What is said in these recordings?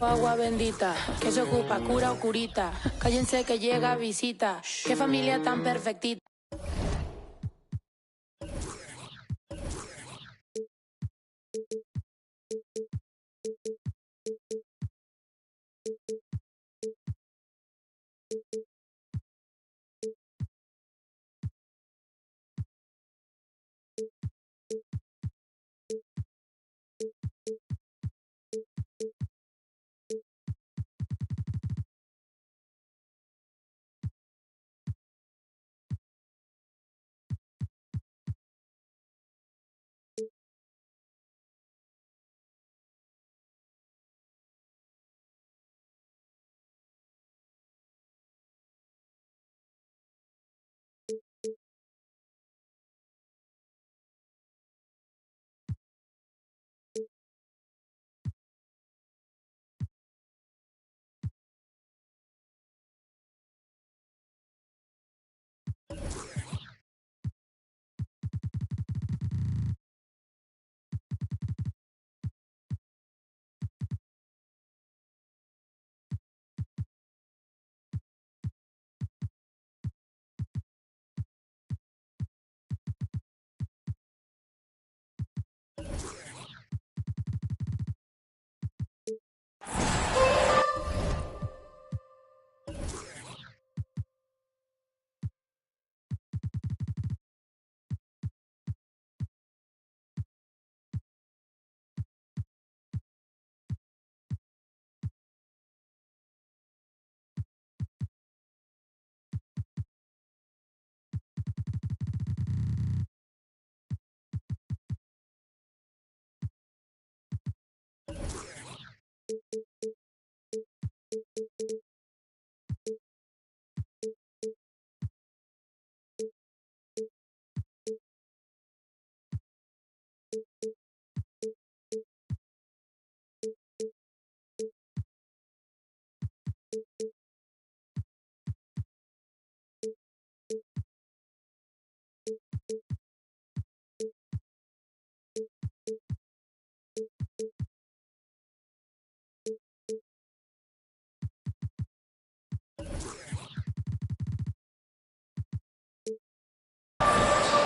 Agua bendita, que se ocupa, cura o curita. Cállense que llega visita. Qué familia tan perfectita.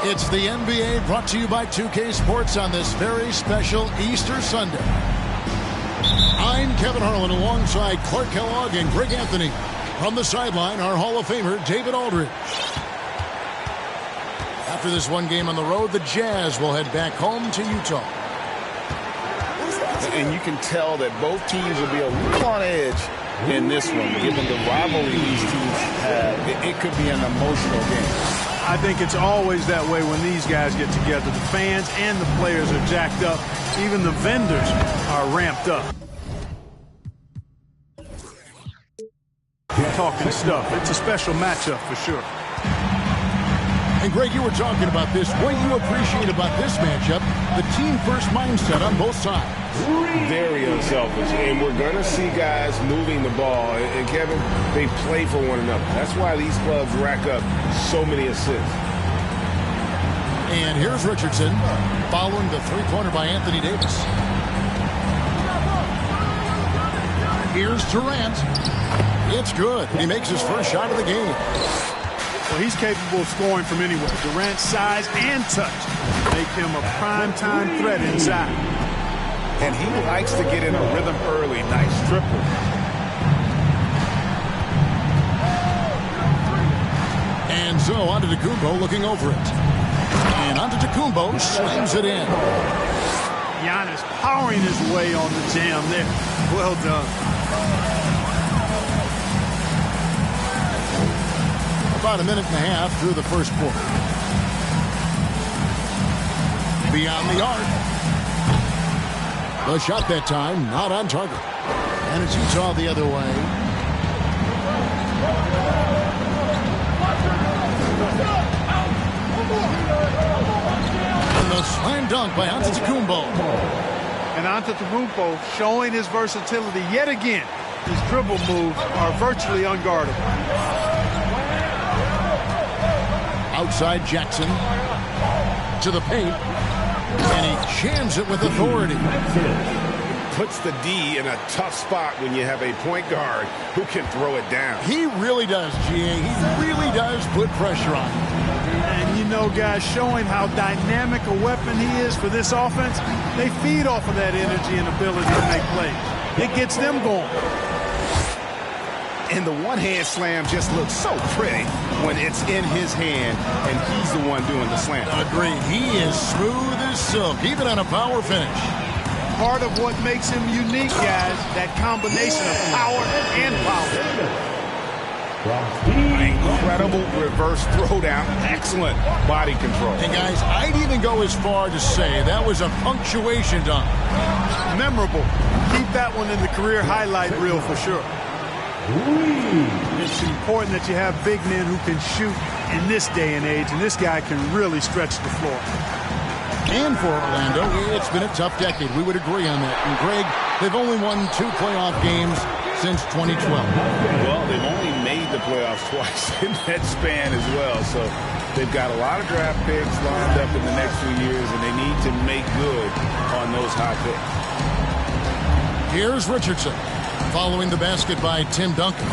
It's the NBA brought to you by 2K Sports on this very special Easter Sunday. I'm Kevin Harlan alongside Clark Kellogg and Greg Anthony. From the sideline, our Hall of Famer, David Aldridge. After this one game on the road, the Jazz will head back home to Utah. And you can tell that both teams will be a little on edge in this one, given the rivalry these teams have. It could be an emotional game. I think it's always that way when these guys get together. The fans and the players are jacked up. Even the vendors are ramped up. We're talking stuff. It's a special matchup for sure. And Greg, you were talking about this. What you appreciate about this matchup, the team-first mindset on both sides. Very unselfish, and we're going to see guys moving the ball. And Kevin, they play for one another. That's why these clubs rack up so many assists. And here's Richardson following the three-pointer by Anthony Davis. Here's Durant. It's good. He makes his first shot of the game. Well, he's capable of scoring from anywhere. Durant's size and touch make him a prime-time threat inside. And he likes to get in a rhythm early. Nice triple. And so Antetokounmpo looking over it. And Antetokounmpo slams it in. Giannis powering his way on the jam there. Well done. About a minute and a half through the first quarter. Beyond the arc. The shot that time, not on target. And it's Utah the other way. And the slam dunk by Antetokounmpo. And Antetokounmpo showing his versatility yet again. His dribble moves are virtually unguardable. Outside Jackson to the paint, and he jams it with authority. puts the D in a tough spot when you have a point guard who can throw it down. He really does, GA. He really does put pressure on him. And you know, guys, showing how dynamic a weapon he is for this offense, they feed off of that energy and ability to make plays. It gets them going. And the one-hand slam just looks so pretty when it's in his hand and he's the one doing the slam. Agreed. He is smooth as silk, even on a power finish. Part of what makes him unique, guys, that combination of power and power. Incredible reverse throwdown. Excellent body control. And, guys, I'd even go as far to say that was a punctuation dunk. Memorable. Keep that one in the career highlight reel for sure. It's important that you have big men who can shoot in this day and age, and this guy can really stretch the floor. And for Orlando, it's been a tough decade. We would agree on that. And, Greg, they've only won 2 playoff games since 2012. Well, they've only made the playoffs twice in that span as well. So they've got a lot of draft picks lined up in the next few years, and they need to make good on those high picks. Here's Richardson, following the basket by Tim Duncan.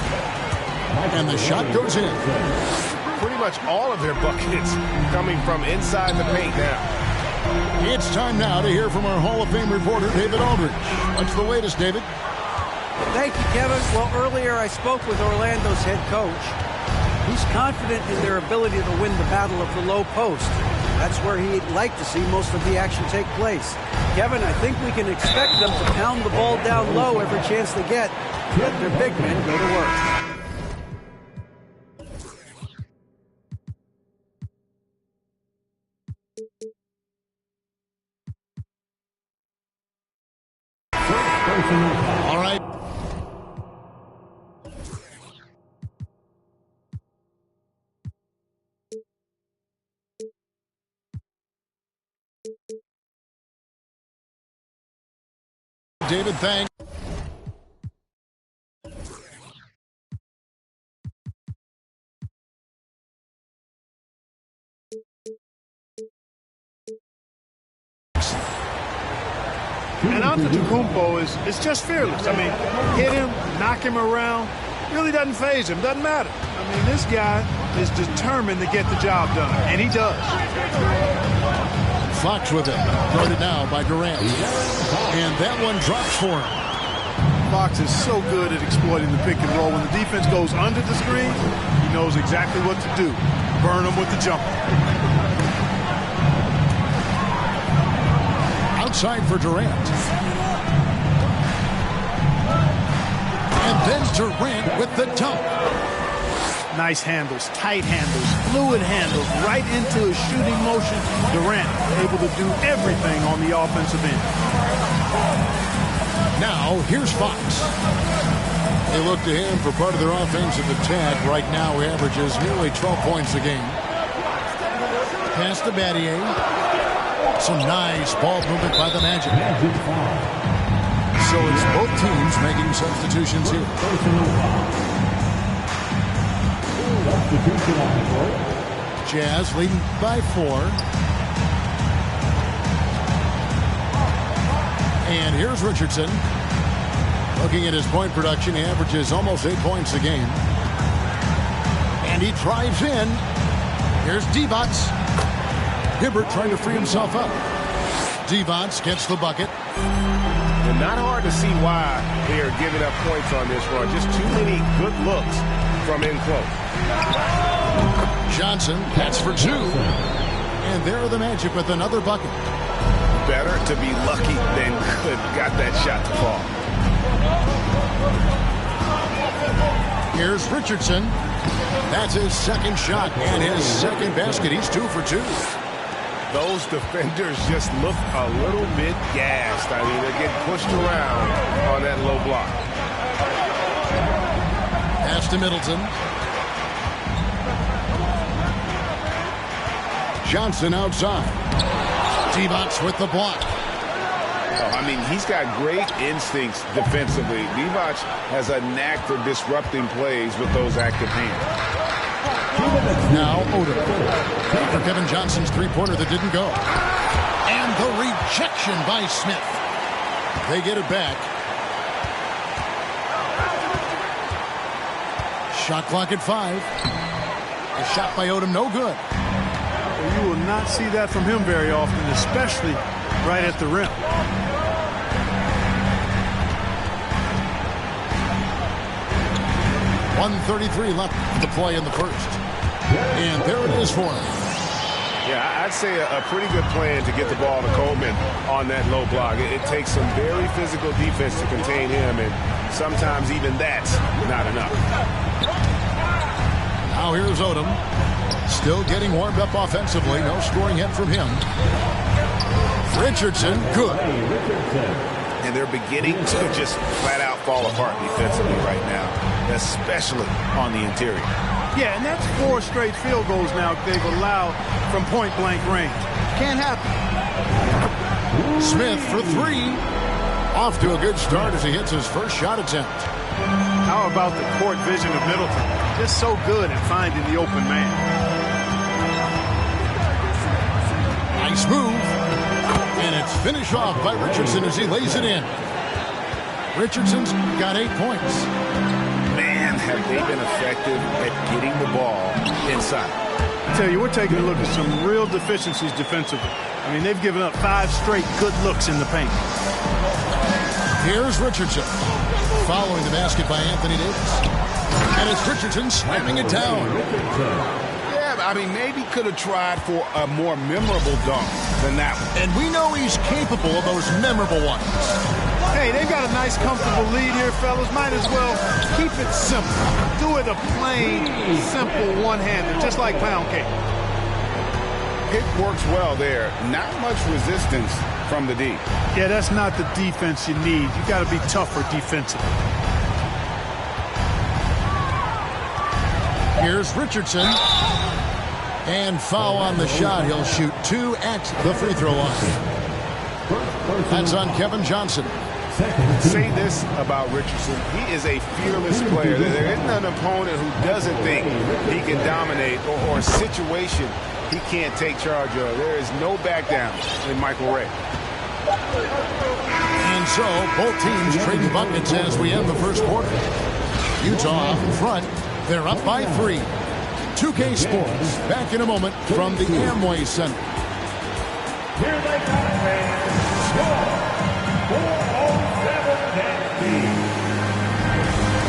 And the shot goes in. Pretty much all of their buckets coming from inside the paint now. It's time now to hear from our Hall of Fame reporter, David Aldridge. What's the latest, David? Thank you, Kevin. Well, earlier I spoke with Orlando's head coach. He's confident in their ability to win the battle of the low post. That's where he'd like to see most of the action take place. Kevin, I think we can expect them to pound the ball down low every chance they get. Let their big men go to work. All right. David, thanks. And Antetokounmpo is just fearless. I mean, hit him, knock him around, really doesn't faze him, doesn't matter. I mean, this guy is determined to get the job done, and he does. Fox with it. Guarded now by Durant. And that one drops for him. Fox is so good at exploiting the pick and roll. When the defense goes under the screen, he knows exactly what to do. Burn them with the jumper. Outside for Durant. And then Durant with the dunk. Nice handles, tight handles, fluid handles, right into his shooting motion. Durant able to do everything on the offensive end. Now, here's Fox. They look to him for part of their offensive attack. Right now, he averages nearly 12 points a game. Pass to Battier. Some nice ball movement by the Magic. So it's both teams making substitutions here. Jazz leading by 4. And here's Richardson. Looking at his point production, he averages almost 8 points a game. And he drives in. Here's Divac. Hibbert trying to free himself up. Divac gets the bucket. And not hard to see why they are giving up points on this run. Just too many good looks from in close. Johnson, that's for 2. And there are the Magic with another bucket. Better to be lucky than good. Got that shot to fall. Here's Richardson. That's his second shot and his second basket. He's 2 for 2. Those defenders just look a little bit gassed. I mean, they're getting pushed around on that low block. Pass to Middleton. Johnson outside. Divac with the block. I mean, he's got great instincts defensively. Divac has a knack for disrupting plays with those active hands. Now Odo. For Kevin Johnson's three-pointer that didn't go. And the rejection by Smith. They get it back. Shot clock at 5. A shot by Odom, no good. Well, you will not see that from him very often, especially right at the rim. 1:33 left to play in the first. And there it is for him. Yeah, I'd say a pretty good plan to get the ball to Coleman on that low block. It takes some very physical defense to contain him, and sometimes even that's not enough. Now here's Odom. Still getting warmed up offensively. No scoring hit from him. Richardson, good. And they're beginning to just flat out fall apart defensively right now, especially on the interior. Yeah, and that's 4 straight field goals now they've allowed from point-blank range. Can't happen. Smith for 3. Off to a good start as he hits his first shot attempt. How about the court vision of Middleton? Just so good at finding the open man. Nice move. And it's finished off by Richardson as he lays it in. Richardson's got 8 points. Man, have they been effective at getting the ball inside. I tell you, we're taking a look at some real deficiencies defensively. I mean, they've given up 5 straight good looks in the paint. Here's Richardson. Following the basket by Anthony Davis. And it's Richardson slamming it down. Yeah, I mean, maybe could have tried for a more memorable dunk than that one. And we know he's capable of those memorable ones. Hey, they've got a nice, comfortable lead here, fellas. Might as well keep it simple. Do it a plain, simple one-hander, just like pound cake. It works well there. Not much resistance from the D. Yeah, that's not the defense you need. You got to be tougher defensively. Here's Richardson. And foul on the shot. He'll shoot 2 at the free throw line. That's on Kevin Johnson. Say this about Richardson. He is a fearless player. There isn't an opponent who doesn't think he can dominate or a situation he can't take charge of. There is no back down in Michael Ray. And so both teams trading buckets as we end the first quarter. Utah up in front. They're up by 3. 2K Sports back in a moment from the Amway Center. Here they come, fans. Score 407.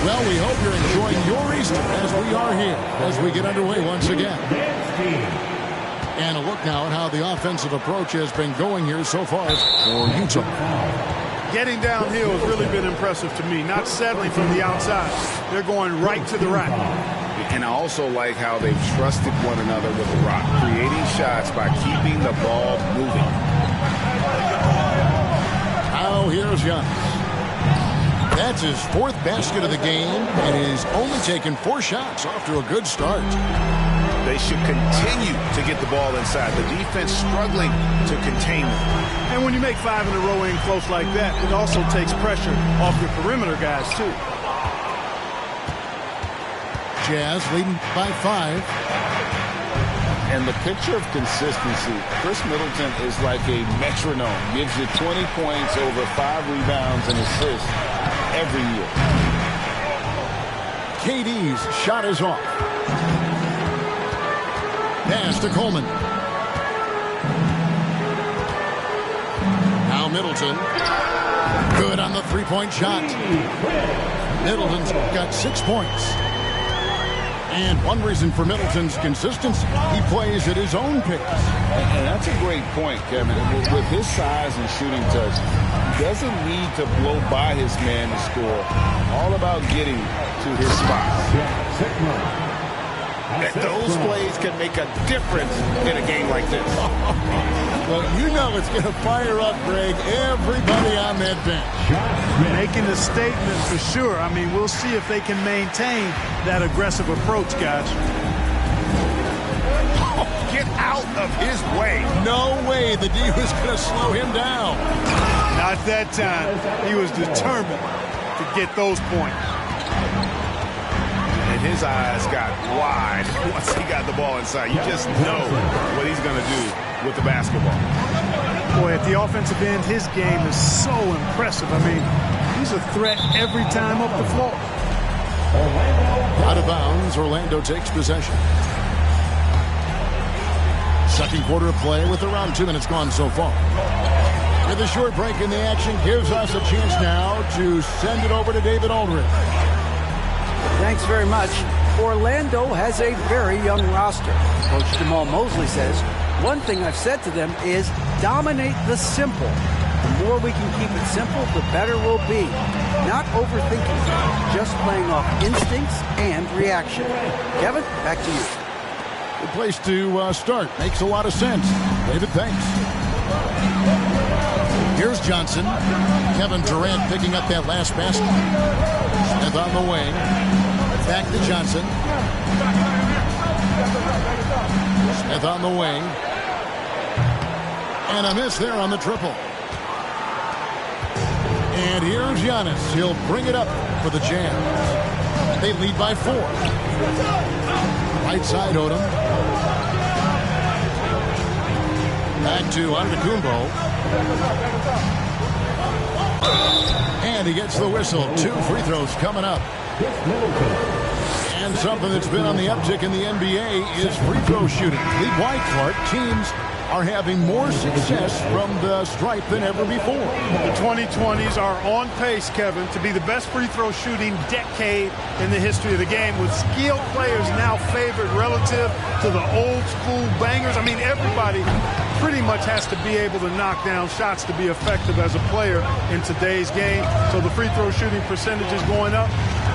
Well, we hope you're enjoying your Easter as we are here as we get underway once again. And a look now at how the offensive approach has been going here so far for Utah. Getting downhill has really been impressive to me. Not settling from the outside. They're going right to the rack. And I also like how they've trusted one another with the rock, creating shots by keeping the ball moving. Now here's Giannis. That's his 4th basket of the game, and he's only taken 4 shots off to a good start. They should continue to get the ball inside. The defense struggling to contain them. And when you make 5 in a row in close like that, it also takes pressure off your perimeter guys, too. Jazz leading by 5. And the picture of consistency, Chris Middleton is like a metronome. Gives you 20 points, over 5 rebounds and assists every year. KD's shot is off. Pass to Coleman. Now Middleton. Good on the 3-point shot. Middleton's got 6 points. And one reason for Middleton's consistency, he plays at his own pace. And that's a great point, Kevin. With his size and shooting touch, he doesn't need to blow by his man to score. All about getting to his spot. Those plays can make a difference in a game like this. Well, you know it's going to fire up, Greg, everybody on that bench. Making a statement for sure. I mean, we'll see if they can maintain that aggressive approach, guys. Oh, get out of his way. No way the D was going to slow him down. Not that time. He was determined to get those points. And his eyes got wide once he got the ball inside. You just know what he's going to do with the basketball. Boy, at the offensive end, his game is so impressive. I mean, he's a threat every time up the floor. Out of bounds, Orlando takes possession. Second quarter of play with around 2 minutes gone so far. With a short break in the action, gives us a chance now to send it over to David Aldridge. Thanks very much. Orlando has a very young roster. Coach Jamal Mosley says, one thing I've said to them is dominate the simple. The more we can keep it simple, the better we'll be. Not overthinking things, just playing off instincts and reaction. Kevin, back to you. Good place to start. Makes a lot of sense. David, thanks. Here's Johnson. Kevin Durant picking up that last basket. Smith on the wing. Back to Johnson. Smith on the wing. And a miss there on the triple. And here's Giannis. He'll bring it up for the Jazz. They lead by 4. Right side Odom. Back to Antetokounmpo. And he gets the whistle. 2 free throws coming up. And something that's been on the uptick in the NBA is free throw shooting. League-wide, Clark, teams are having more success from the stripe than ever before. The 2020s are on pace, Kevin, to be the best free throw shooting decade in the history of the game, with skilled players now favored relative to the old school bangers. I mean, everybody pretty much has to be able to knock down shots to be effective as a player in today's game. So the free throw shooting percentage is going up.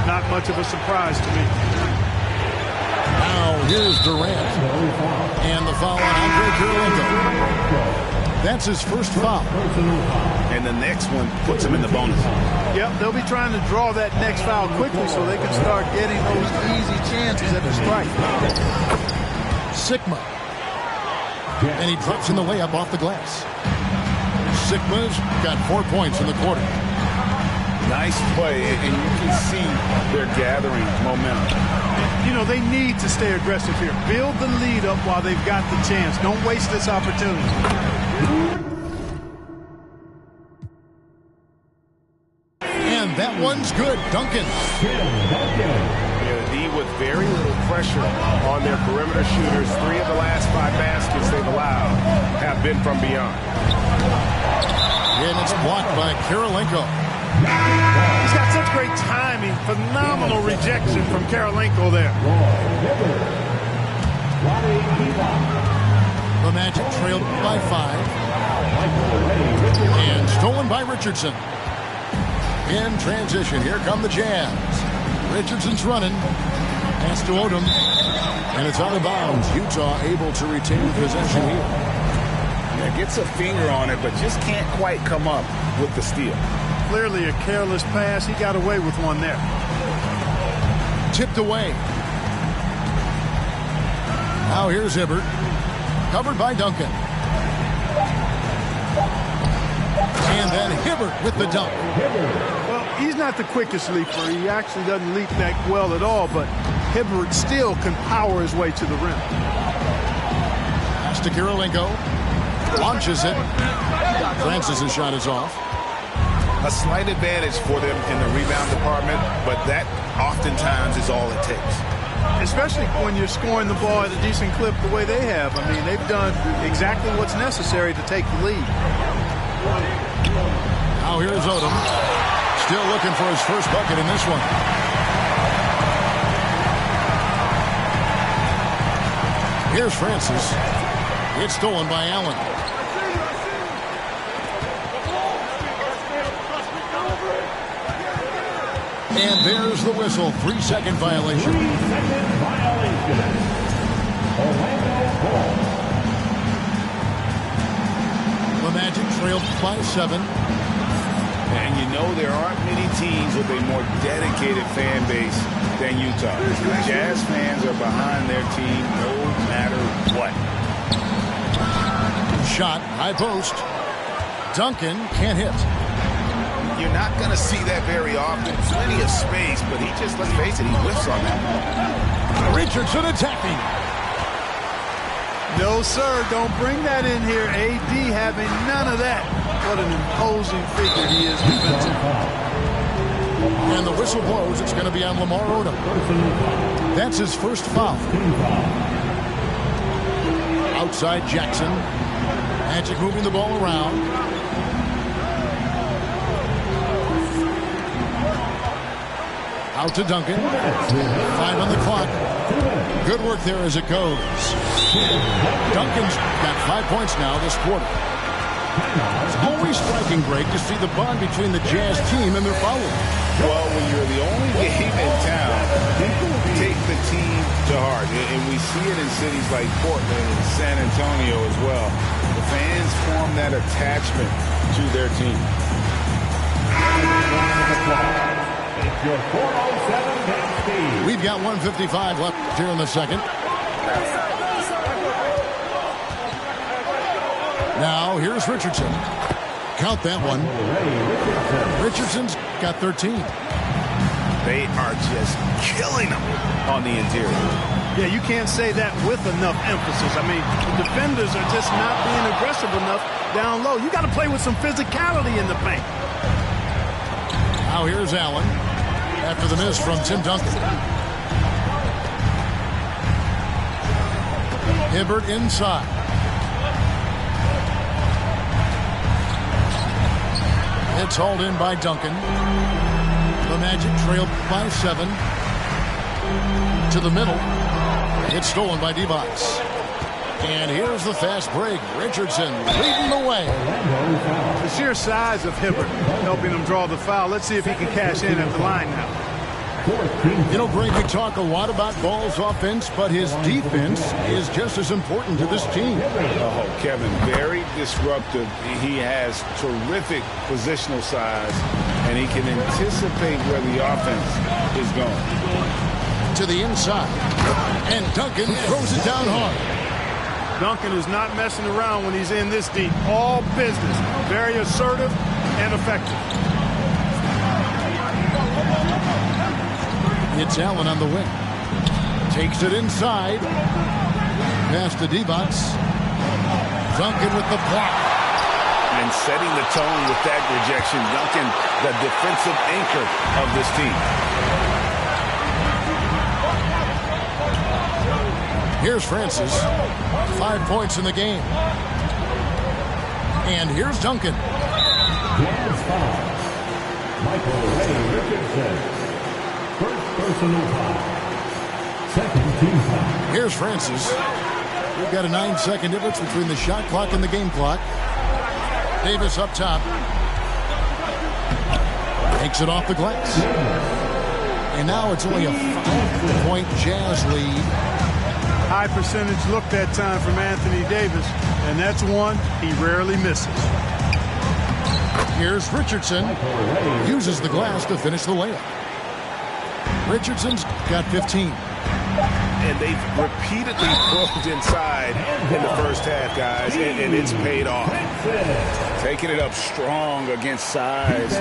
Not much of a surprise to me. Now here's Durant. And the foul on Andre Kirilenko. That's his first foul. And the next one puts him in the bonus. Yep, they'll be trying to draw that next foul quickly so they can start getting those easy chances at the strike. Sigma. And he drops in the layup off the glass. Sigma's got 4 points in the quarter. Nice play, and you can see they're gathering momentum. You know, they need to stay aggressive here. Build the lead up while they've got the chance. Don't waste this opportunity. And that one's good. Duncan. Yeah, the D with very little pressure on their perimeter shooters. 3 of the last 5 baskets they've allowed have been from beyond. And it's blocked by Kirilenko. He's got such great timing. Phenomenal rejection from Kirilenko there. The Magic trailed by 5. And stolen by Richardson. In transition, here come the Jazz. Richardson's running. Pass to Odom. And it's out of bounds. Utah able to retain possession here. Yeah, gets a finger on it, but just can't quite come up with the steal. Clearly a careless pass. He got away with one there. Tipped away. Now here's Hibbert. Covered by Duncan. And then Hibbert with the dunk. Well, he's not the quickest leaper. He actually doesn't leap that well at all, but Hibbert still can power his way to the rim. Pass to Kirilenko. Launches it. Francis' shot is off. A slight advantage for them in the rebound department, but that oftentimes is all it takes. Especially when you're scoring the ball at a decent clip the way they have. I mean, they've done exactly what's necessary to take the lead. Now here's Odom. Still looking for his first bucket in this one. Here's Francis. It's stolen by Allen. And there's the whistle. 3-second violation. 3-second violation. Orlando ball. The Magic trailed by 7. And you know there aren't many teams with a more dedicated fan base than Utah. Jazz fans are behind their team no matter what. Shot, high post. Duncan can't hit. You're not going to see that very often. Plenty of space, but he just, let's face it, he whiffs on that. Richardson attacking. No, sir. Don't bring that in here. AD having none of that. What an imposing figure he is defensively. And the whistle blows. It's going to be on Lamar Odom. That's his first foul. Outside Jackson. Magic moving the ball around. Out to Duncan. 5 on the clock. Good work there as it goes. Duncan's got 5 points now this quarter. It's always striking, Greg, to see the bond between the Jazz team and their followers. Well, when you're the only game in town, people take the team to heart. And we see it in cities like Portland and San Antonio as well. The fans form that attachment to their team. We've got 1:55 left here in the second. Now, here's Richardson. Count that one. Richardson's got 13. They are just killing them on the interior. Yeah, you can't say that with enough emphasis. I mean, the defenders are just not being aggressive enough down low. You got to play with some physicality in the paint. Now here's Allen after the miss from Tim Duncan. Hibbert inside. It's hauled in by Duncan. The Magic trail by 7. To the middle. It's stolen by Divac. And here's the fast break. Richardson leading the way. The sheer size of Hibbert helping him draw the foul. Let's see if he can cash in at the line now. You know, Greg, we talk a lot about Ball's offense, but his defense is just as important to this team. Oh, Kevin, very disruptive. He has terrific positional size, and he can anticipate where the offense is going. To the inside. And Duncan throws it down hard. Duncan is not messing around when he's in this deep. All business. Very assertive and effective. It's Allen on the wing. Takes it inside. Pass to Divac. Duncan with the block. And setting the tone with that rejection. Duncan, the defensive anchor of this team. Here's Francis. 5 points in the game. And here's Duncan. Michael Ray Richardson. First personal foul. Second team foul. Here's Francis. We've got a 9-second difference between the shot clock and the game clock. Davis up top. Takes it off the glass. And now it's only a 5-point Jazz lead. High percentage look that time from Anthony Davis. And that's one he rarely misses. Here's Richardson. Uses the glass to finish the layup. Richardson's got 15. And they've repeatedly probed inside in the first half, guys, and it's paid off. Taking it up strong against size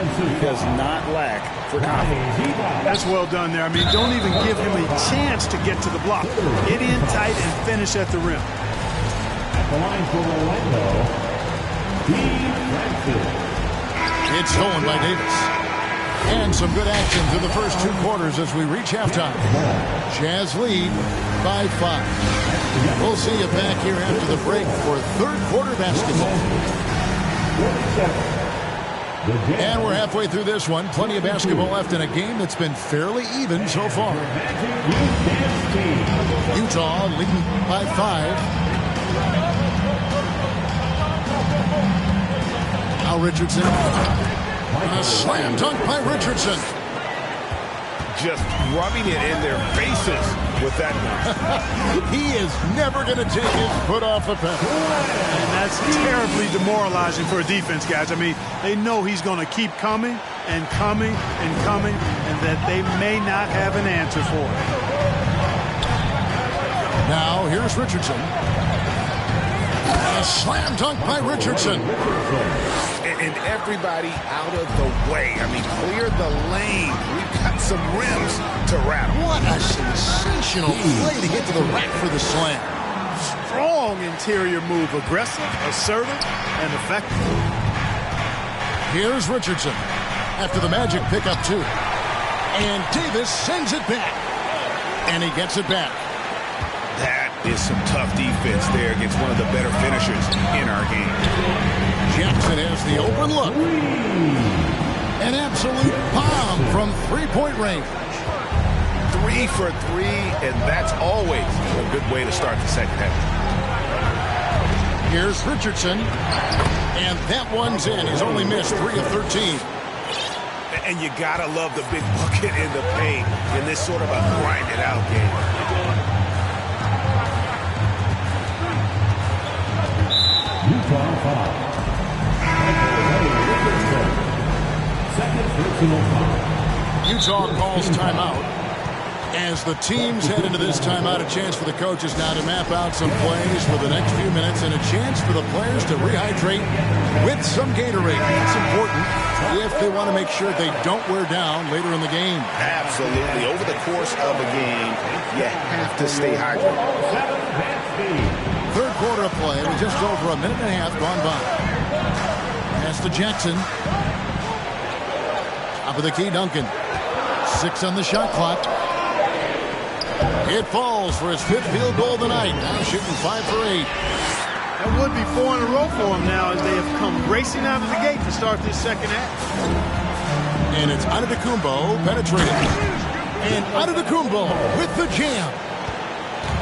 does not lack for confidence. That's well done there. I mean, don't even give him a chance to get to the block. Get in tight and finish at the rim. At the line for Orlando, Francis. It's stolen by Davis. And some good action through the first 2 quarters as we reach halftime. Jazz lead by 5. We'll see you back here after the break for third quarter basketball. And we're halfway through this one. Plenty of basketball left in a game that's been fairly even so far. Utah leading by 5. Now Richardson. A slam dunk by Richardson. Just rubbing it in their faces with that. He is never going to take his foot off the pedal. And that's terribly demoralizing for a defense, guys. I mean, they know he's going to keep coming and coming and coming, and that they may not have an answer for it. Now, here's Richardson. A slam dunk by Richardson. And everybody out of the way. I mean, clear the lane. We've got some rims to rattle. What a sensational play to get to the rack for the slam. strong interior move. Aggressive, assertive, and effective. Here's Richardson after the Magic pick up 2. And Davis sends it back. And he gets it back. That is some tough defense there against one of the better finishers in our game. Jackson has the open look. An absolute bomb from three-point range. 3 for 3, and that's always a good way to start the second half. Here's Richardson. And that one's in. He's only missed 3 of 13. And you gotta love the big bucket in the paint in this sort of a grind-it-out game. Utah foul. Second personal foul. Utah calls timeout. As the teams head into this timeout, a chance for the coaches now to map out some plays for the next few minutes and a chance for the players to rehydrate with some Gatorade. It's important if they want to make sure they don't wear down later in the game. Absolutely. Over the course of a game, you have to stay hydrated. Third quarter of play with just over a minute and a half gone by. Pass to Jackson. Top of the key, Duncan. 6 on the shot clock. It falls for his 5th field goal of the night. Now shooting 5 for 8. That would be 4 in a row for them now as they have come racing out of the gate to start this second half. And it's Antetokounmpo penetrating. And Antetokounmpo with the jam.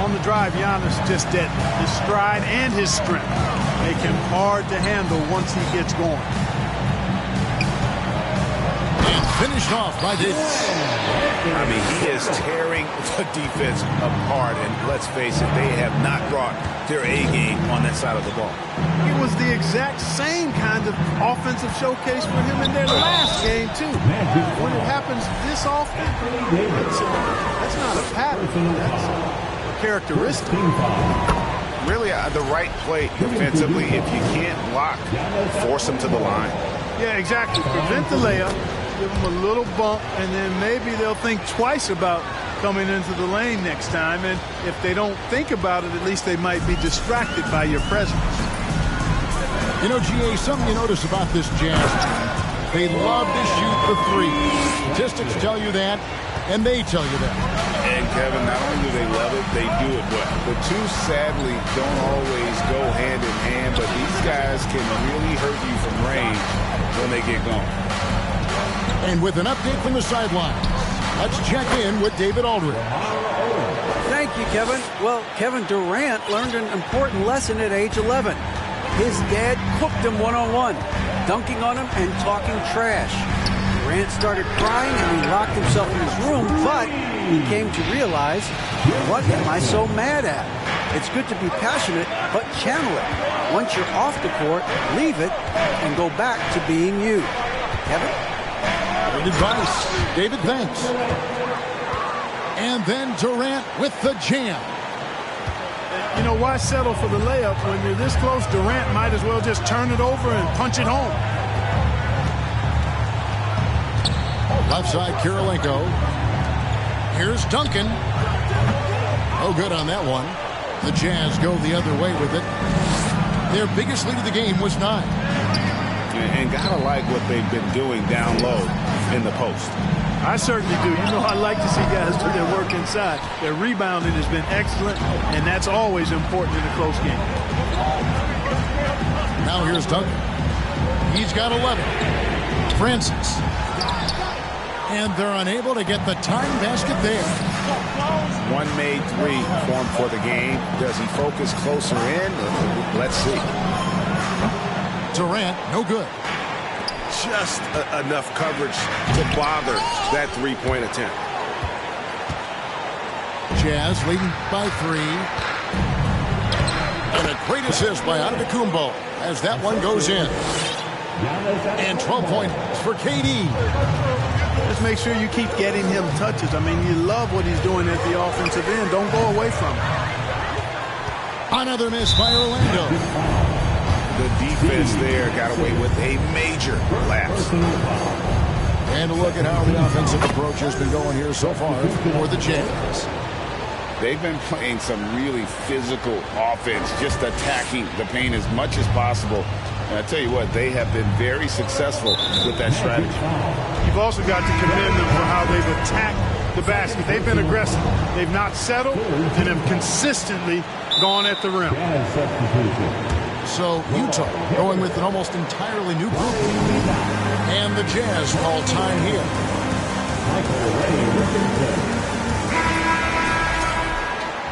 On the drive, Giannis just dead. His stride and his strength make him hard to handle once he gets going. And finished off by Davis. I mean, he is tearing the defense apart, and let's face it, they have not brought their A game on that side of the ball. It was the exact same kind of offensive showcase for him in their last game, too. When it happens this often, that's not a pattern. That's a characteristic. Really, the right play defensively. If you can't block, force them to the line. Yeah, exactly. Prevent the layup. Give them a little bump, and then maybe they'll think twice about coming into the lane next time. And if they don't think about it, at least they might be distracted by your presence. You know, GA, something you notice about this Jazz team, they love to shoot the 3. Statistics tell you that, and they tell you that. And, Kevin, not only do they love it, they do it well. The two, sadly, don't always go hand in hand, but these guys can really hurt you from range when they get going. And with an update from the sideline, let's check in with David Aldridge. Thank you, Kevin. Well, Kevin Durant learned an important lesson at age 11. His dad cooked him one-on-one, dunking on him and talking trash. Durant started crying and he locked himself in his room, but he came to realize, what am I so mad at? It's good to be passionate, but channel it. Once you're off the court, leave it and go back to being you. Kevin? Good advice. David, thanks. And then Durant with the jam. You know, why settle for the layup when you're this close? Durant might as well just turn it over and punch it home. Left side, Kirilenko. Here's Duncan. Oh, good on that one. The Jazz go the other way with it. Their biggest lead of the game was 9. And gotta like what they've been doing down low in the post. I certainly do. You know, I like to see guys do their work inside. Their rebounding has been excellent, and that's always important in a close game. Now here's Duncan. He's got 11. Francis. And they're unable to get the tying basket there. One made 3 formed for the game. Does he focus closer in? Let's see. Durant, no good. Just enough coverage to bother that 3-point attempt. Jazz leading by 3. And a great assist by Antetokounmpo as that one goes in. And 12 points for KD. Just make sure you keep getting him touches. I mean, you love what he's doing at the offensive end. Don't go away from him. Another miss by Orlando. The defense there got away with a major lapse. And look at how the offensive approach has been going here so far for the Jazz. They've been playing some really physical offense, just attacking the paint as much as possible. And I tell you what, they have been very successful with that strategy. You've also got to commend them for how they've attacked the basket. They've been aggressive. They've not settled and have consistently gone at the rim. So Utah going with an almost entirely new group. And the Jazz call time here.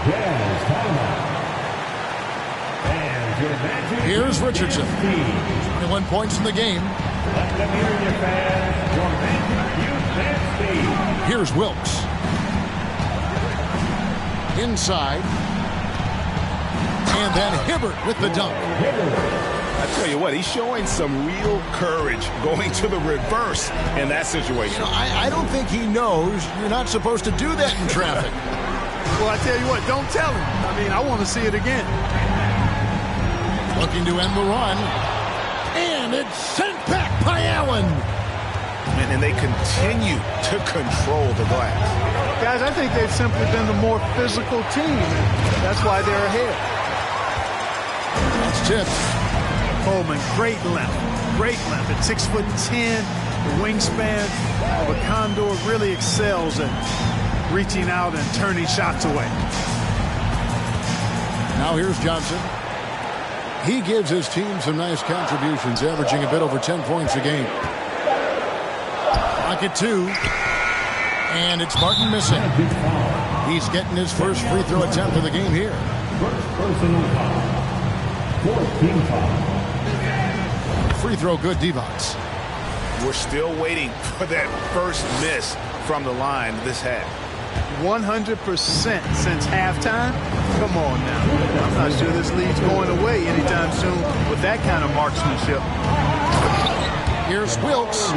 Jazz timeout. And your magic. Here's Richardson. 21 points in the game. Let them hear you, fans. Your magic youth and speed. Here's Wilkes. Inside. And then Hibbert with the dunk. I tell you what, he's showing some real courage going to the reverse in that situation. I don't think he knows you're not supposed to do that in traffic. Well, I tell you what, don't tell him. I mean, I want to see it again. Looking to end the run. And it's sent back by Allen. And they continue to control the glass. Guys, I think they've simply been the more physical team. And that's why they're ahead. That's tipped. Coleman, great length. Great length at 6'10". The wingspan of a Condor really excels at reaching out and turning shots away. Now here's Johnson. He gives his team some nice contributions, averaging a bit over 10 points a game. Pocket two. And it's Martin missing. He's getting his first free throw attempt of the game here. First personal foul. 14 foul. Free throw good, Divac. We're still waiting for that first miss from the line this half. 100% since halftime? Come on now. I'm not sure this lead's going away anytime soon with that kind of marksmanship. Here's Wilkes.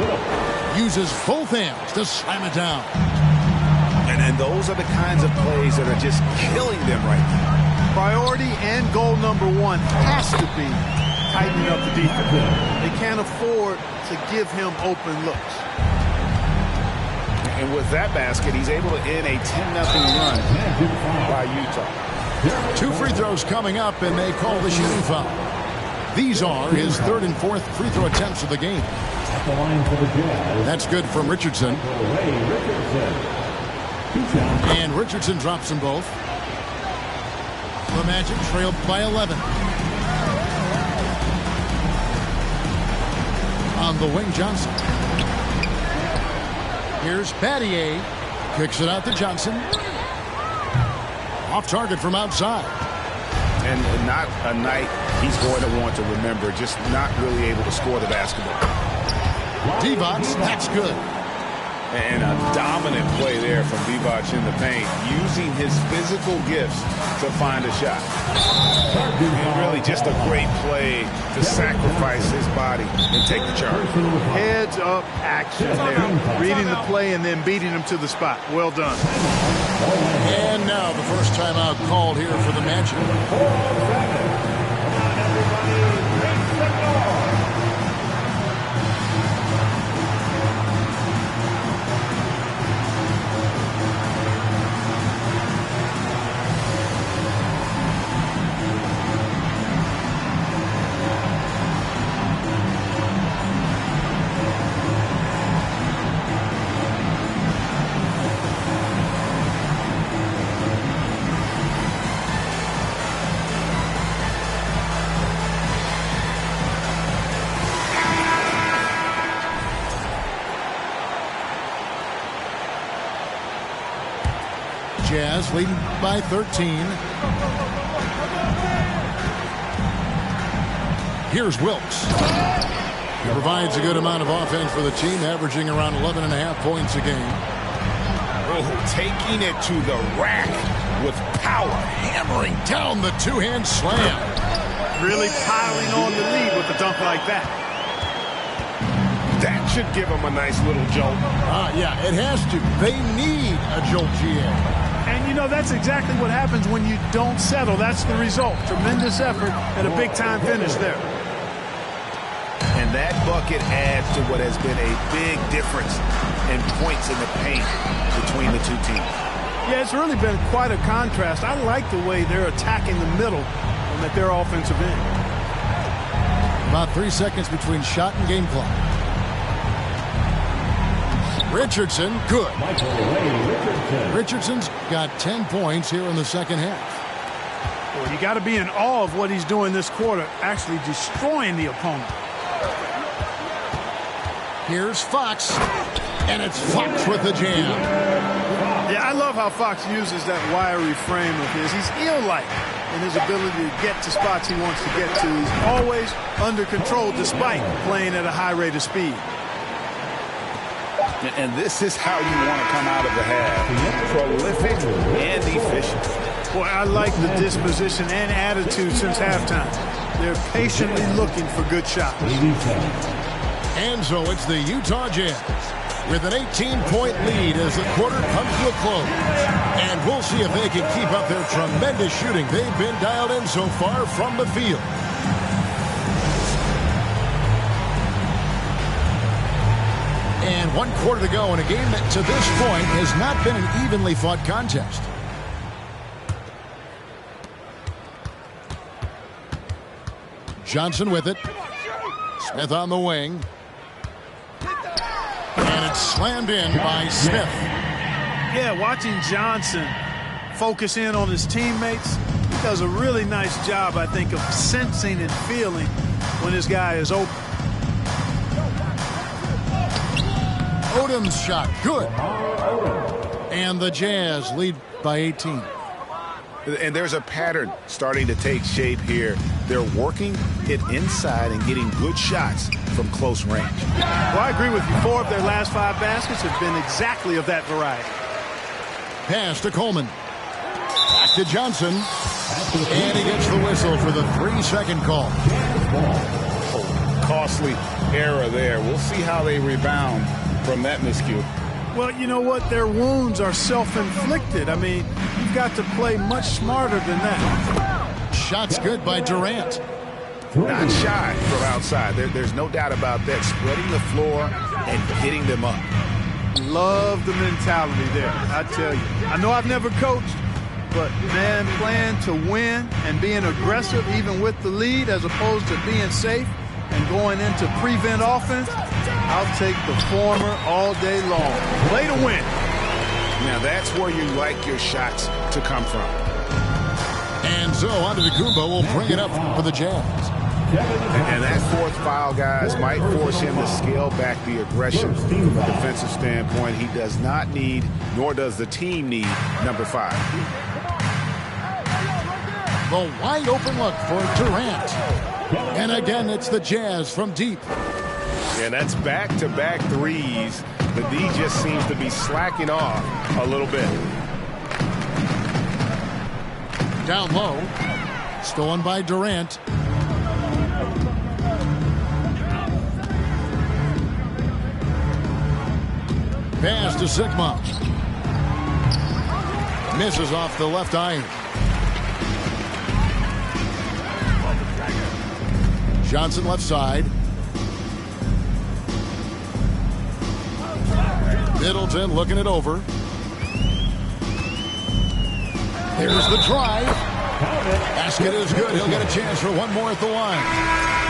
Uses both hands to slam it down. And those are the kinds of plays that are just killing them right now. Priority and goal number one has to be tightening up the defense. They can't afford to give him open looks. And with that basket, he's able to end a 10-0 run by Utah. 2 free throws coming up, and they call the shooting foul. These are his 3rd and 4th free throw attempts of the game. At the line for the Jazz. That's good from Richardson. And Richardson drops them both. The Magic trailed by 11. On the wing, Johnson. Here's Battier. Kicks it out to Johnson. Off target from outside. And not a night he's going to want to remember, just not really able to score the basketball. Divac, that's good. And a dominant play there from Divac in the paint, using his physical gifts to find a shot. And really just a great play to sacrifice his body and take the charge. Heads up action there. Reading the play and then beating him to the spot. Well done. And now the first timeout called here for the Magic. Jazz leading by 13. Here's Wilkes. He provides a good amount of offense for the team, averaging around 11.5 points a game. Oh, taking it to the rack with power, hammering Down the two-hand slam. Really piling on the lead with a dunk like that. That should give him a nice little jolt. Yeah, it has to. They need a jolt, GA. And, you know, that's exactly what happens when you don't settle. That's the result. Tremendous effort and a big-time finish there. And that bucket adds to what has been a big difference in points in the paint between the two teams. Yeah, it's really been quite a contrast. I like the way they're attacking the middle at their offensive end. About 3 seconds between shot and game clock. Richardson, good. Richardson's got 10 points here in the second half. Well, you got to be in awe of what he's doing this quarter, actually destroying the opponent. Here's Fox, and it's Fox with the jam. Yeah, I love how Fox uses that wiry frame of his. He's eel-like in his ability to get to spots he wants to get to. He's always under control despite playing at a high rate of speed. And this is how you want to come out of the half. Prolific and efficient. Boy, I like the disposition and attitude since halftime. They're patiently looking for good shots. And so it's the Utah Jazz with an 18-point lead as the quarter comes to a close. And we'll see if they can keep up their tremendous shooting they've been dialed in so far from the field. And 1 quarter to go in a game that to this point has not been an evenly fought contest. Johnson with it. Smith on the wing. And it's slammed in by Smith. Yeah, watching Johnson focus in on his teammates, he does a really nice job, I think, of sensing and feeling when this guy is open. Odom's shot, good. And the Jazz lead by 18. And there's a pattern starting to take shape here. They're working it inside and getting good shots from close range. Well, I agree with you. 4 of their last 5 baskets have been exactly of that variety. Pass to Coleman. Back to Johnson. And he gets the whistle for the 3-second call. Costly error there. We'll see how they rebound from that miscue. Well, you know what? Their wounds are self-inflicted. I mean, you've got to play much smarter than that. Shot's good by Durant. Not shy from outside. There's no doubt about that. Spreading the floor and getting them up. Love the mentality there, I tell you. I know I've never coached, but, man, playing to win and being aggressive even with the lead as opposed to being safe and going into prevent offense, I'll take the former all day long. Play to win. Now that's where you like your shots to come from. And so Antetokounmpo will bring it up for the Jazz. And that 4th foul, guys, might force him to scale back the aggression from a defensive standpoint. He does not need, nor does the team need, number 5. The wide open look for Durant. And again, it's the Jazz from deep. And that's back-to-back threes. The D just seems to be slacking off a little bit. Down low. Stolen by Durant. Pass to Sigma. Misses off the left iron. Johnson left side. Middleton looking it over. Here's the drive. Basket is good. He'll get a chance for one more at the line.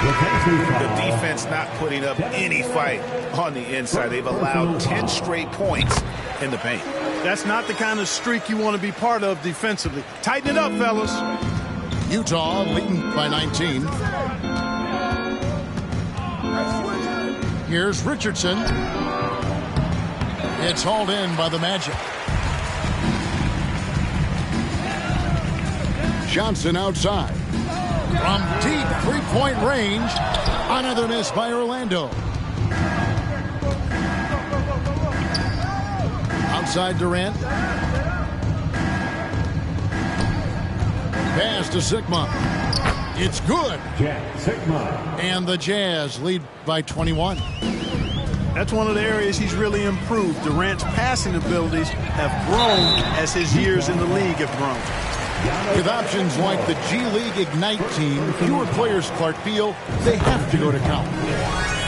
The defense not putting up any fight on the inside. They've allowed 10 straight points in the paint. That's not the kind of streak you want to be part of defensively. Tighten it up, fellas. Utah leading by 19. Here's Richardson. It's hauled in by the Magic. Johnson outside. From deep three-point range. Another miss by Orlando. Outside Durant. Pass to Sigma. It's good. And the Jazz lead by 21. That's one of the areas he's really improved. Durant's passing abilities have grown as his years in the league have grown. With options like the G League Ignite team, fewer players Clark feel they have to go to college.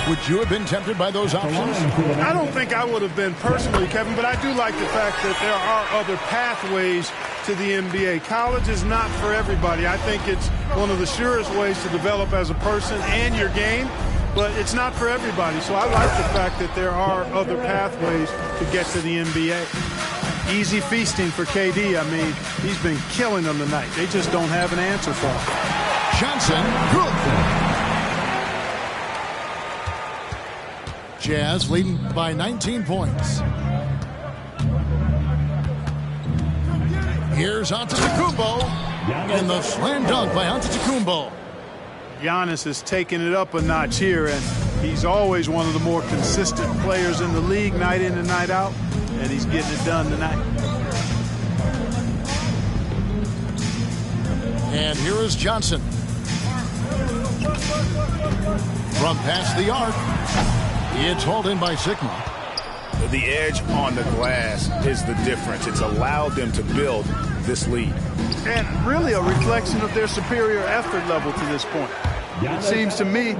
Would you have been tempted by those options? I don't think I would have been personally, Kevin, but I do like the fact that there are other pathways to the NBA. College is not for everybody. I think it's one of the surest ways to develop as a person and your game, but it's not for everybody. So I like the fact that there are other pathways to get to the NBA. Easy feasting for KD. I mean, he's been killing them tonight. They just don't have an answer for him. Johnson, good. Jazz leading by 19 points. Here's Antetokounmpo, and the slam dunk by Antetokounmpo. Giannis is taking it up a notch here, and he's always one of the more consistent players in the league, night in and night out, and he's getting it done tonight. And here is Johnson. From past the arc, it's hauled in by Sigma. The edge on the glass is the difference. It's allowed them to build this lead. And really a reflection of their superior effort level to this point. It seems to me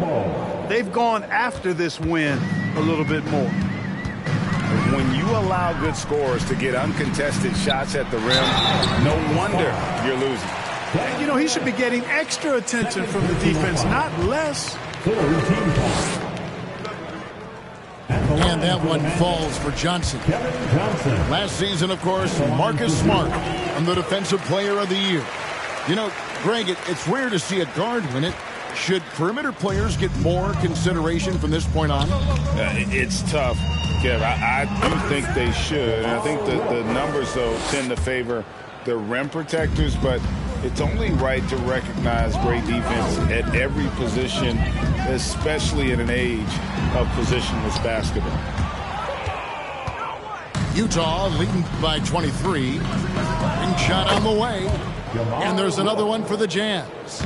they've gone after this win a little bit more. When you allow good scorers to get uncontested shots at the rim, no wonder you're losing. You know, he should be getting extra attention from the defense, not less. And that one falls for Johnson. Last season, of course, Marcus Smart on the Defensive Player of the Year. You know, Greg, it's rare to see a guard win it. Should perimeter players get more consideration from this point on? It's tough, Kev. I do think they should. And I think that the numbers, though, tend to favor the rim protectors, but it's only right to recognize great defense at every position, especially in an age of positionless basketball. Utah leading by 23. And shot on the way. And there's another one for the Jazz.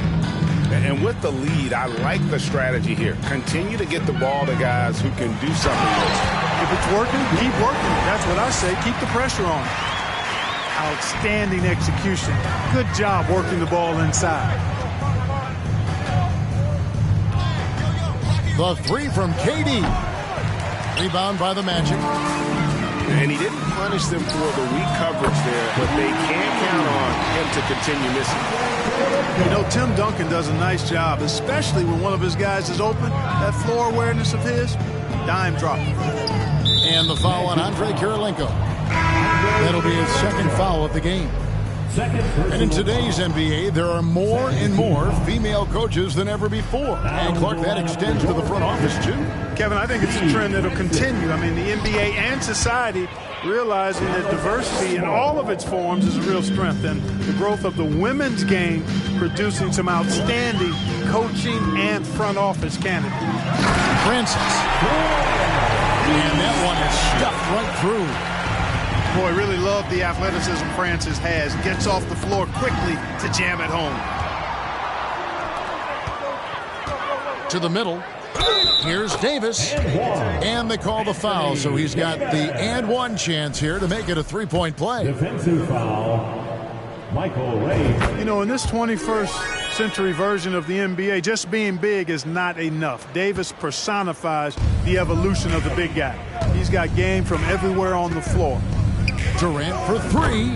And with the lead, I like the strategy here. Continue to get the ball to guys who can do something with it. If it's working, keep working. That's what I say. Keep the pressure on. Outstanding execution. Good job working the ball inside. The three from KD. Rebound by the Magic. And he didn't punish them for the weak coverage there, but they can't count on him to continue missing. You know, Tim Duncan does a nice job, especially when one of his guys is open. That floor awareness of his, dime drop. And the foul on Andre Kirilenko. That'll be his second foul of the game. And in today's NBA, there are more and more female coaches than ever before. And, Clark, that extends to the front office, too. Kevin, I think it's a trend that'll continue. I mean, the NBA and society realizing that diversity in all of its forms is a real strength. And the growth of the women's game producing some outstanding coaching and front office candidates. Francis. And that one is stuffed right through. Boy, really love the athleticism Francis has. Gets off the floor quickly to jam it home. To the middle. Here's Davis. And they call the foul, so he's got the and one chance here to make it a three-point play. Defensive foul, Michael Ray. You know, in this 21st century version of the NBA, just being big is not enough. Davis personifies the evolution of the big guy. He's got game from everywhere on the floor. Durant for three,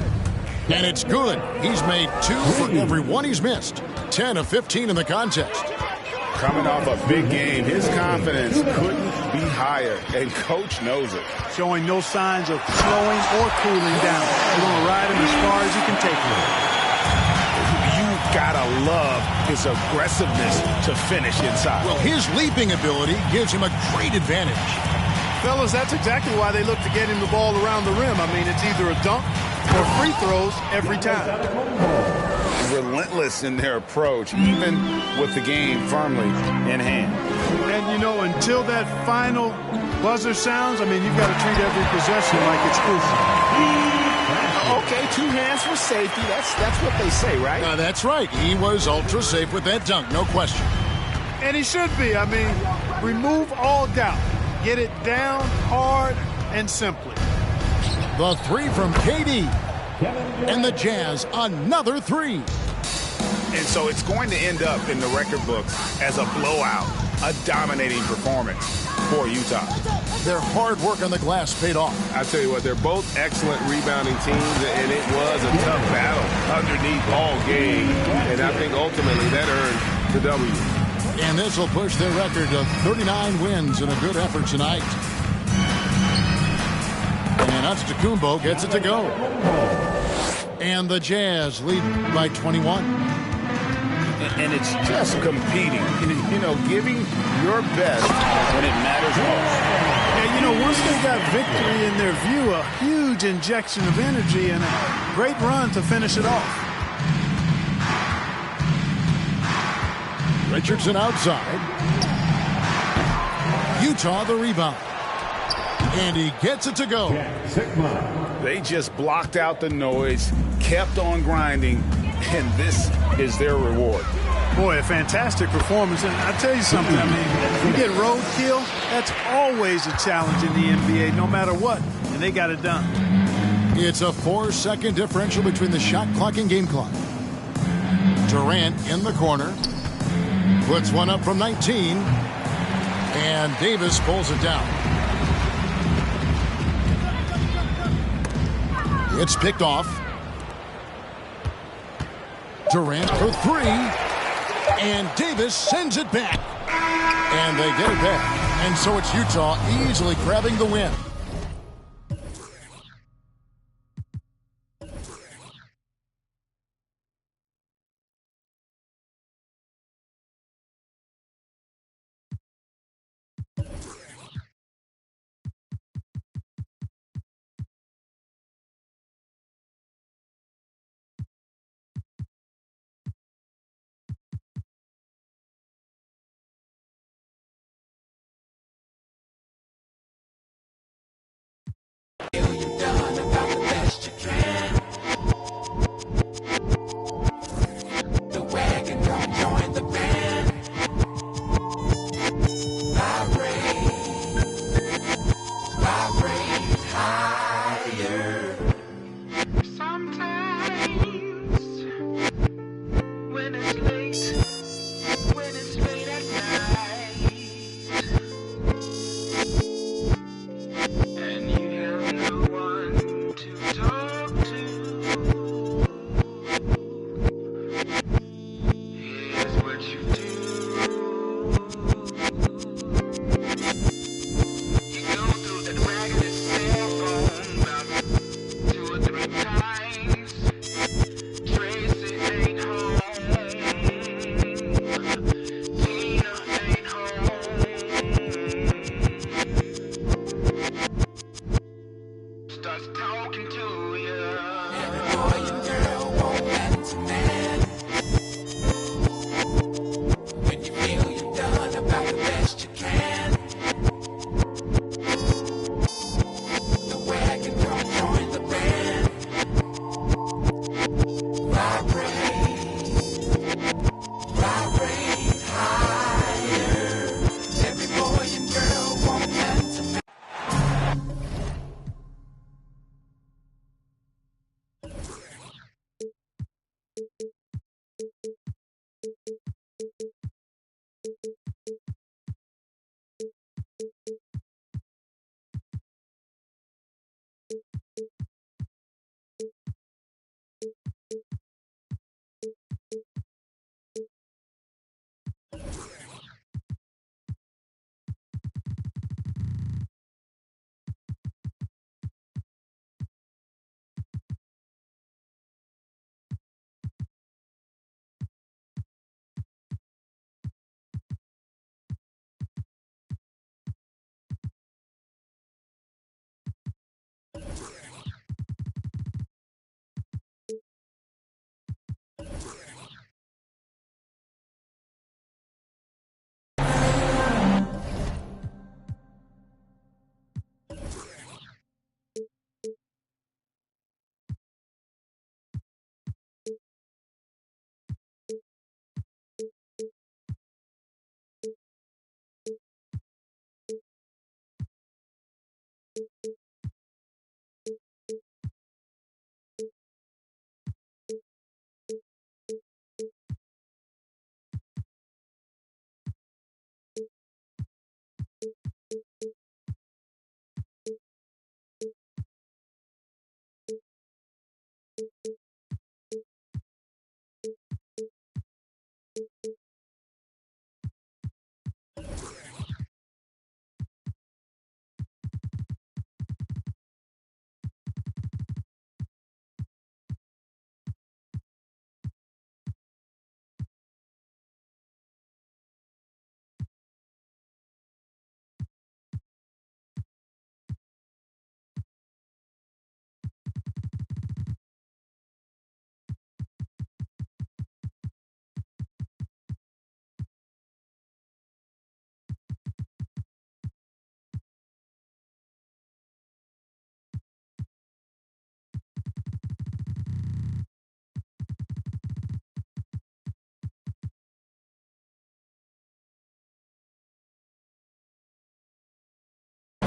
and it's good. He's made two for every one he's missed. 10 of 15 in the contest. Coming off a big game, his confidence couldn't be higher, and coach knows it. Showing no signs of slowing or cooling down. They're going to ride him as far as you can take him. You gotta love his aggressiveness to finish inside. Well, his leaping ability gives him a great advantage. Fellas, that's exactly why they look to get him the ball around the rim. I mean, it's either a dunk or free throws every time. Relentless in their approach, even with the game firmly in hand. And, you know, until that final buzzer sounds, I mean, you've got to treat every possession like it's crucial. Okay, two hands for safety. That's what they say, right? That's right. He was ultra safe with that dunk, no question. And he should be. I mean, remove all doubt. Get it down hard and simply. The three from KD. And the Jazz, another three. And so it's going to end up in the record books as a blowout. a dominating performance for Utah. Their hard work on the glass paid off. I tell you what, they're both excellent rebounding teams, and it was a tough battle underneath all game. And I think ultimately that earned the W. And this will push their record to 39 wins in a good effort tonight. And Antetokounmpo gets it to go. And the Jazz lead by 21. And it's just competing, you know, giving your best when it matters most. Yeah, you know, once they got victory in their view, a huge injection of energy and a great run to finish it off. Richardson outside. Utah the rebound. And he gets it to go. They just blocked out the noise, kept on grinding, and this is their reward. Boy, a fantastic performance. And I tell you something, I mean, you get roadkill, that's always a challenge in the NBA, no matter what. And they got it done. It's a 4-second differential between the shot clock and game clock. Durant in the corner. Puts one up from 19. And Davis pulls it down. It's picked off. Durant for three. And Davis sends it back. And they get it back. And so it's Utah easily grabbing the win. Starts talking to you.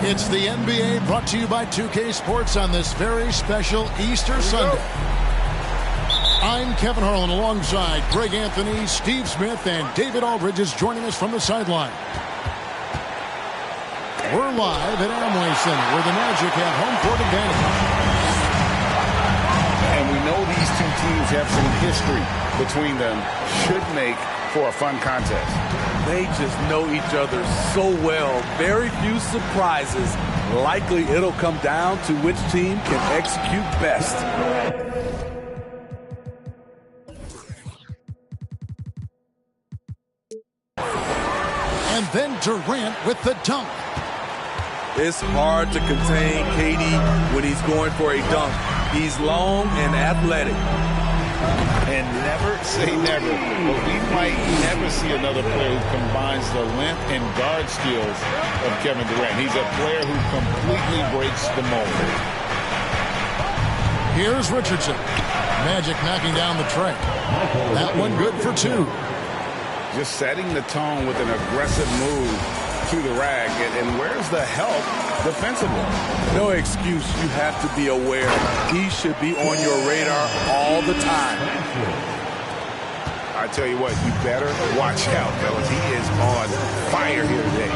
It's the NBA brought to you by 2K Sports on this very special Easter Sunday. I'm Kevin Harlan alongside Greg Anthony, Steve Smith, and David Aldridge is joining us from the sideline. We're live at Amway Center where the Magic have home court advantage. And we know these two teams have some history between them. Should make for a fun contest. They just know each other so well. Very few surprises. Likely it'll come down to which team can execute best. And then Durant with the dunk. It's hard to contain KD when he's going for a dunk. He's long and athletic. And never say never, but we might never see another player who combines the length and guard skills of Kevin Durant. He's a player who completely breaks the mold. Here's Richardson. Magic knocking down the tray. That one good for two. Just setting the tone with an aggressive move to the rack. And where's the help defensively? No excuse. You have to be aware. He should be on your radar all the time. I tell you what, you better watch out, fellas. He is on fire here today.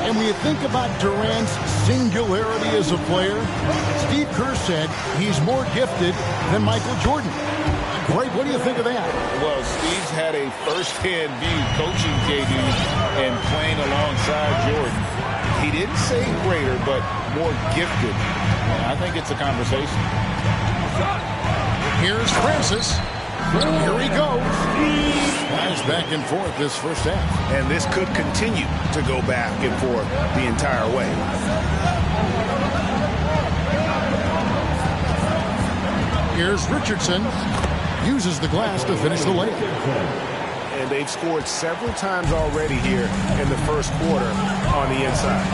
And when you think about Durant's singularity as a player, Steve Kerr said he's more gifted than Michael Jordan. Greg, what do you think of that? Well, Steve's had a first-hand view coaching KD and playing alongside Jordan. He didn't say greater, but more gifted. And I think it's a conversation. Here's Francis. Here he goes. Flies back and forth this first half. And this could continue to go back and forth the entire way. Here's Richardson. Uses the glass to finish the layup. And they've scored several times already here in the first quarter on the inside.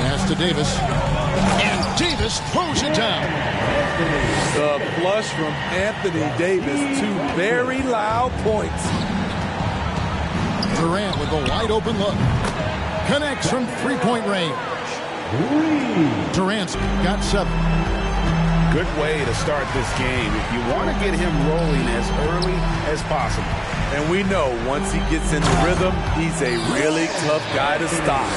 Pass to Davis. And Davis throws it down. The flush from Anthony Davis. Two very loud points. Durant with a wide open look. Connects from three-point range. Durant's got 7. Good way to start this game. If you want to get him rolling as early as possible. And we know once he gets into rhythm, he's a really tough guy to stop.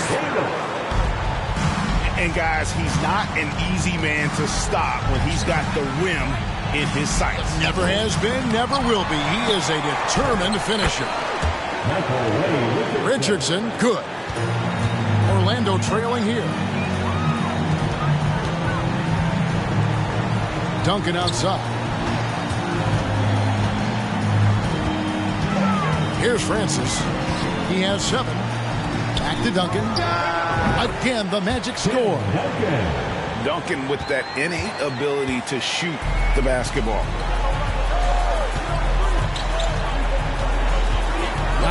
And guys, he's not an easy man to stop when he's got the rim in his sights. Never has been, never will be. He is a determined finisher. Richardson, good. Orlando trailing here. Duncan outside. Here's Francis. He has 7. Back to Duncan. Again, the Magic score. Duncan with that innate ability to shoot the basketball.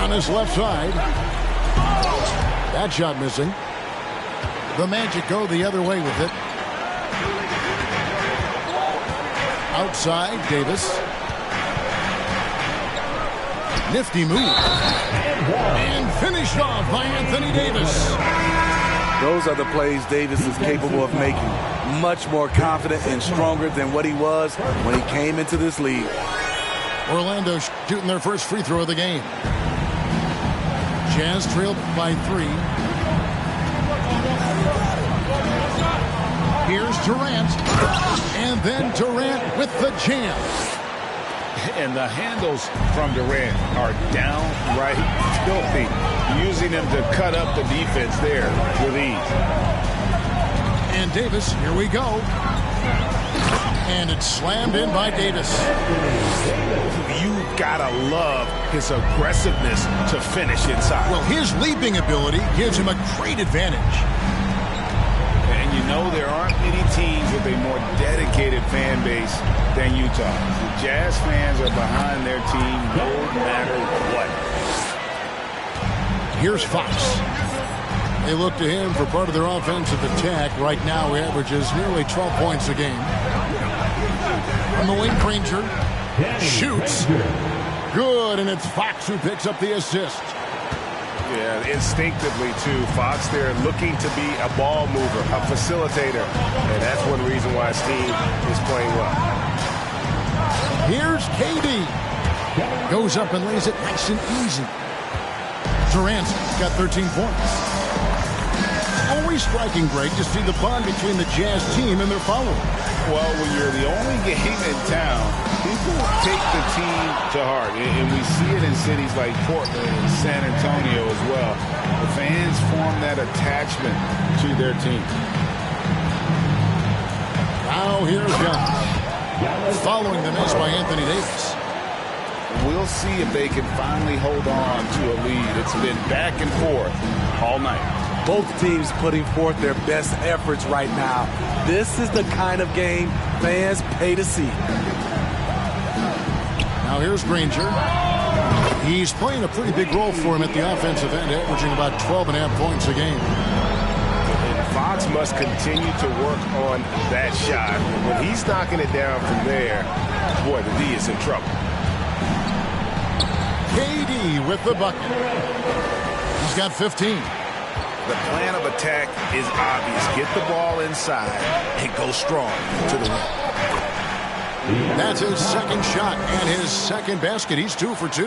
On his left side. That shot missing. The Magic go the other way with it. Outside, Davis. Nifty move. And finished off by Anthony Davis. Those are the plays Davis is capable of making. Much more confident and stronger than what he was when he came into this league. Orlando shooting their first free throw of the game. Jazz trailed by 3. Here's Durant. And then Durant with the jam. And the handles from Durant are downright filthy. Using them to cut up the defense there with ease. And Davis, here we go. And it's slammed in by Davis. You gotta love his aggressiveness to finish inside. Well, his leaping ability gives him a great advantage. And you know there aren't many teams with a more dedicated fan base than Utah. The Jazz fans are behind their team no matter what. Here's Fox. They look to him for part of their offensive attack. Right now, he averages nearly 12 points a game. From the wing, Granger shoots. Good, and it's Fox who picks up the assist. Yeah, instinctively, too. Fox there looking to be a ball mover, a facilitator. And that's one reason why his team is playing well. Here's KD. Goes up and lays it nice and easy. Durant's got 13 points. Always striking great to see the bond between the Jazz team and their followers. Well, when you're the only game in town, people take the team to heart. And we see it in cities like Portland and San Antonio as well. The fans form that attachment to their team. Now here's Giannis. Following the miss by Anthony Davis. We'll see if they can finally hold on to a lead. It's been back and forth all night. Both teams putting forth their best efforts right now. This is the kind of game fans pay to see. Now here's Granger. He's playing a pretty big role for him at the offensive end, averaging about 12.5 points a game. Fox must continue to work on that shot. When he's knocking it down from there, boy, the D is in trouble. KD with the bucket. He's got 15. The plan of attack is obvious. Get the ball inside and go strong to the rim. That's his second shot and his second basket. He's 2 for 2.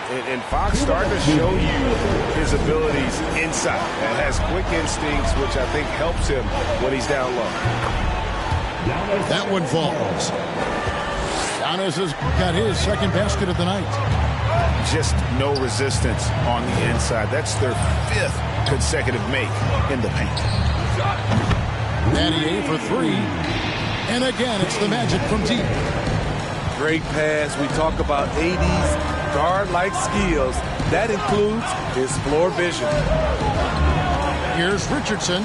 And Fox starting to show you his abilities inside. And has quick instincts, which I think helps him when he's down low. That one falls. Giannis has got his second basket of the night. Just no resistance on the inside. That's their 5th consecutive make in the paint. Natty 8 for 3. And again, it's the Magic from deep. Great pass. We talk about AD's guard-like skills. That includes his floor vision. Here's Richardson.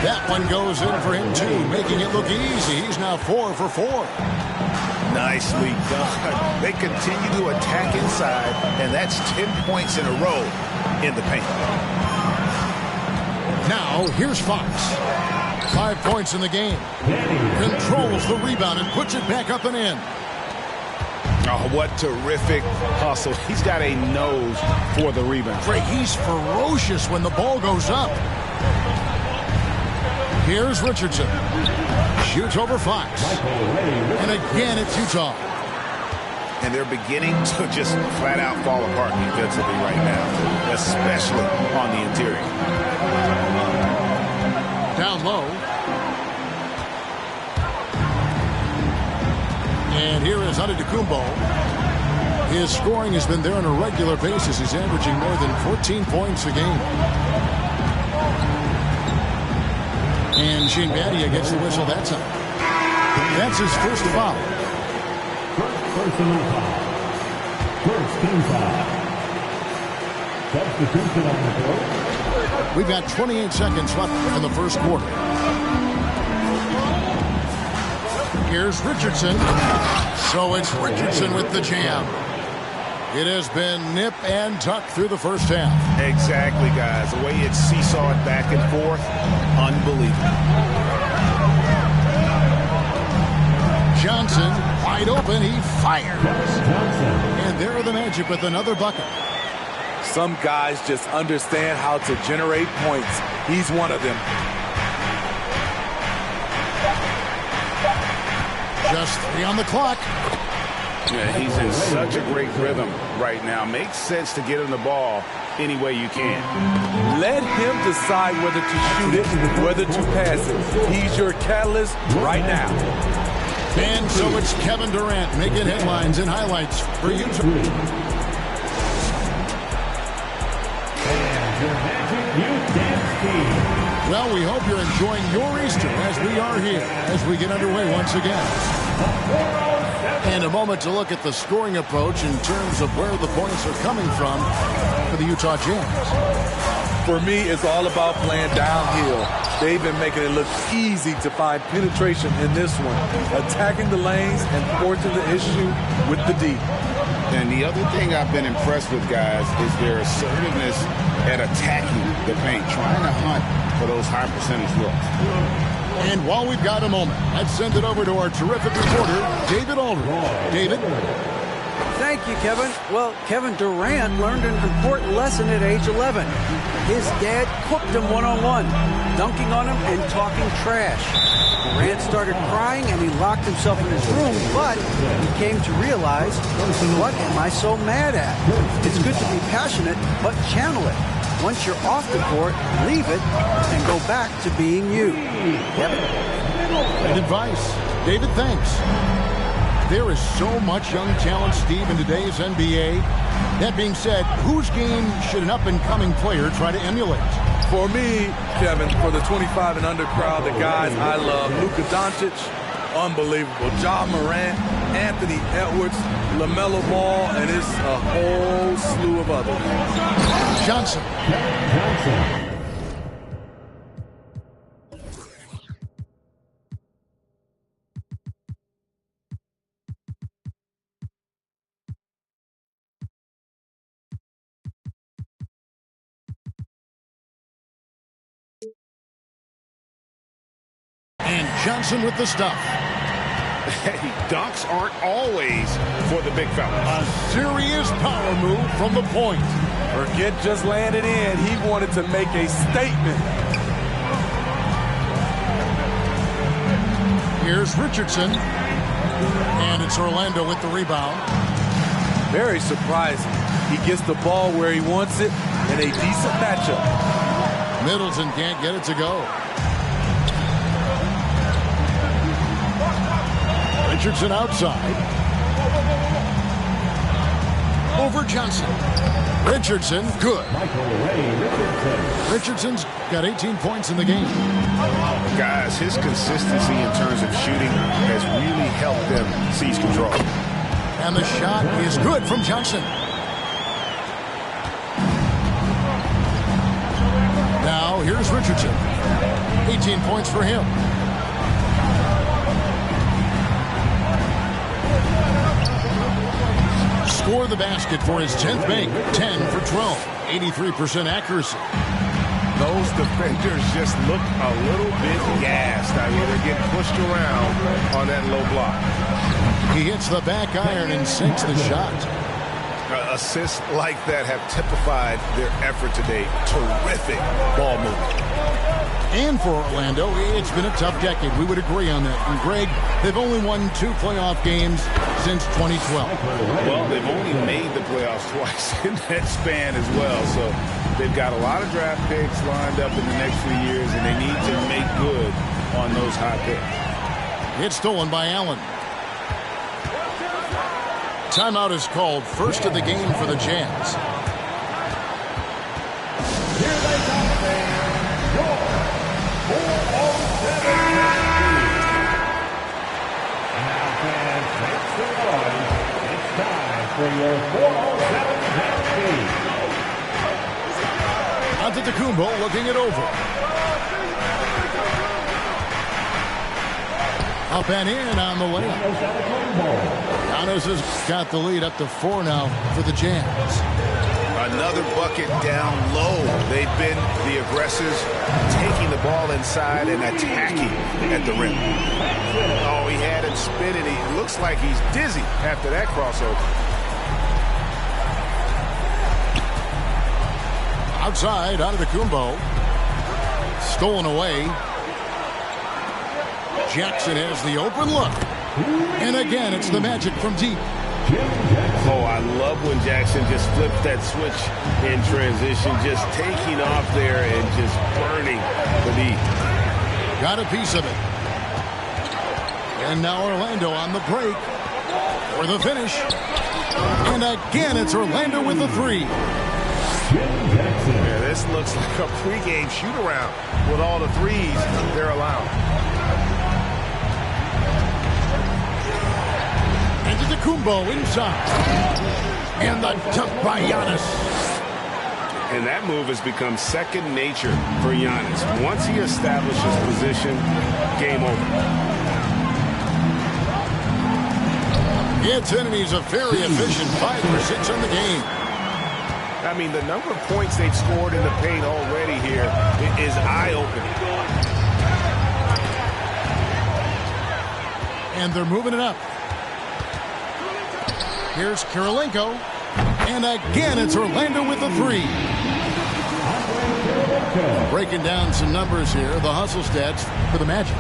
That one goes in for him, too, making it look easy. He's now 4 for 4. Nicely done. They continue to attack inside, and that's 10 points in a row in the paint. Now, here's Fox. 5 points in the game. Controls the rebound and puts it back up and in. Oh, what terrific hustle. He's got a nose for the rebound. Frank, he's ferocious when the ball goes up. Here's Richardson. Shoots over Fox. And again, it's Utah. And they're beginning to just flat out fall apart defensively right now, especially on the interior. Down low. And here is Antetokounmpo. His scoring has been there on a regular basis. He's averaging more than 14 points a game. And Shane Battier gets the whistle that time. That's his first foul. Personal foul. First team foul. Substitution on the court. We've got 28 seconds left in the first quarter. Here's Richardson. So it's Richardson with the jam. It has been nip and tuck through the first half. Exactly, guys. The way it's seesawed back and forth, unbelievable. Johnson, wide open, he fires. And there are the Magic with another bucket. Some guys just understand how to generate points. He's one of them. Just 3 on the clock. Yeah, he's in such a great rhythm right now. Makes sense to get him the ball any way you can. Let him decide whether to shoot it, whether to pass it. He's your catalyst right now. And so it's Kevin Durant making headlines and highlights for Utah. Well, we hope you're enjoying your Easter as we are here, as we get underway once again. And a moment to look at the scoring approach in terms of where the points are coming from for the Utah Jazz. For me, it's all about playing downhill. They've been making it look easy to find penetration in this one, attacking the lanes and forcing the issue with the D. And the other thing I've been impressed with, guys, is their assertiveness at attacking the paint, trying to hunt for those high percentage looks. And while we've got a moment, let's send it over to our terrific reporter, David Aldridge. David? Thank you, Kevin. Well, Kevin Durant learned an important lesson at age 11. His dad cooked him one-on-one, dunking on him and talking trash. Durant started crying and he locked himself in his room, but he came to realize, what am I so mad at? It's good to be passionate, but channel it. Once you're off the court, leave it and go back to being you. Kevin? Great advice. David, thanks. There is so much young talent, Steve, in today's NBA. That being said, whose game should an up-and-coming player try to emulate? For me, Kevin, for the 25 and under crowd, the guys I love, Luka Doncic, unbelievable. Ja Morant, Anthony Edwards, LaMelo Ball, and it's a whole slew of others. Johnson. And Johnson with the stuff. Hey, dunks aren't always for the big fellas. A serious power move from the point. Forget just laying it in. He wanted to make a statement. Here's Richardson. And it's Orlando with the rebound. Very surprising. He gets the ball where he wants it in a decent matchup. Middleton can't get it to go. Richardson outside. Over Johnson. Richardson, good. Richardson's got 18 points in the game. Guys, his consistency in terms of shooting has really helped them seize control. And the shot is good from Johnson. Now, here's Richardson. 18 points for him. Score the basket for his 10th make. 10 for 12. 83% accuracy. Those defenders just look a little bit gassed. I mean, they're getting pushed around on that low block. He hits the back iron and sinks the shot. Assists like that have typified their effort today. Terrific ball movement. And for Orlando, it's been a tough decade. We would agree on that. And Greg, they've only won 2 playoff games since 2012. Well, they've only made the playoffs twice in that span as well. So they've got a lot of draft picks lined up in the next few years, and they need to make good on those high picks. It's stolen by Allen. Timeout is called. First of the game for the Jazz. Here they come. It's time for your 407 team. Antetokounmpo looking it over. Up and in on the layup. Giannis has got the lead up to 4 now for the Jazz. Another bucket down low. They've been the aggressors, taking the ball inside and attacking at the rim. Oh, he had him spinning. He looks like he's dizzy after that crossover. Outside, Antetokounmpo. Stolen away. Jackson has the open look. And again, it's the Magic from deep. Oh, I love when Jackson just flipped that switch in transition, just taking off there and just burning the D. Got a piece of it. And now Orlando on the break for the finish. And again, it's Orlando with the 3. Yeah, this looks like a pregame shoot-around with all the threes they're allowing. Antetokounmpo inside. And the dunk by Giannis. And that move has become second nature for Giannis. Once he establishes position, game over. Gets in and he's a very efficient 5 for 6 on the game. I mean, the number of points they've scored in the paint already here is eye-opening. And they're moving it up. Here's Kirilenko. And again, it's Orlando with the three. Breaking down some numbers here, the hustle stats for the Magic.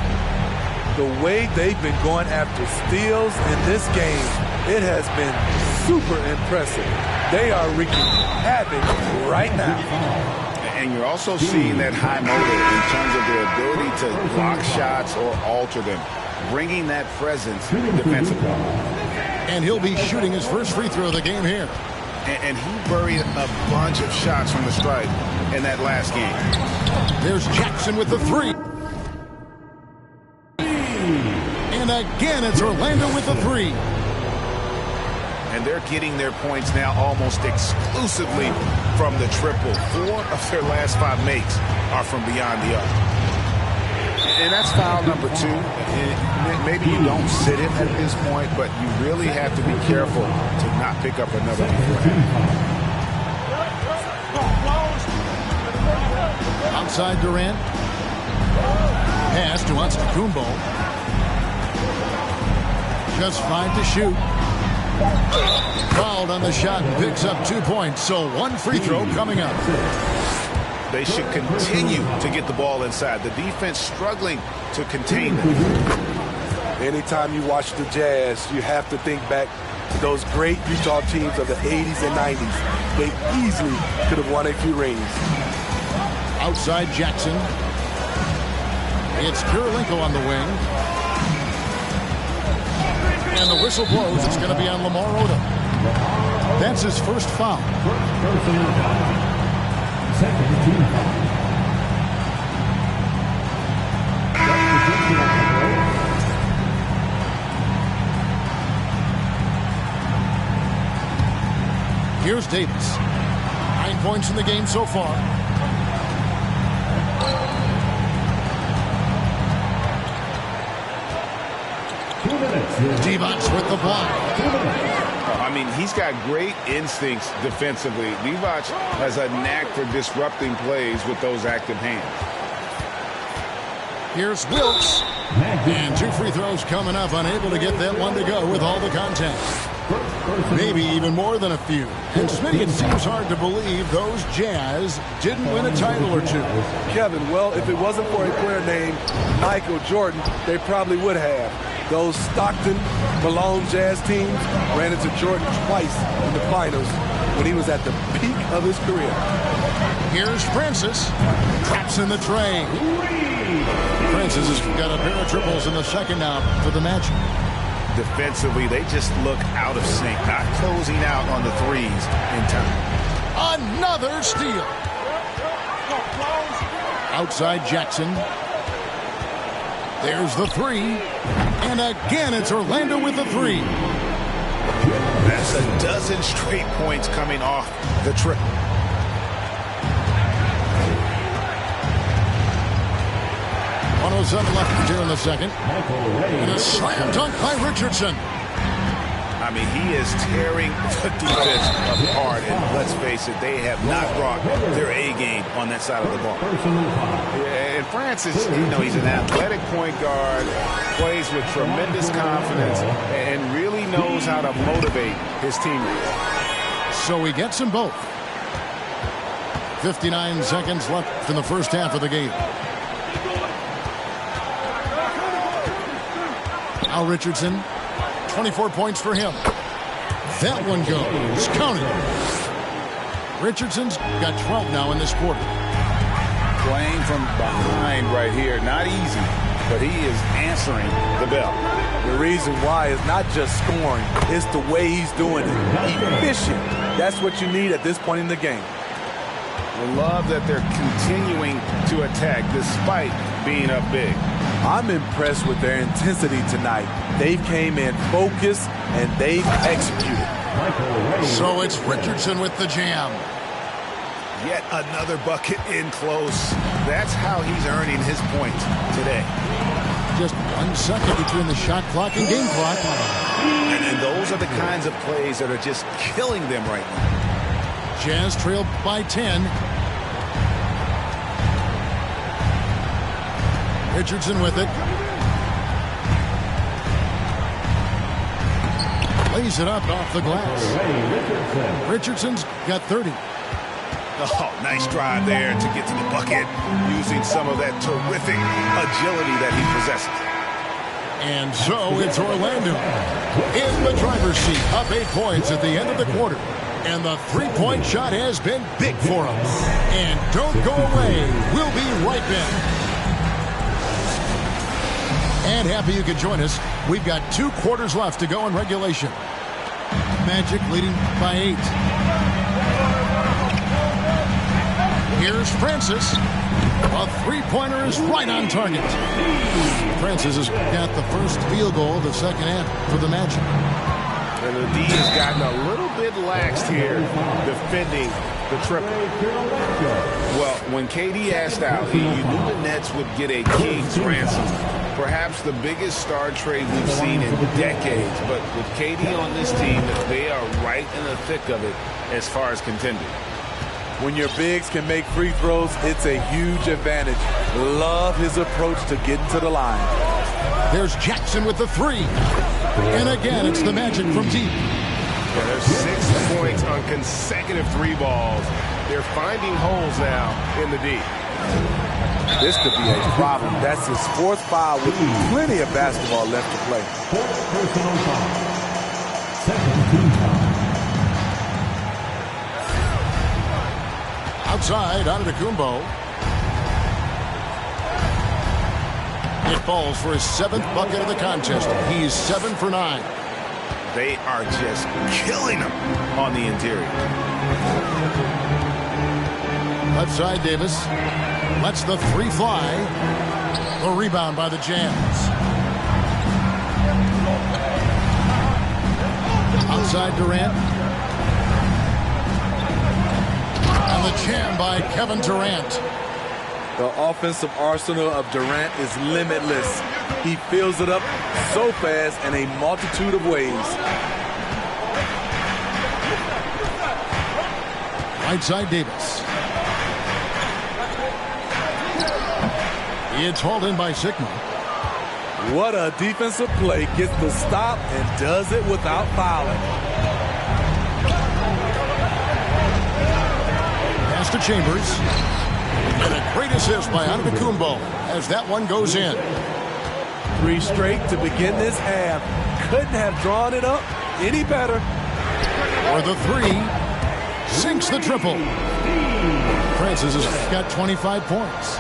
The way they've been going after steals in this game, it has been super impressive. They are wreaking havoc right now. And you're also seeing that high motor in terms of their ability to block shots or alter them, bringing that presence defensively. And he'll be shooting his first free throw of the game here. And he buried a bunch of shots from the stripe in that last game. There's Jackson with the three. And again, it's Orlando with the three. And they're getting their points now almost exclusively from the triple. 4 of their last 5 makes are from beyond the arc. And that's foul number 2. Maybe you don't sit him at this point, but you really have to be careful to not pick up another one. Outside Durant. Pass to Antetokounmpo. Just 5 to shoot. Fouled on the shot and picks up 2 points. So 1 free throw coming up. They should continue to get the ball inside. The defense struggling to contain them. Anytime you watch the Jazz, you have to think back to those great Utah teams of the 80s and 90s. They easily could have won a few rings. Outside Jackson. It's Kirilenko on the wing. And the whistle blows. It's going to be on Lamar Odom. That's his first foul. Here's Davis. 9 points in the game so far. Divac with the block. I mean, he's got great instincts defensively. Divac has a knack for disrupting plays with those active hands. Here's Wilkes. And 2 free throws coming up. Unable to get that one to go with all the contact. Maybe even more than a few. And Smitty, it seems hard to believe those Jazz didn't win a title or 2. Kevin, well, if it wasn't for a player named Michael Jordan, they probably would have. Those Stockton, Malone Jazz teams ran into Jordan twice in the finals when he was at the peak of his career. Here's Francis. Traps in the tray. Francis has got a pair of triples in the second now for the Magic. Defensively, they just look out of sync, not closing out on the threes in time. Another steal. Outside Jackson. There's the 3. And again, it's Orlando with the 3. That's a dozen straight points coming off the triple. Left here in the second. And a slam dunk by Richardson. I mean, he is tearing the defense apart. And let's face it, they have not brought their A game on that side of the ball. Yeah, and Francis, you know, he's an athletic point guard, plays with tremendous confidence, and really knows how to motivate his teammates. So he gets them both. 59 seconds left in the first half of the game. Al Richardson, 24 points for him. That one goes. Counted. Richardson's got 12 now in this quarter. Playing from behind right here. Not easy, but he is answering the bell. The reason why is not just scoring. It's the way he's doing it. Efficient. That's what you need at this point in the game. I love that they're continuing to attack despite being up big. I'm impressed with their intensity tonight. They came in focused and they executed. So it's Richardson with the jam. Yet another bucket in close. That's how he's earning his points today. Just 1 second between the shot clock and game clock. And those are the kinds of plays that are just killing them right now. Jazz trailed by 10. Richardson with it. lays it up off the glass. Richardson's got 30. Oh, nice drive there to get to the bucket using some of that terrific agility that he possesses. And so it's Orlando in the driver's seat, up 8 points at the end of the quarter. And the three-point shot has been big for them. And don't go away. We'll be right back. And happy you could join us. We've got 2 quarters left to go in regulation. Magic leading by 8. Here's Francis. A three-pointer is right on target. Francis has got the first field goal of the second half for the Magic. And the D has gotten a little bit laxed here defending the triple. Well, when KD asked out, you knew the Nets would get a king's ransom. Perhaps the biggest star trade we've seen in decades. But with KD on this team, they are right in the thick of it as far as contending. When your bigs can make free throws, it's a huge advantage. Love his approach to getting to the line. There's Jackson with the 3. And again, it's the Magic from deep. Yeah, there's 6 points on consecutive 3 balls. They're finding holes now in the D. This could be a problem. That's his 4th foul with plenty of basketball left to play. Personal foul. Second team foul. Outside, Antetokounmpo. It falls for his 7th bucket of the contest. He's 7 for 9. They are just killing him on the interior. Left side, Davis lets the 3 fly. The rebound by the Jams. Outside, Durant. And the jam by Kevin Durant. The offensive arsenal of Durant is limitless. He fills it up so fast in a multitude of ways. Right side, Davis. It's hauled in by Sigma. What a defensive play. Gets the stop and does it without fouling. Pass to Chambers. And a great assist by Antetokounmpo as that one goes in. 3 straight to begin this half. Couldn't have drawn it up any better. For the 3. Sinks the triple. Francis has got 25 points.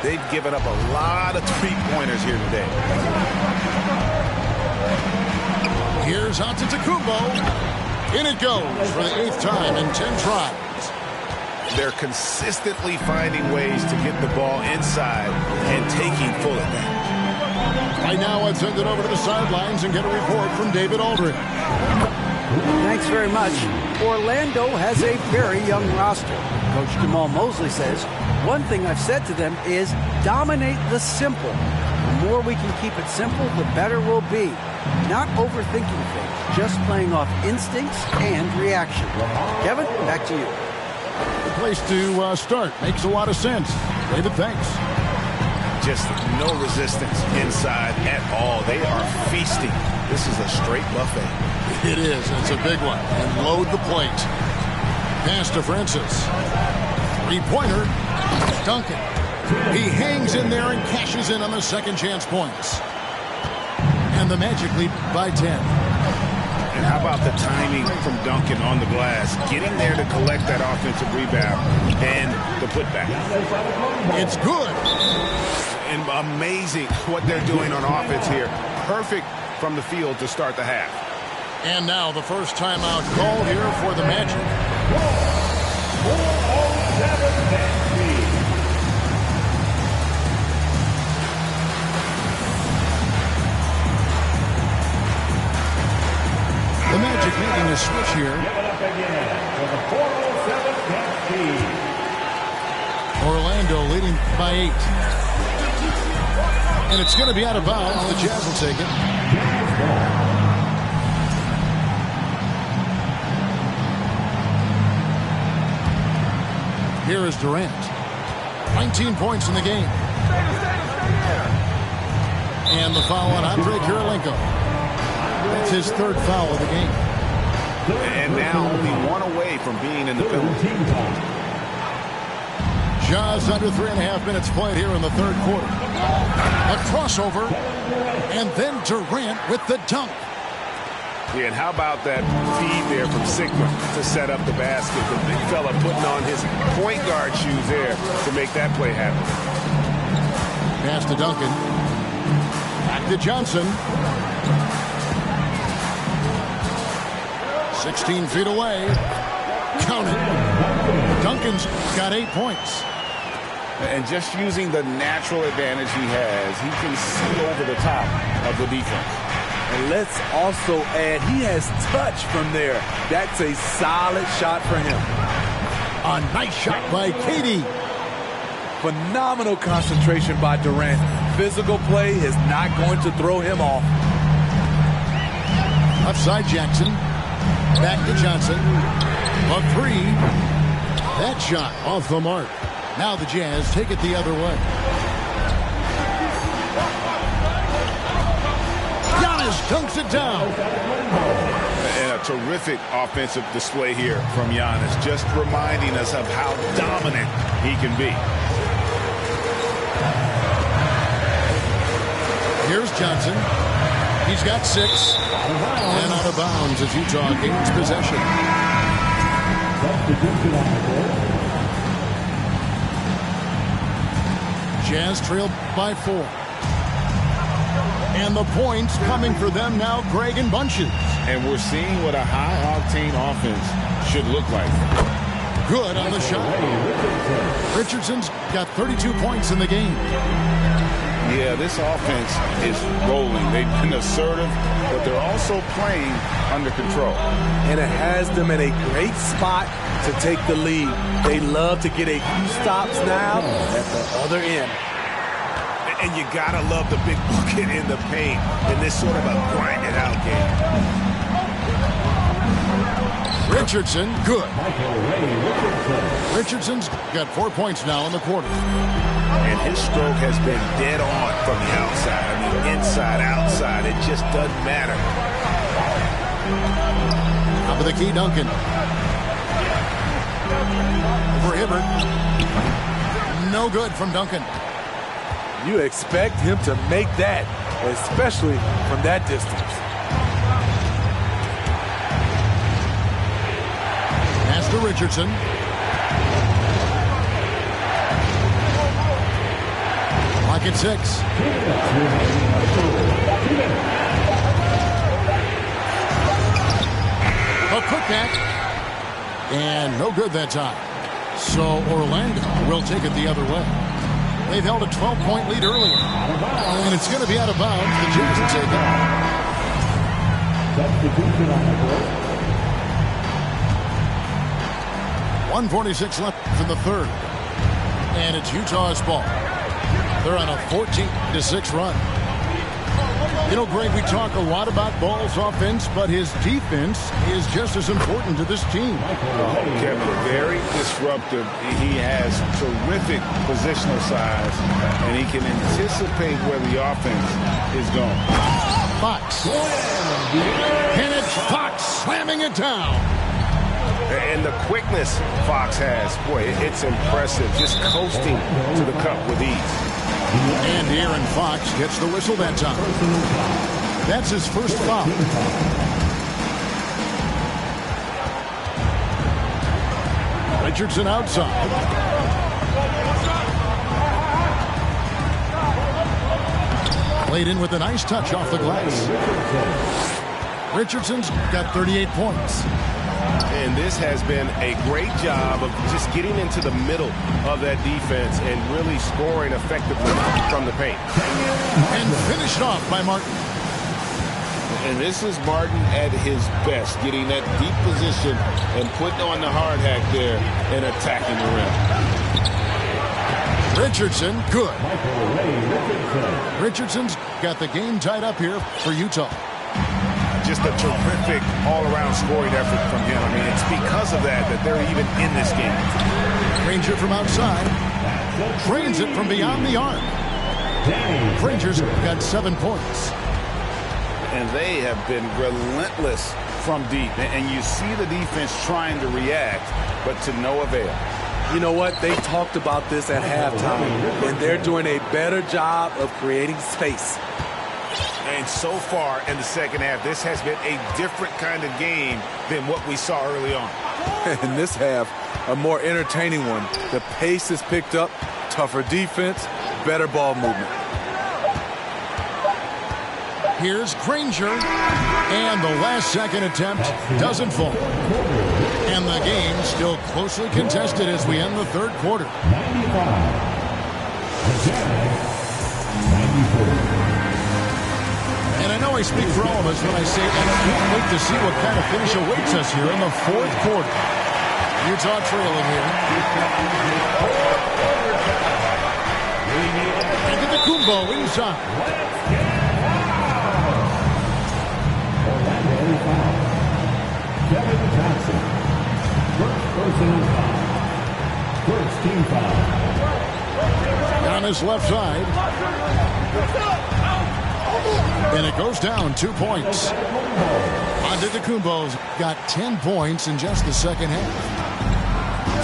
They've given up a lot of 3-pointers here today. Here's Antetokounmpo. In it goes for the 8th time in 10 tries. They're consistently finding ways to get the ball inside and taking full advantage. Right now, I'd send it over to the sidelines and get a report from David Aldridge. Thanks very much. Orlando has a very young roster. Coach Jamal Mosley says, one thing I've said to them is dominate the simple. The more we can keep it simple, the better we'll be. Not overthinking things, just playing off instincts and reaction. Kevin, back to you. The place to start. Makes a lot of sense. David, thanks. Just no resistance inside at all. They are feasting. This is a straight buffet. It is. It's a big one. And load the plate. Pass to Francis. 3-pointer. Duncan. He hangs in there and cashes in on the second chance points. And the Magic lead by 10. And how about the timing from Duncan on the glass, getting there to collect that offensive rebound and the putback. It's good. And amazing what they're doing on offense here. Perfect from the field to start the half. And now the first timeout call here for the Magic. 4:07 The Magic making a switch here. Give it up again for the 4:07 speed. Orlando leading by 8. And it's going to be out of bounds. The Jazz will take it. Here is Durant. 19 points in the game. And the foul on Andre Kirilenko. That's his third foul of the game. And now only one away from being in the penalty. Just under 3.5 minutes played here in the third quarter. A crossover, and then Durant with the dunk. Yeah, and how about that feed there from Sigma to set up the basket? The big fella putting on his point guard shoes there to make that play happen. Pass to Duncan. Back to Johnson. 16 feet away. Count it. Duncan's got 8 points. And just using the natural advantage he has, he can see over the top of the defense. And let's also add, he has touch from there. That's a solid shot for him. A nice shot by KD. Phenomenal concentration by Durant. Physical play is not going to throw him off. Upside Jackson. Back to Johnson. A three. That shot off the mark. Now the Jazz take it the other way. Giannis dunks it down. And a terrific offensive display here from Giannis, just reminding us of how dominant he can be. Here's Johnson. He's got 6. And out of bounds as Utah gains possession. Jazz trailed by 4. And the points coming for them now, Greg and Bunches. And we're seeing what a high-octane offense should look like. Good on the shot. Richardson's got 32 points in the game. Yeah, this offense is rolling. They've been assertive, but they're also playing under control. And it has them in a great spot to take the lead. They love to get a few stops now at the other end. And you gotta love the big bucket in the paint in this sort of a grinded-out game. Richardson, good. Richardson's got 4 points now in the quarter. And his stroke has been dead on from the outside. I mean, inside, outside, it just doesn't matter. Top of the key, Duncan. For Hibbert. No good from Duncan. You expect him to make that, especially from that distance. Pass to Richardson. Clock at 6. A putback. And no good that time. So Orlando will take it the other way. They've held a 12-point lead earlier. And it's going to be out of bounds. The Jazz will take it. 1:46 left in the third. And it's Utah's ball. They're on a 14-6 run. You know, Greg, we talk a lot about Ball's offense, but his defense is just as important to this team. Kevin, very disruptive. He has terrific positional size, and he can anticipate where the offense is going. Fox. And it's Fox slamming it down. And the quickness Fox has, boy, it's impressive. Just coasting to the cup with ease. And Aaron Fox gets the whistle that time. That's his first foul. Richardson outside. Played in with a nice touch off the glass. Richardson's got 38 points. And this has been a great job of just getting into the middle of that defense and really scoring effectively from the paint. And finished off by Martin. And this is Martin at his best, getting that deep position and putting on the hard hack there and attacking the rim. Richardson, good. Richardson's got the game tied up here for Utah. Just a terrific all-around scoring effort from him. I mean, it's because of that they're even in this game. Granger from outside. Drains it from beyond the arc. Granger's got 7 points. and they have been relentless from deep. And you see the defense trying to react, but to no avail. You know what? They talked about this at halftime, and they're doing a better job of creating space. And so far in the second half, this has been a different kind of game than what we saw early on. In this half, a more entertaining one. The pace is picked up, tougher defense, better ball movement. Here's Granger, and the last-second attempt doesn't fall. And the game still closely contested as we end the third quarter. 95. And I know I speak for all of us when I say I can't wait to see what kind of finish awaits us here in the fourth quarter. Utah trailing here. Antetokounmpo inside. Kevin Johnson. First personal foul. First team foul. On his left side. And it goes down 2 points. Antetokounmpo's got 10 points in just the second half.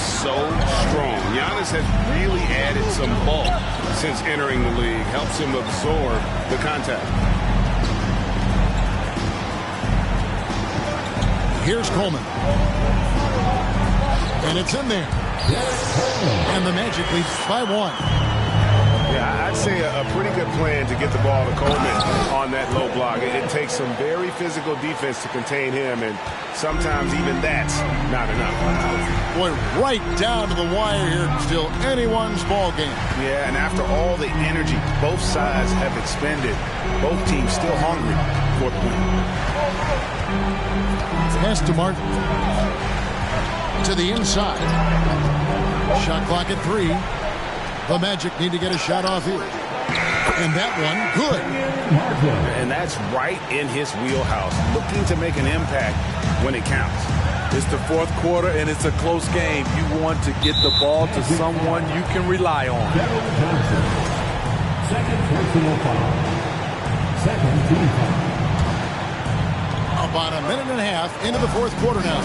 So strong. Giannis has really added some bulk since entering the league. Helps him absorb the contact. Here's Coleman. And it's in there. And the Magic leads by 1. Yeah, I'd say a pretty good plan to get the ball to Coleman on that low block. It takes some very physical defense to contain him, and sometimes even that's not enough. Boy, right down to the wire here. Still anyone's ball game. Yeah, and after all the energy both sides have expended, both teams still hungry for the win. Pass to Martin. To the inside. Shot clock at 3. The Magic need to get a shot off here. And that one, good. And that's right in his wheelhouse. Looking to make an impact when it counts. It's the fourth quarter, and it's a close game. You want to get the ball to someone you can rely on. Second personal foul. Second team foul. About a minute and a half into the fourth quarter now.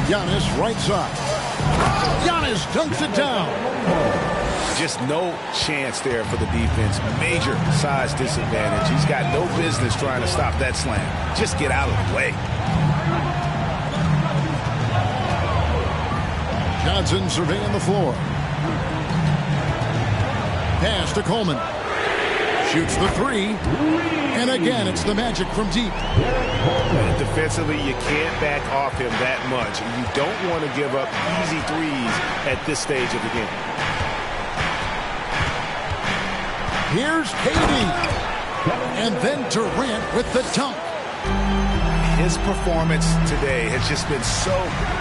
Giannis right side. Giannis dunks it down. Just no chance there for the defense. Major size disadvantage. He's got no business trying to stop that slam. Just get out of the way. Johnson surveying the floor. Pass to Coleman. Shoots the 3. And again, it's the Magic from deep. Defensively, you can't back off him that much. You don't want to give up easy threes at this stage of the game. Here's KD. And then Durant with the dunk. His performance today has just been so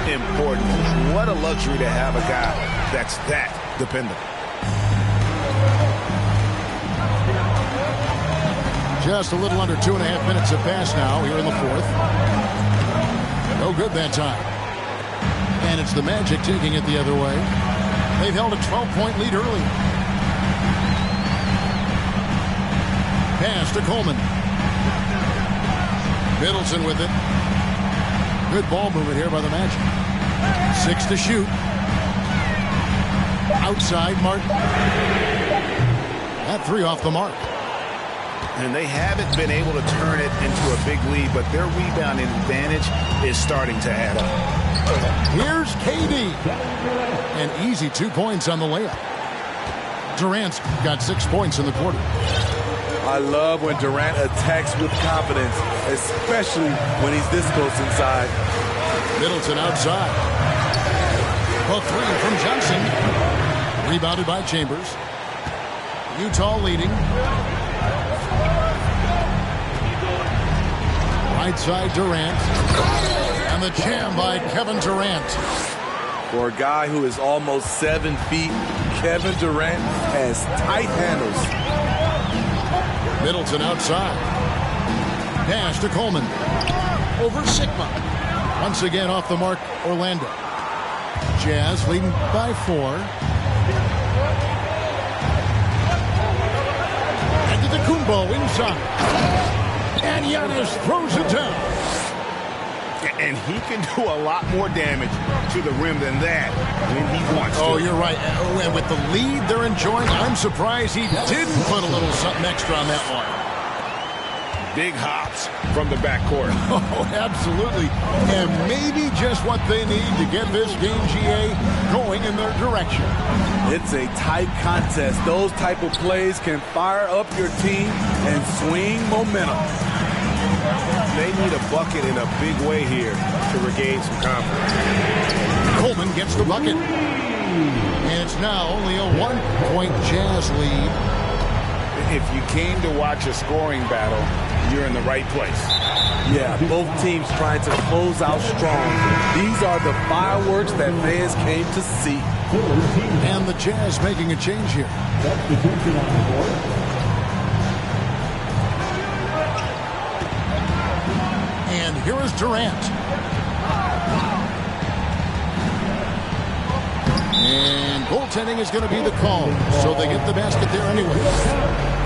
important. What a luxury to have a guy that's that dependable. Just a little under 2.5 minutes have passed now here in the fourth. No good that time. And it's the Magic taking it the other way. They've held a 12-point lead early. Pass to Coleman. Middleton with it. Good ball movement here by the Magic. 6 to shoot. Outside, Martin. That 3 off the mark. And they haven't been able to turn it into a big lead, but their rebounding advantage is starting to add up. Here's KD. An easy 2 points on the layup. Durant's got 6 points in the quarter. I love when Durant attacks with confidence, especially when he's this close inside. Middleton outside. A 3 from Johnson. Rebounded by Chambers. Utah leading. Right side Durant. And the jam by Kevin Durant. For a guy who is almost 7 feet, Kevin Durant has tight handles. Middleton outside. Pass to Coleman. Over Sigma. Once again off the mark, Orlando. Jazz leading by 4. Antetokounmpo inside. And Giannis throws it down. And he can do a lot more damage to the rim than that when he wants to. Oh, you're right. And with the lead they're enjoying, I'm surprised he didn't put a little something extra on that one. Big hops from the backcourt. Oh, absolutely. And maybe just what they need to get this game, GA, going in their direction. It's a tight contest. Those type of plays can fire up your team and swing momentum. They need a bucket in a big way here to regain some confidence. Coleman gets the bucket. And it's now only a 1-point Jazz lead. If you came to watch a scoring battle, you're in the right place. Yeah, both teams trying to close out strong. These are the fireworks that fans came to see. And the Jazz making a change here. And here is Durant. And goaltending is going to be the call. So they get the basket there anyway.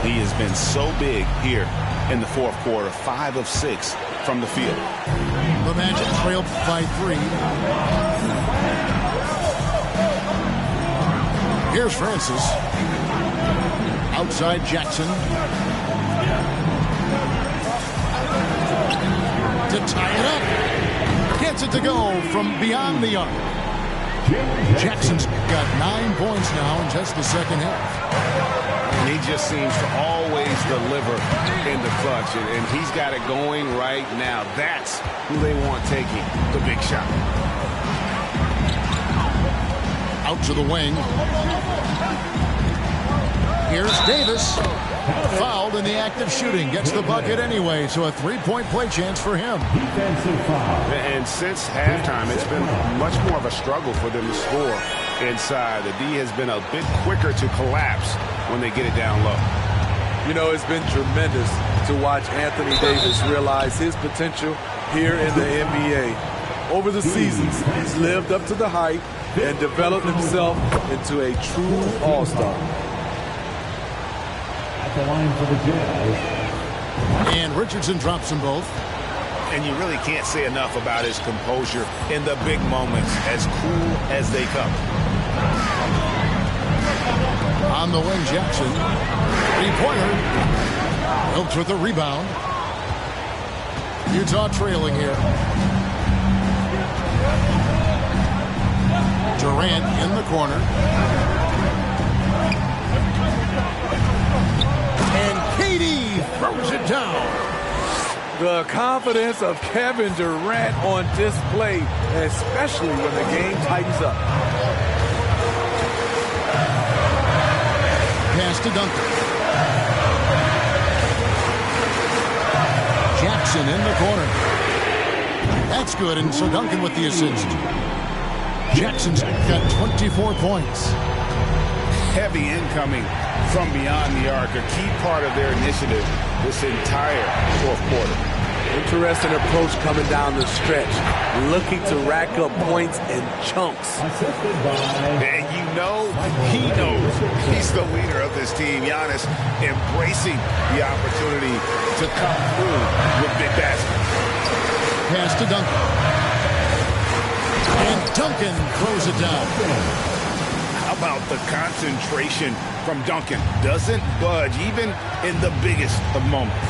He has been so big here in the fourth quarter. 5 of 6 from the field. The Magic trailed by 3. Here's Francis. Outside Jackson. To tie it up. Gets it to go from beyond the arc. Jackson's got 9 points now in just the second half. He just seems to always deliver in the clutch, and he's got it going right now. That's who they want taking the big shot. Out to the wing. Here's Davis. Fouled in the act of shooting. Gets the bucket anyway, so a 3-point play chance for him. And since halftime, it's been much more of a struggle for them to score inside. The D has been a bit quicker to collapse when they get it down low. You know, it's been tremendous to watch Anthony Davis realize his potential here in the NBA. Over the seasons, he's lived up to the hype and developed himself into a true all-star. At the line for the Jazz. And Richardson drops them both. And you really can't say enough about his composure in the big moments, as cool as they come. On the wing, Jackson. 3-pointer. Wilkes with the rebound. Utah trailing here. Durant in the corner. And KD throws it down. The confidence of Kevin Durant on display, especially when the game tightens up. Pass to Duncan. Jackson in the corner. That's good, and so Duncan with the assist. Jackson's got 24 points. Heavy incoming from beyond the arc, a key part of their initiative this entire fourth quarter. Interesting approach coming down the stretch, looking to rack up points in chunks. And you know, he knows he's the leader of this team. Giannis embracing the opportunity to come through with big baskets. Pass to Duncan. And Duncan throws it down. How about the concentration from Duncan? Doesn't budge even in the biggest of moments.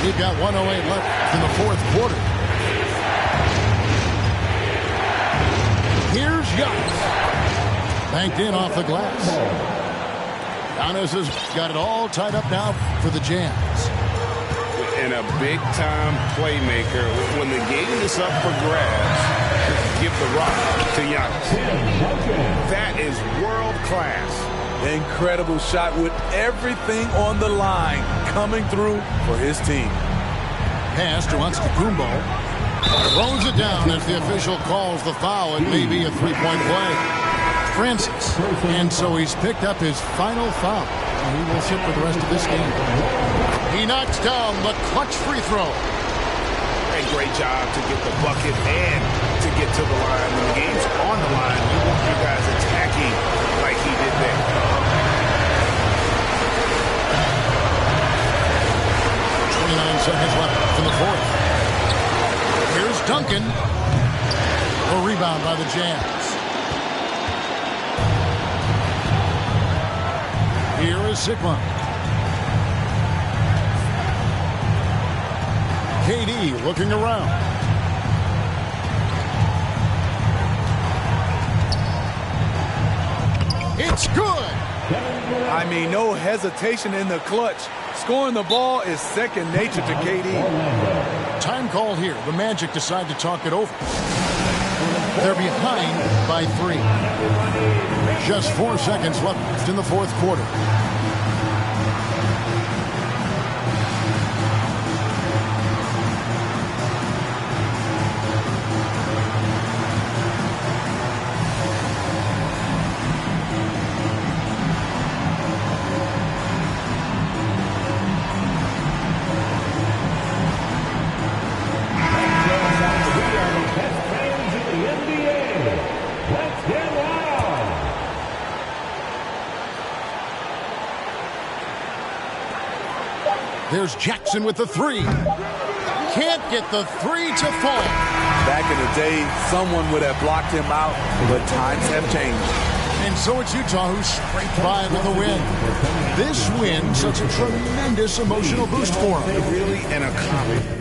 We've got 1:08 left in the fourth quarter. Here's Giannis. Banked in off the glass. Giannis has got it all tied up now for the Jazz. And a big-time playmaker. When the game is up for grabs, give the rock to Giannis. That is world-class. Incredible shot with everything on the line coming through for his team. Pass to Antetokounmpo. Throws it down as the official calls the foul. It may be a 3-point play. Francis. And so he's picked up his final foul. And he will sit for the rest of this game. He knocks down the clutch free throw. A great job to get the bucket and to get to the line. When the game's on the line, you want your guys attacking like he rebound by the Jazz. Here is Sigma. KD looking around. It's good. I mean, no hesitation in the clutch. Scoring the ball is second nature to KD. Time called here. The Magic decide to talk it over. They're behind by 3. Just 4 seconds left in the fourth quarter. There's Jackson with the 3. Can't get the 3 to fall. Back in the day, someone would have blocked him out, but times have changed. And so it's Utah who scraped by with a win. This win, such a tremendous emotional boost for them. Really an accomplishment.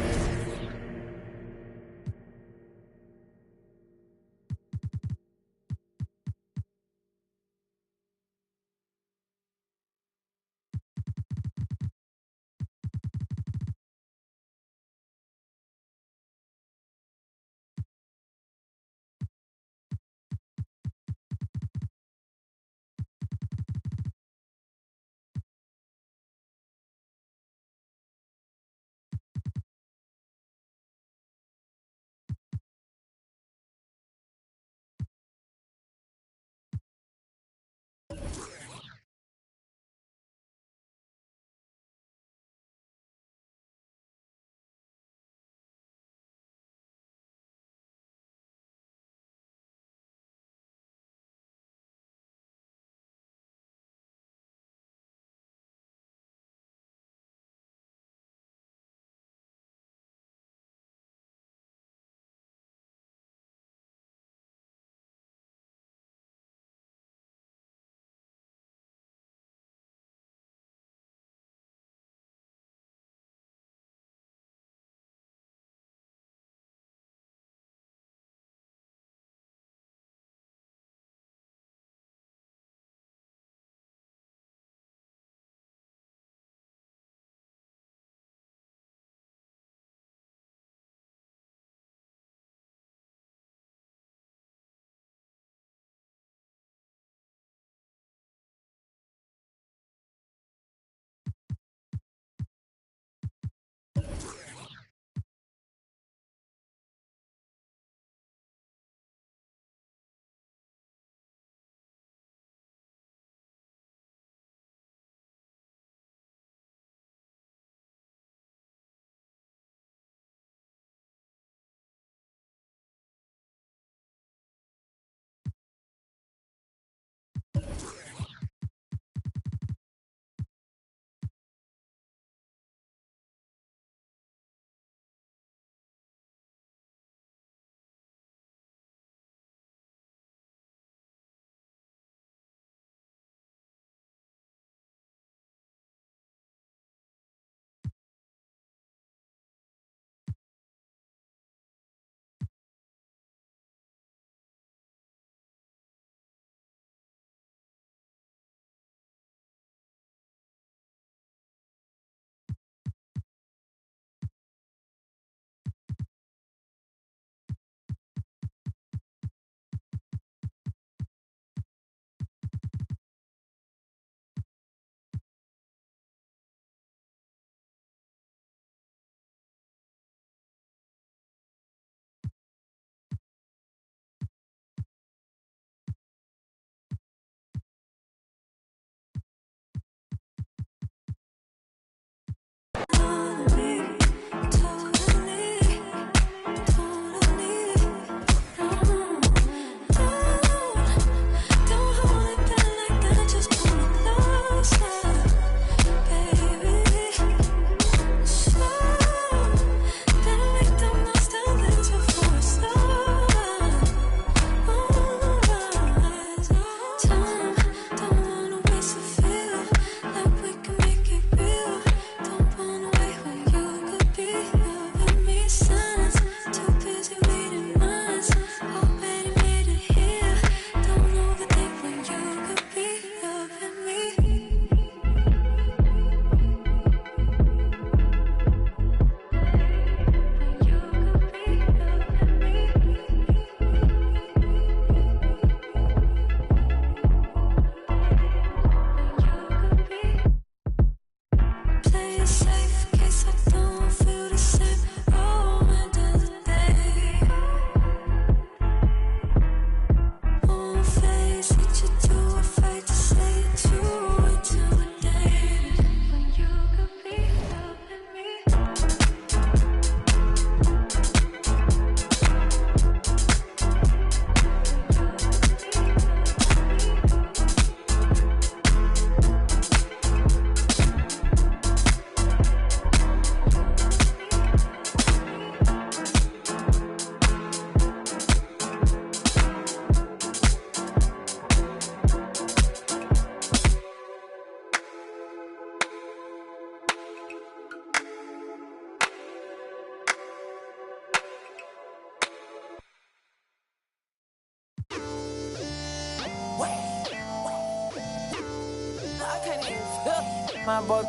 My boy,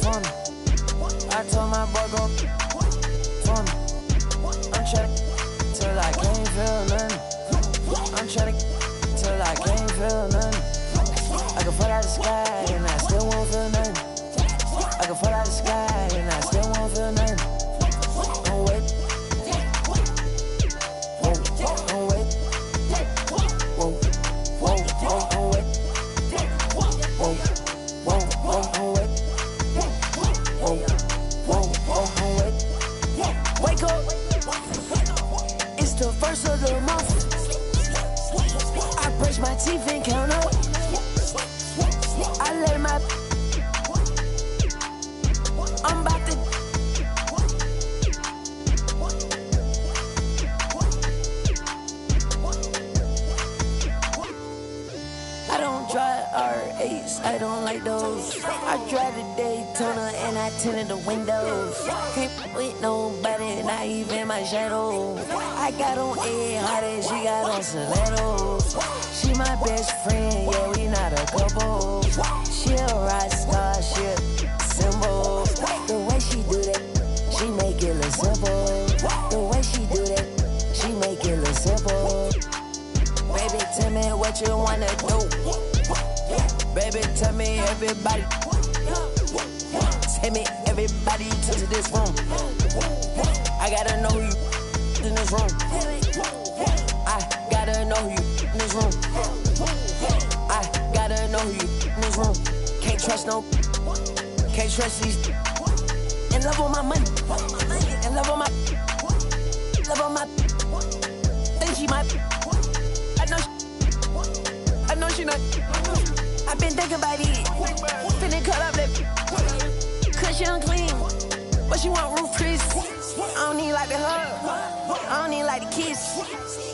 fun. I told my boy go fun. I'm trying till I can't feel nothing. I'm trying till I can't feel nothing. I can fall out the sky and I still won't feel nothing. I can fall out the sky and I still won't feel nothing. Don't wait. Whoa, don't wait. Whoa, whoa, don't wait. Whoa, whoa, don't wait. Whoa, whoa, don't wait. Wake up. It's the first of the month. I brush my teeth and count up. I let my I'm about to I don't drive R8s, I don't like those. I drive the Daytona and I tinted the windows. Can't with nobody, not even my shadow. I got on Ed Hardy, she got on stilettos. She my best friend, yeah, we not a couple. She a rock star, she a symbol. The way she do that, she make it look simple. The way she do that, she make it look simple. Baby, tell me what you wanna do. Baby, tell me everybody. Tell me everybody to this room. I gotta know you in this room. I gotta know you in this room. I gotta know you in this room. Can't trust no. Can't trust these. In love with my money. In love with my. Love with my. Think she might. I know she not. I've been thinking about it. Finna cut up that. Cause she unclean. But she want roof Chris. I don't need like the hug. I don't need like the kiss.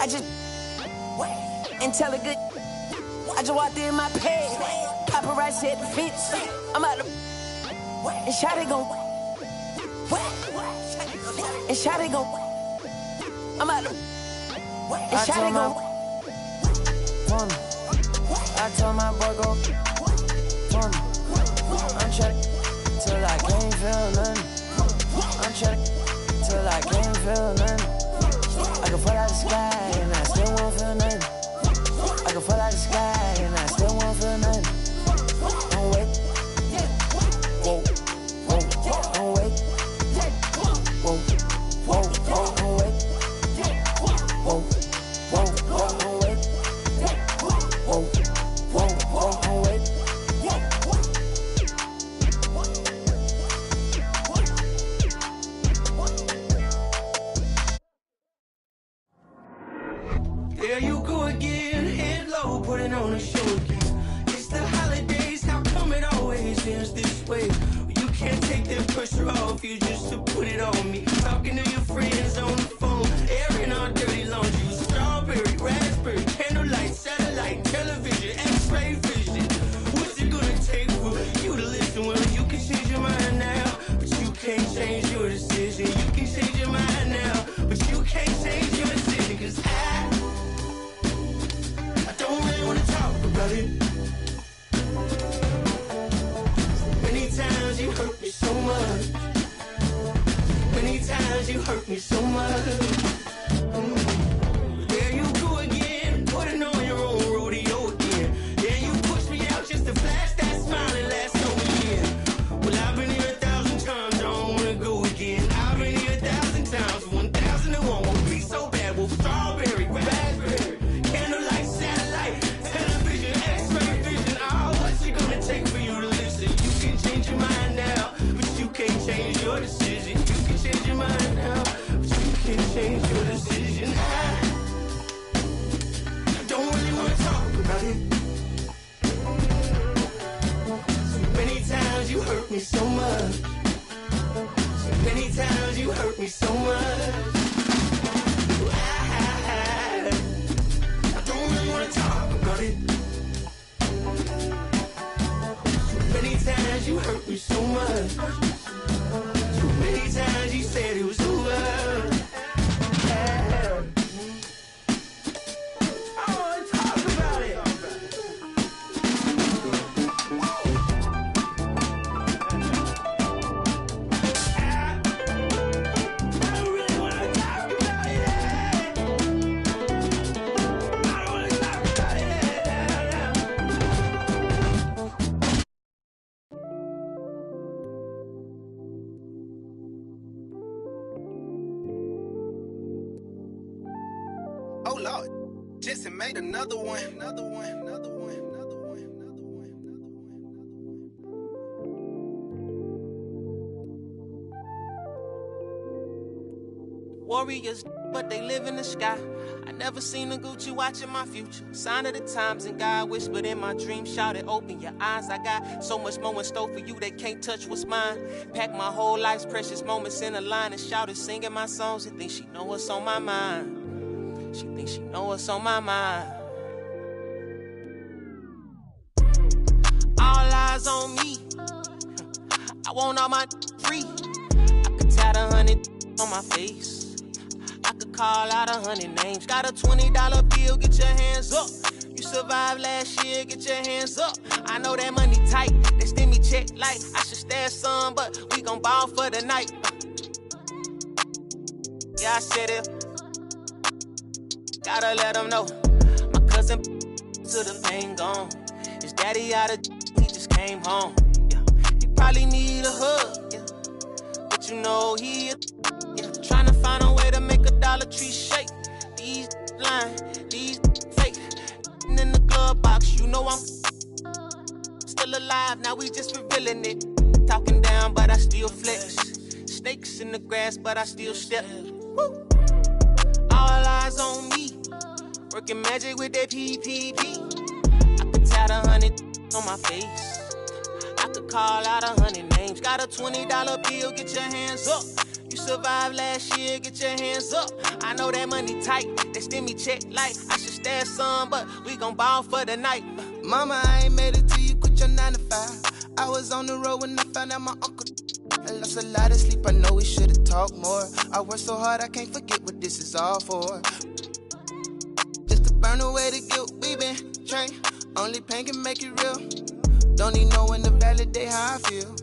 I just. And tell her good. I just walked in my pad. Paparazzi at the fence. I'm out of. And Shawty gon'. And Shawty gon'. I'm out of. And Shawty gon'. I told my boy go fun. I'm trying till I can't feel nothing. I'm trying till I can't feel nothing. I can fall out the sky and I still won't feel nothing. I can fall out the sky and I still won't feel nothing. Don't wait. Whoa, whoa, don't wait. Whoa, whoa, don't wait. Whoa, whoa, don't wait. Whoa, whoa, don't wait. There you go again, head low, putting on a show again. It's the holidays, how come it always ends this way? You can't take that pressure off you just to put it on me. Talking to your friends on the phone, airing our dirty laundry. Strawberry, raspberry, candlelight, satellite, television, x-ray vision. What's it gonna take for you to listen? Well, you can change your mind now, but you can't change your decision. You can change your mind now, but you can't change your decision. Cause I don't really wanna talk about it. Many times you hurt me so much. Many times you hurt me so much. There you go again, putting on your own rodeo again. Yeah, you pushed me out just to flash that smile and last over year. Well, I've been here 1,000 times, I don't wanna go again. I've been here 1,000 times, 1,001 won't be so bad. Well, strawberry, raspberry, candlelight, satellite, television, x-ray vision. Oh, what's it gonna take for you to listen? You can change your mind now, but you can't change your decision. You can change your mind now, but you can't change your decision. I don't really wanna talk about it. So many times you hurt me so much. So many times you hurt me so much. I don't really wanna talk about it. So many times you hurt me so much. So many times you said it was over. I wanna talk about it. and made another one. Warriors, but they live in the sky. I never seen a Gucci watching my future. Sign of the times, and God whispered in my dream, shouted, open your eyes. I got so much more in store for you, they can't touch what's mine. Pack my whole life's precious moments in a line and shouted, singing my songs, and think she know what's on my mind. She thinks she know what's on my mind. All eyes on me. I want all my free. I could tat 100 on my face. I could call out 100 names. Got a $20 bill, get your hands up. You survived last year, get your hands up. I know that money tight, they send me check like I should stash some, but we gon' ball for the night. Yeah, I said it. Gotta let them know. My cousin to the pain gone. His daddy out of he just came home. Yeah. He probably need a hug, yeah. But you know he trying to find a way to make a Dollar Tree shake. These lying, these fake. And in the glove box, you know I'm still alive. Now we just revealing it. Talking down, but I still flex. Snakes in the grass, but I still step. Woo. All eyes on me. Working magic with that PPP. I could tat 100 on my face. I could call out 100 names. Got a $20 bill, get your hands up. You survived last year, get your hands up. I know that money tight, they send me check like I should stash some, but we gon' ball for the night. Mama, I ain't made it till you quit your 9 to 5. I was on the road when I found out my uncle. I lost a lot of sleep, I know we should've talked more. I worked so hard, I can't forget what this is all for. Just to burn away the guilt we been trained. Only pain can make it real. Don't need no one to validate how I feel.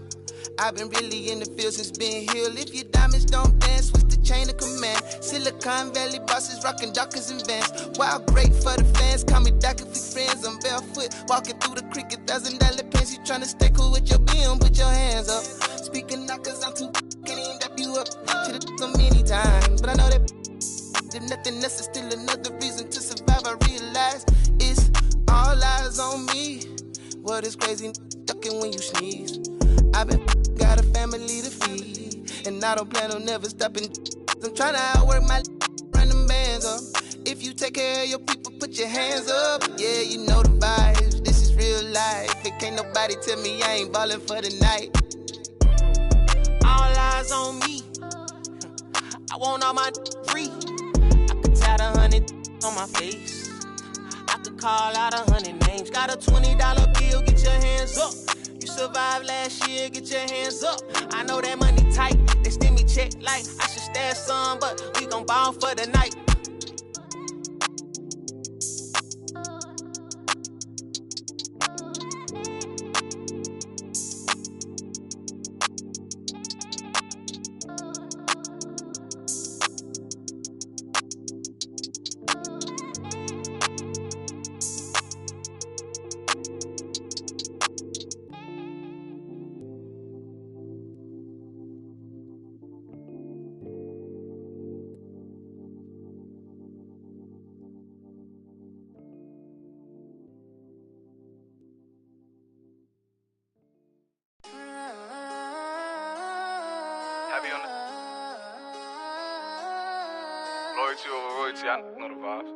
I've been really in the field since being healed. If your diamonds don't dance, switch the chain of command. Silicon Valley bosses rocking Dockers and Vans. Wild great for the fans, call me Doc if we friends. I'm barefoot, walking through the creek, $1,000 pants. You tryna stay cool with your BM, put your hands up. Speaking up cause I'm too can't even dap you up. Should've so many times, but I know that if nothing else is still another reason to survive. I realize it's all eyes on me. What is crazy, ducking when you sneeze. I've been got a family to feed, and I don't plan on never stopping. I'm trying to outwork my run them bands up. If you take care of your people, put your hands up. Yeah, you know the vibes. This is real life. It can't nobody tell me I ain't ballin' for the night. All eyes on me. I want all my free. I could tat 100 on my face. I could call out 100 names. Got a $20 bill, get your hands up. You survived last year, get your hands up. I know that money tight, they send me check like I should stash some, but we gon' ball for the night. Loyalty over royalty, I know the vibes.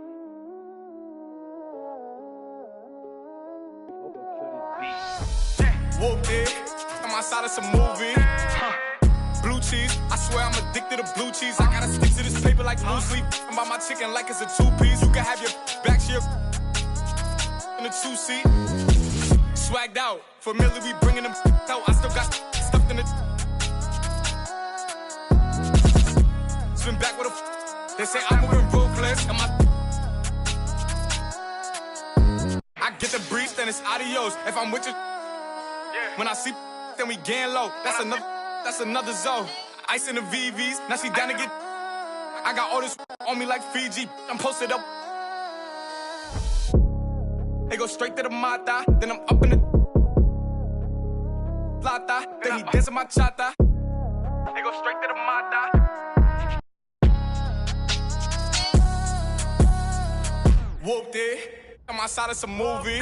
Whooped it, I'm outside of some movie. Blue cheese, I swear I'm addicted to blue cheese. I gotta stick to this paper like blue sleep. I'm by my chicken like it's a 2-piece. You can have your back to your in a 2-seat. Swagged out, familiar, we bringing them out. I still got stuffed in the. Spin back with a. They say I'm moving ruthless, and my. I get the breeze, then it's adios. If I'm with you, when I see, then we gang low. That's another zone. Ice in the VVs, now she down to get. I got all this on me like Fiji. I'm posted up. They go straight to the mata, then I'm up in the plata, then he dancing my chata. They go straight to the mata. Whooped it. I'm outside of some movie.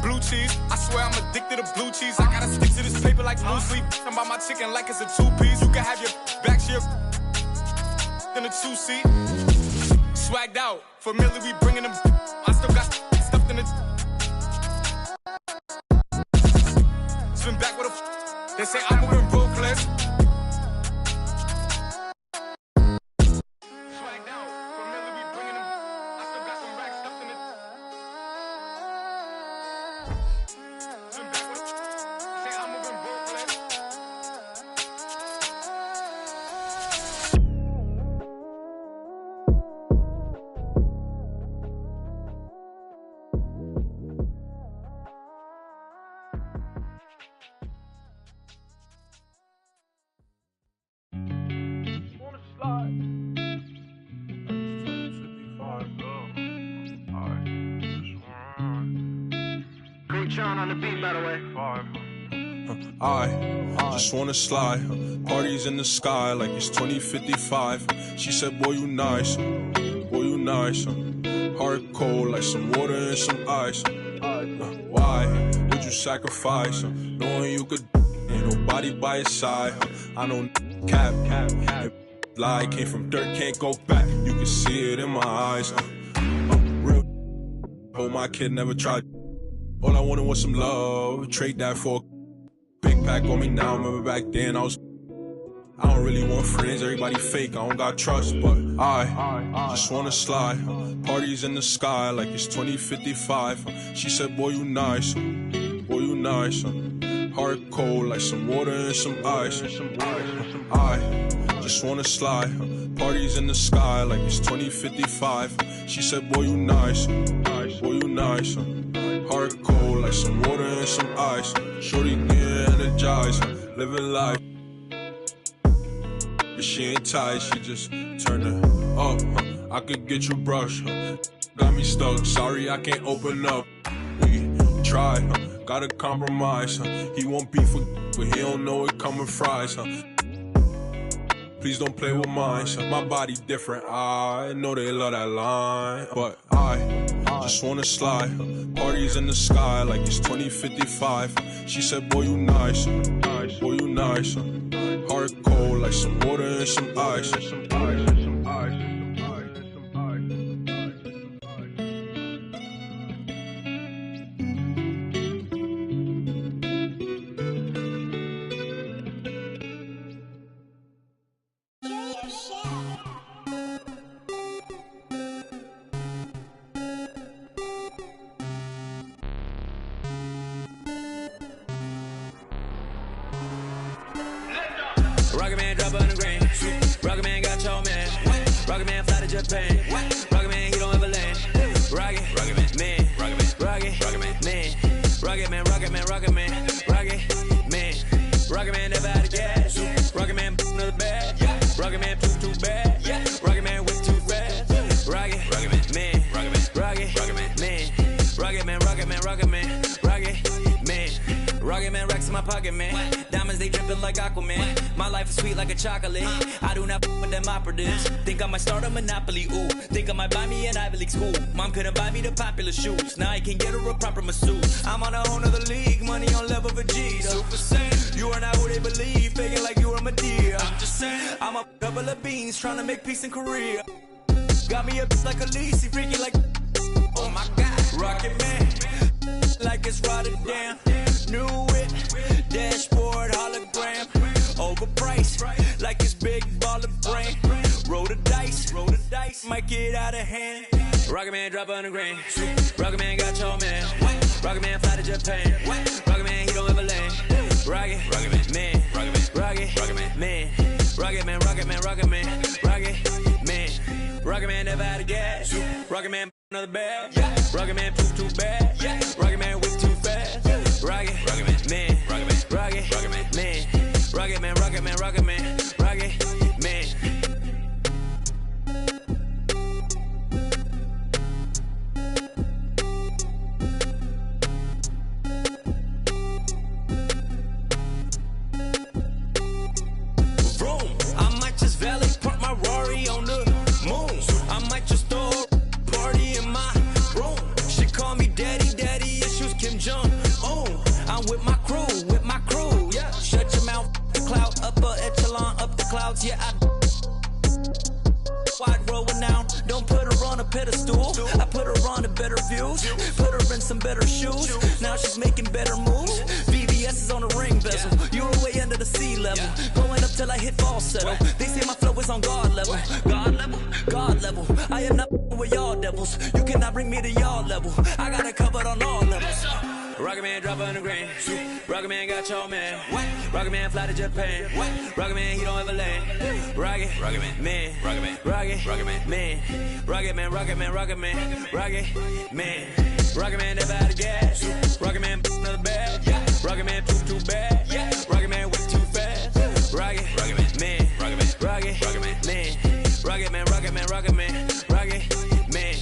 Blue cheese, I swear I'm addicted to blue cheese. I gotta stick to this paper like blue sleep. I'm about my chicken like it's a two-piece. You can have your back to your in a two-seat. Swagged out, familiar, we bringing them. I still got stuffed in the. Swim back with a. They say I'm moving ruthless. On the beat, by the way. I just wanna slide. Parties in the sky like it's 2055. She said, boy, you nice. Boy, you nice. Heart cold like some water and some ice. Why would you sacrifice? Knowing you could, ain't nobody by your side. I don't cap. Lie came from dirt, can't go back. You can see it in my eyes. Real. Hold my kid, never tried. All I wanted was some love, trade that for a big pack on me now. Remember back then I don't really want friends, everybody fake, I don't got trust. But I just wanna slide, parties in the sky like it's 2055. She said, boy, you nice, boy, you nice. Heart cold like some water and some ice. I just wanna slide, parties in the sky like it's 2055. She said, boy, you nice, boy, you nice. Heart cold like some water and some ice. Shorty get energized, living life. But she ain't tight, she just turn it up. I could get you brushed. Got me stuck, sorry I can't open up. We try, gotta compromise. He won't beef with, but he don't know it coming fries. Please don't play with mine. My body different, I know they love that line. But I just wanna slide, parties in the sky like it's 2055. She said, boy, you nice, boy, you nice. Heart cold like some water and some ice. Rocket Man drop 100 grand. Rocket Man got your man. Rocket Man fly to Japan. Rocket Man, he don't ever land. Rocket Man, Rocket Man, Rocket Man, Rocket Man, Rocket Man, Rocket Man, Rocket Man, Rocket Man never out of gas. Rocket Man another bag. Rocket Man too bad. Rocket Man way too fast. Rocket Man, Rocket Man, Rocket Man, Rocket Man, Rocket Man, Rocket Man, Rocket Man racks in my pocket, man. Diamonds, they dripping like Aquaman. My life is sweet like a chocolate. I do not with them operatives. Think I might start a monopoly, ooh. Think I might buy me an Ivy League school. Mom couldn't buy me the popular shoes. Now I can get her a proper masseuse. I'm on a whole nother league. Money on level Vegeta. Super Saiyan. You are not who they believe. Faking like you are Medea. I'm just saying. I'm a couple of beans trying to make peace in Korea. Got me a like a Lisi. Freaky like, oh my God. Rocket Man. Like it's Rotterdam. New whip. Dashboard hologram. Overpriced. Like it's big baller brain. Roll the dice. Might get out of hand. Rocket Man drop 100 grand. Rocket Man got your man. Rocket Man fly to Japan. Rocket Man, he don't ever land. Rocket Man, Rocket Man, Rocket Man, Rocket Man, Rocket Man, Rocket Man, Rocket Man never out of gas. Rocket Man another bag. Rocket Man too bad. Rocket Man way too fast. Rocket Man, Rocket Man, Rocket Man, Rocket Man, Rocket Man, Rocket Man, Rocket Man. Vroom, I might just valet park my Rari on the moon. I might just throw a party in my call me daddy, daddy issues, Kim Jong. I'm with my crew, yeah. Shut your mouth, the cloud, upper echelon, up the clouds, yeah. I wide rolling now, don't put her on a pedestal. I put her on a better views, put her in some better shoes. Now she's making better moves. VVS is on the ring bezel. You were way under the sea level, going up till I hit falsetto. They say my flow is on God level, God level, God level. I am not with y'all devils. You cannot bring me to y'all level. I got it covered on all levels. Rocket Man drop on the grain. Rocket Man got your man. Rocket Man fly to Japan. Rocket Man he don't ever land. Rocket Man, Rocket Man, Rocket Man, Rocket Man, Rocket Man, Rocket Man, Rocket Man, Rocket Man never out of gas. Rocket Man another bag. Rocket Man too bad. Rocket Man way too fast. Rocket Man, Rocket Man, Rocket Man, Rocket Man, Rocket Man, Rocket Man, Rocket Man.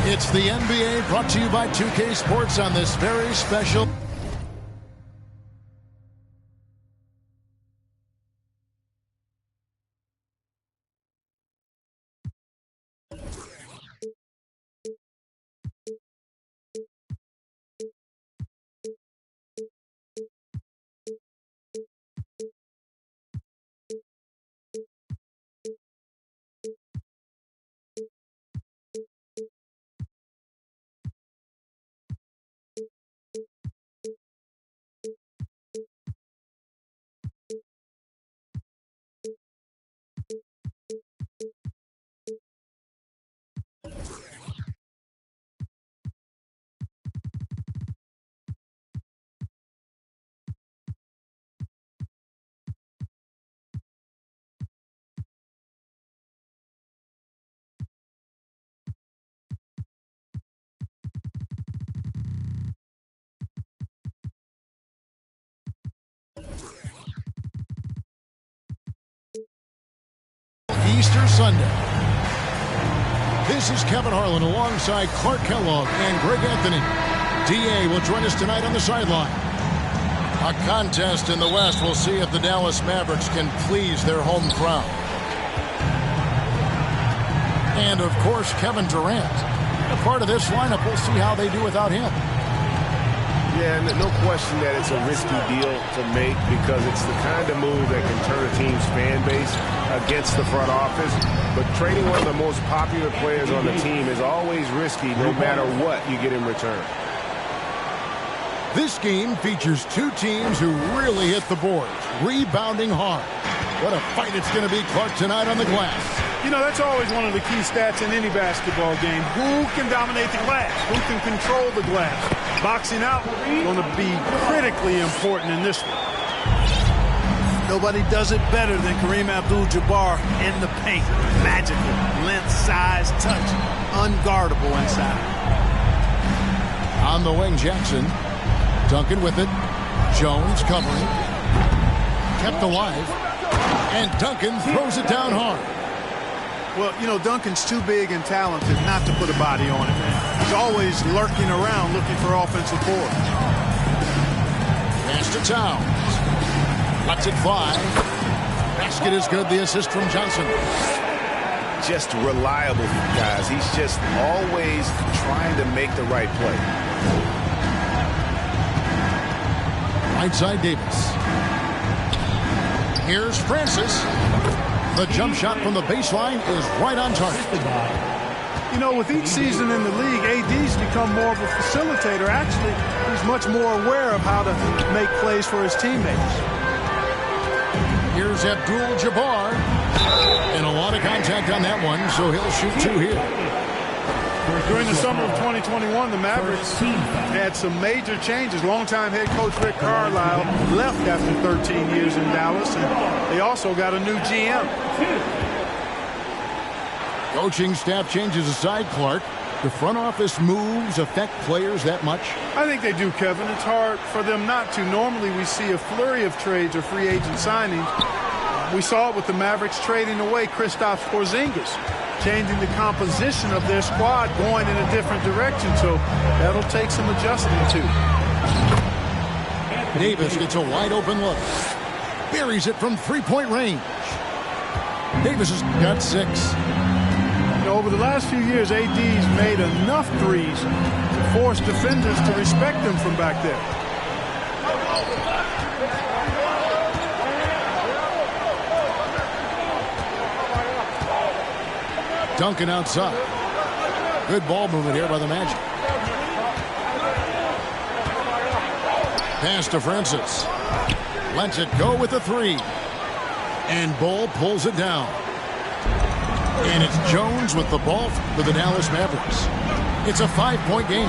It's the NBA brought to you by 2K Sports on this very special. Easter Sunday. This is Kevin Harlan alongside Clark Kellogg and Greg Anthony. D.A. will join us tonight on the sideline. A contest in the West will see if the Dallas Mavericks can please their home crowd. And, of course, Kevin Durant. A part of this lineup, we'll see how they do without him. Yeah, no question that it's a risky deal to make because it's the kind of move that can turn a team's fan base against the front office. But trading one of the most popular players on the team is always risky no matter what you get in return. This game features two teams who really hit the boards, rebounding hard. What a fight it's going to be, Clark, tonight on the glass. You know, that's always one of the key stats in any basketball game. Who can dominate the glass? Who can control the glass? Boxing out going to be critically important in this one. Nobody does it better than Kareem Abdul-Jabbar in the paint. Magical, length, size, touch, unguardable inside. On the wing, Jackson. Duncan with it. Jones covering. Kept alive. And Duncan throws it down hard. Well, you know, Duncan's too big and talented not to put a body on it, man. He's always lurking around looking for offensive boards. Pass to Towns. Lets it fly. Basket is good. The assist from Johnson. Just reliable, guys. He's just always trying to make the right play. Right side, Davis. Here's Francis. The jump shot from the baseline is right on target. You know, with each season in the league, AD's become more of a facilitator. Actually, he's much more aware of how to make plays for his teammates. Here's Abdul-Jabbar. And a lot of contact on that one, so he'll shoot two here. During the summer of 2021, the Mavericks had some major changes. Longtime head coach Rick Carlisle left after 13 years in Dallas, and they also got a new GM. Coaching staff changes aside, Clark. Do front office moves affect players that much? I think they do, Kevin. It's hard for them not to. Normally we see a flurry of trades or free agent signings. We saw it with the Mavericks trading away Kristaps Porzingis, changing the composition of their squad, going in a different direction. So that'll take some adjusting too. Davis gets a wide open look. Buries it from three-point range. Davis has got 6. Over the last few years, AD's made enough threes to force defenders to respect him from back there. Duncan outside. Good ball movement here by the Magic. Pass to Francis. Lets it go with the 3. And Bull pulls it down. And it's Jones with the ball for the Dallas Mavericks. It's a 5-point game.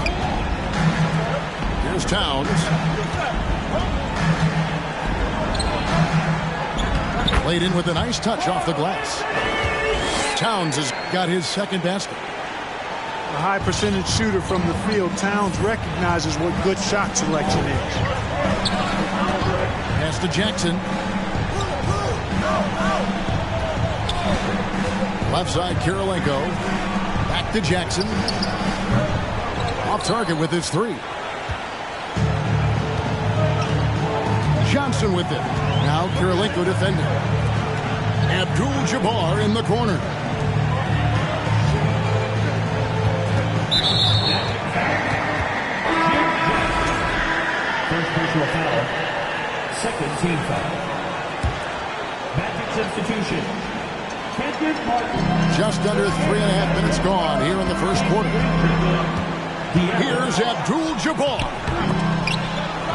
Here's Towns. Played in with a nice touch off the glass. Towns has got his second basket. A high percentage shooter from the field. Towns recognizes what good shot selection is. Pass to Jackson. Left side, Kirilenko. Back to Jackson. Off target with his 3. Johnson with it. Now Kirilenko defending. Abdul-Jabbar in the corner. First personal foul. Second team foul. Magic substitution. Just under 3.5 minutes gone here in the first quarter. Here's Abdul-Jabbar.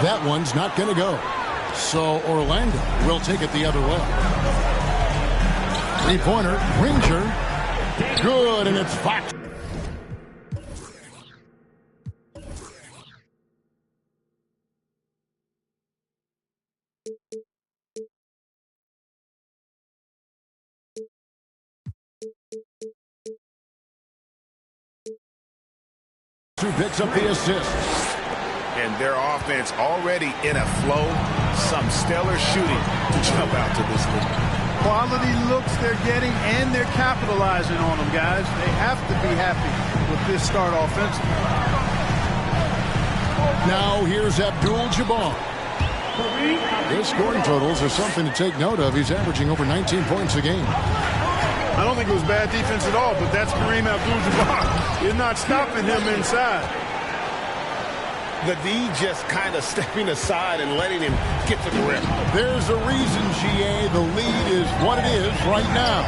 That one's not going to go. So Orlando will take it the other way. 3-pointer, Granger. Good, and it's Fox. Who picks up the assist. And their offense already in a flow. Some stellar shooting to jump out to this league. Quality looks they're getting, and they're capitalizing on them, guys. They have to be happy with this start offensively. Now here's Abdul-Jabbar. His scoring totals are something to take note of. He's averaging over 19 points a game. I don't think it was bad defense at all, but that's Kareem Abdul-Jabbar. You're not stopping him inside. The D just kind of stepping aside and letting him get to the rim. There's a reason, GA, the lead is what it is right now.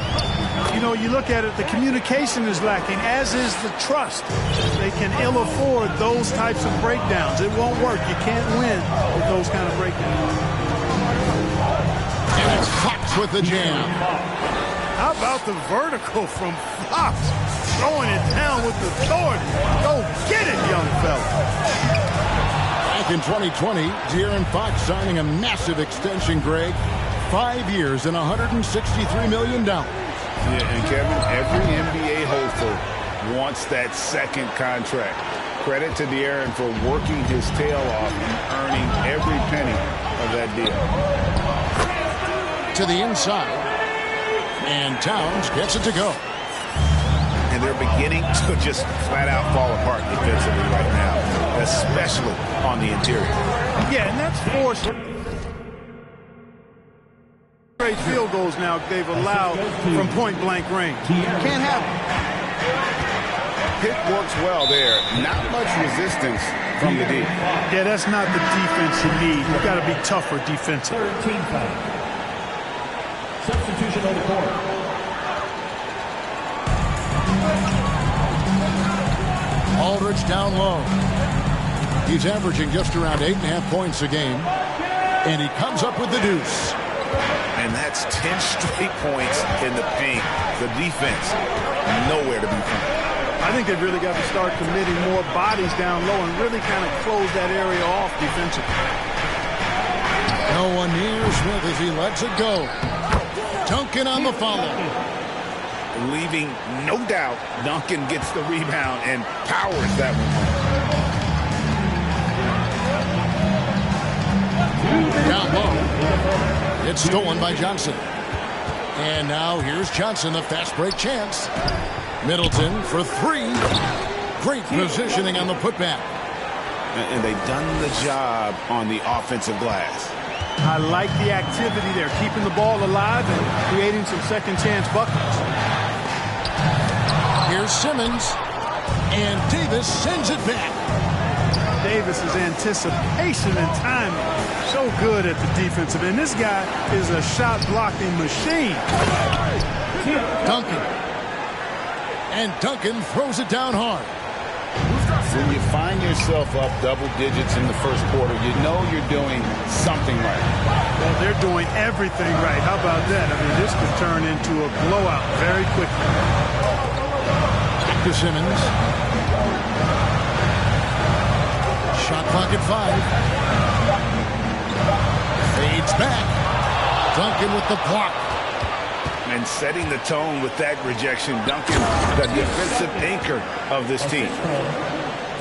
You know, you look at it, the communication is lacking, as is the trust. They can ill afford those types of breakdowns. It won't work. You can't win with those kind of breakdowns. And it's Fox with the jam. How about the vertical from Fox? Throwing it down with authority. Go get it, young fella. Back in 2020, De'Aaron Fox signing a massive extension, Greg. 5 years and $163 million. Yeah, and Kevin, every NBA hopeful wants that second contract. Credit to De'Aaron for working his tail off and earning every penny of that deal. To the inside. And Towns gets it to go. And they're beginning to just flat out fall apart defensively right now, especially on the interior. Yeah, and that's forced. Great field goals now they've allowed from point-blank range. Can't have it. Pitt works well there. Not much resistance from the D. Yeah, that's not the defense you need. You've got to be tougher defensively. 13 foul. Substitution on the court. Aldridge down low. He's averaging just around 8.5 points a game. And he comes up with the deuce. And that's 10 straight points in the paint. The defense, nowhere to be found. I think they've really got to start committing more bodies down low and really kind of close that area off defensively. No one near Smith as he lets it go. Duncan on the follow. Leaving no doubt, Duncan gets the rebound and powers that one home. Down low. It's stolen by Johnson. And now here's Johnson, the fast break chance. Middleton for three. Great positioning on the putback. And they've done the job on the offensive glass. I like the activity there, keeping the ball alive and creating some second chance buckets. Here's Simmons. And Davis sends it back. Davis's anticipation and timing, so good at the defensive end. This guy is a shot-blocking machine. Duncan. And Duncan throws it down hard. When you find yourself up double digits in the first quarter, you know you're doing something right. Well, they're doing everything right. How about that? I mean, this could turn into a blowout very quickly. Back to Simmons. Shot clock at 5. Fades back. Duncan with the block. And setting the tone with that rejection. Duncan, the defensive anchor of this team.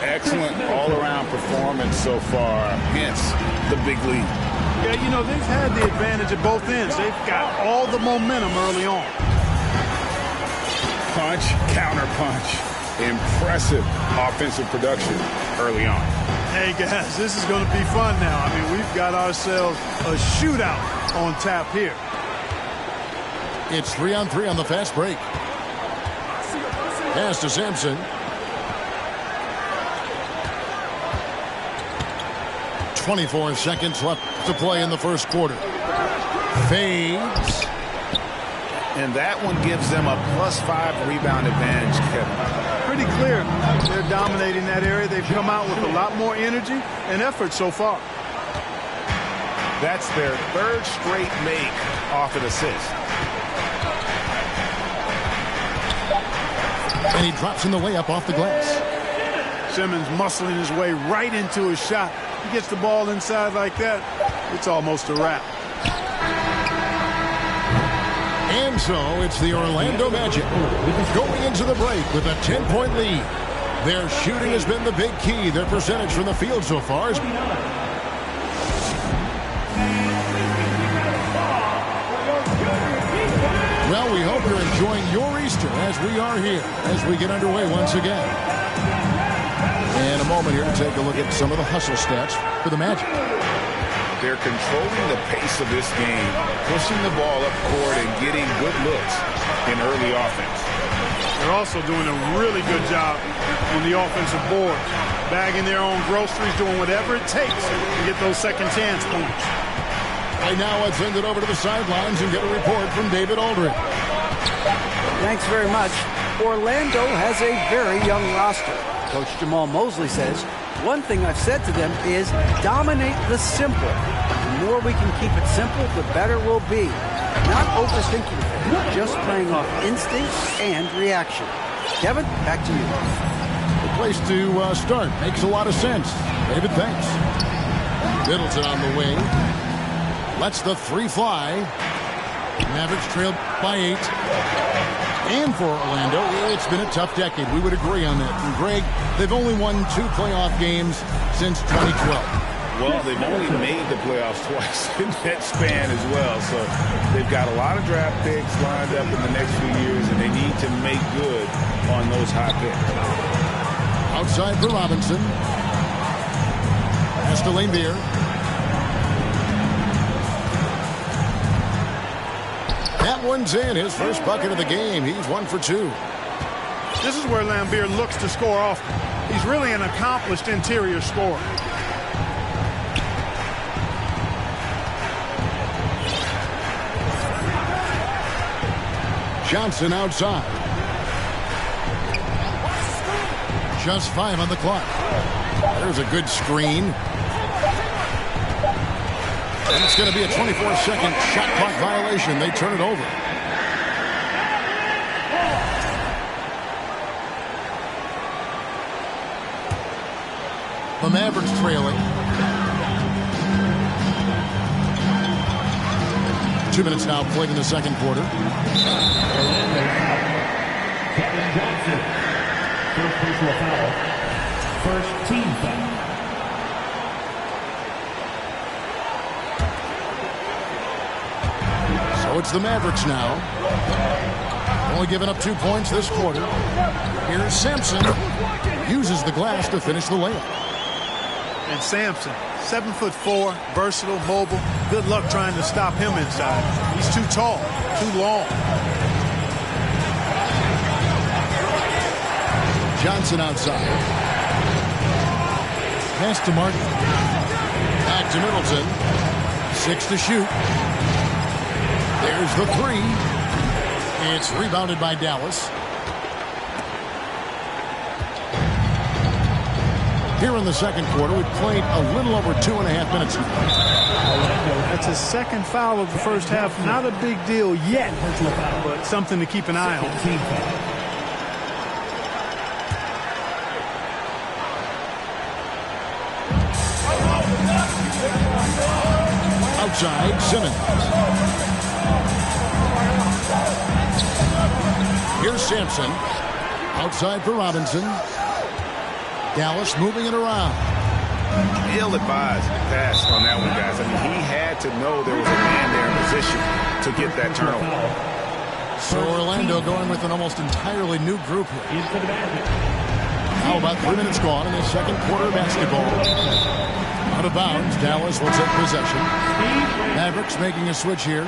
Excellent all-around performance so far, hence the big lead. Yeah, you know, they've had the advantage at both ends. They've got all the momentum early on. Punch, counter punch. Impressive offensive production early on. Hey, guys, this is going to be fun now. I mean, we've got ourselves a shootout on tap here. It's 3-on-3 on the fast break. Pass to Sampson. 24 seconds left to play in the first quarter. Fades. And that one gives them a +5 rebound advantage, Kevin. Pretty clear. They're dominating that area. They've come out with a lot more energy and effort so far. That's their third straight make off an assist. And he drops in the way up off the glass. Simmons muscling his way right into his shot. He gets the ball inside like that, it's almost a wrap. And so it's the Orlando Magic going into the break with a 10-point lead. Their shooting has been the big key. Their percentage from the field so far is... Well, we hope you're enjoying your Easter as we are here, as we get underway once again. And a moment here to take a look at some of the hustle stats for the Magic. They're controlling the pace of this game, pushing the ball up court and getting good looks in early offense. They're also doing a really good job on the offensive board, bagging their own groceries, doing whatever it takes to get those second chance points. Right now, let's send it over to the sidelines and get a report from David Aldridge. Thanks very much. Orlando has a very young roster. Coach Jamal Mosley says, one thing I've said to them is dominate the simple. The more we can keep it simple, the better we'll be. Not overthinking things, just playing off instinct and reaction. Kevin, back to you. The place to start. Makes a lot of sense. David, thanks. Middleton on the wing. Lets the three fly. Mavericks trailed by 8. And for Orlando, it's been a tough decade. We would agree on that. And Greg, they've only won 2 playoff games since 2012. Well, they've only made the playoffs twice in that span as well. So they've got a lot of draft picks lined up in the next few years, and they need to make good on those high picks. Outside for Robinson. Pass to Laimbeer. That one's in. His first bucket of the game. He's 1 for 2. This is where Laimbeer looks to score often. He's really an accomplished interior scorer. Johnson outside. Just 5 on the clock. There's a good screen. And it's going to be a 24-second shot clock violation. They turn it over. The Mavericks trailing. 2 minutes now played in the second quarter. Kevin Johnson. First personal foul. First team foul. So it's the Mavericks now. Only giving up 2 points this quarter. Here's Sampson. Uses the glass to finish the layup. And Sampson, 7'4", versatile, mobile. Good luck trying to stop him inside. He's too tall, too long. Johnson outside. Pass to Martin. Back to Middleton. 6 to shoot. There's the 3. It's rebounded by Dallas. Here in the second quarter, we've played a little over 2.5 minutes now. That's his second foul of the first half. Not a big deal yet, but something to keep an eye on. Outside, Simmons. Here's Sampson. Outside for Robinson. Dallas moving it around. Ill-advised pass on that one, guys. I mean, he had to know there was a man there in position to get that turnover. So Orlando going with an almost entirely new group here. Now about 3 minutes gone in the second quarter of basketball. Out of bounds, Dallas will take possession. Mavericks making a switch here.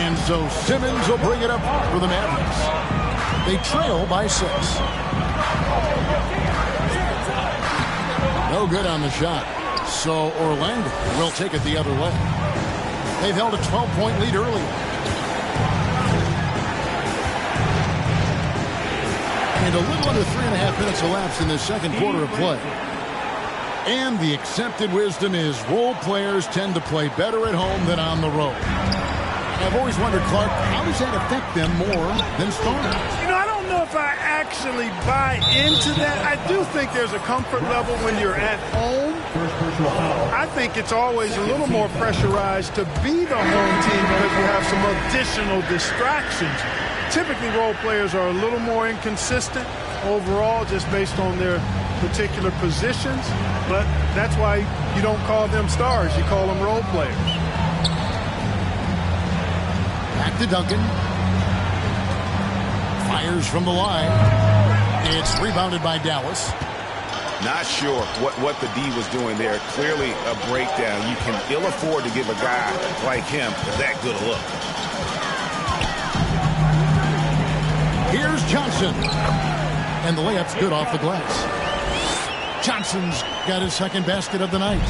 And so Simmons will bring it up for the Mavericks. They trail by 6. No good on the shot. So Orlando will take it the other way. They've held a 12-point lead earlier. And a little under 3.5 minutes elapsed in the second quarter of play. And the accepted wisdom is role players tend to play better at home than on the road. I've always wondered, Clark, how does that affect them more than stars? You know, I don't know if I actually buy into that. I do think there's a comfort level when you're at home. I think it's always a little more pressurized to be the home team because you have some additional distractions. Typically, role players are a little more inconsistent overall just based on their particular positions, but that's why you don't call them stars. You call them role players. Back to Duncan. Fires from the line. It's rebounded by Dallas. Not sure what the D was doing there. Clearly a breakdown. You can ill afford to give a guy like him that good a look. Here's Johnson. And the layup's good off the glass. Johnson's got his second basket of the night.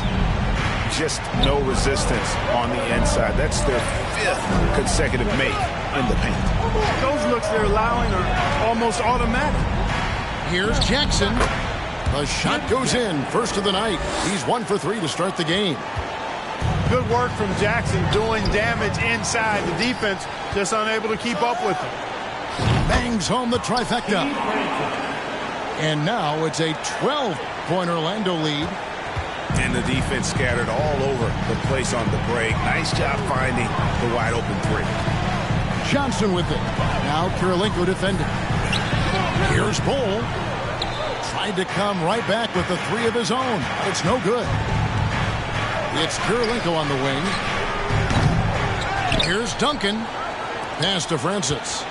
Just no resistance on the inside. That's their 5th consecutive make in the paint. Those looks they're allowing are almost automatic. Here's Jackson. The shot goes in. First of the night. He's 1 for 3 to start the game. Good work from Jackson doing damage inside. The defense just unable to keep up with him. Bangs home the trifecta. And now it's a 12-point Orlando lead. And the defense scattered all over the place on the break. Nice job finding the wide open three. Johnson with it. Now Kirilenko defending. Here's Bull. Tried to come right back with the three of his own. It's no good. It's Kirilenko on the wing. Here's Duncan. Pass to Francis.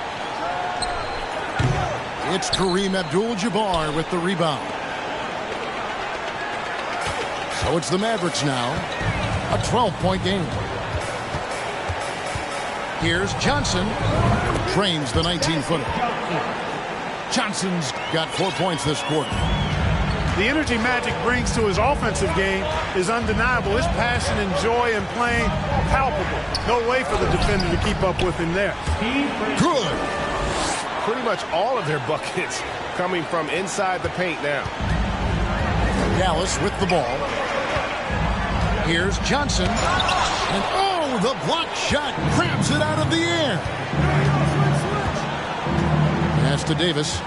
It's Kareem Abdul-Jabbar with the rebound. So it's the Mavericks now. A 12-point game. Here's Johnson. Trains the 19-footer. Johnson's got 4 points this quarter. The energy Magic brings to his offensive game is undeniable. His passion and joy in playing, palpable. No way for the defender to keep up with him there. Good. Pretty much all of their buckets coming from inside the paint now. Dallas with the ball. Here's Johnson. And oh, the block shot grabs it out of the air. Pass to Davis.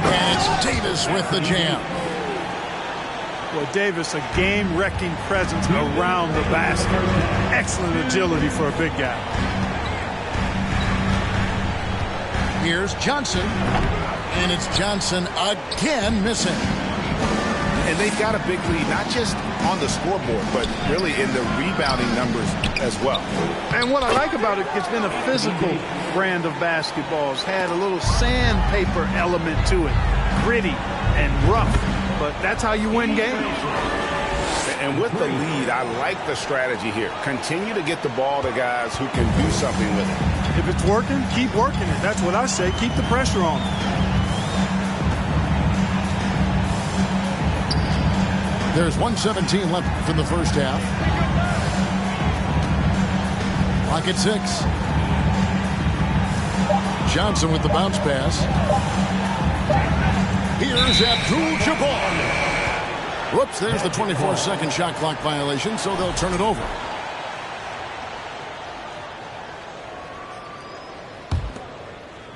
And it's Davis with the jam. Well, Davis, a game-wrecking presence around the basket. Excellent agility for a big guy. Here's Johnson. And it's Johnson again missing. And they've got a big lead, not just on the scoreboard, but really in the rebounding numbers as well. And what I like about it, it's been a physical brand of basketball. It's had a little sandpaper element to it. Gritty and rough. But that's how you win games. And with the lead, I like the strategy here. Continue to get the ball to guys who can do something with it. If it's working, keep working it. That's what I say. Keep the pressure on. There's 1:17 left in the first half. Clock at 6. Johnson with the bounce pass. Here's Abdul-Jabbar. Whoops, there's the 24-second shot clock violation, so they'll turn it over.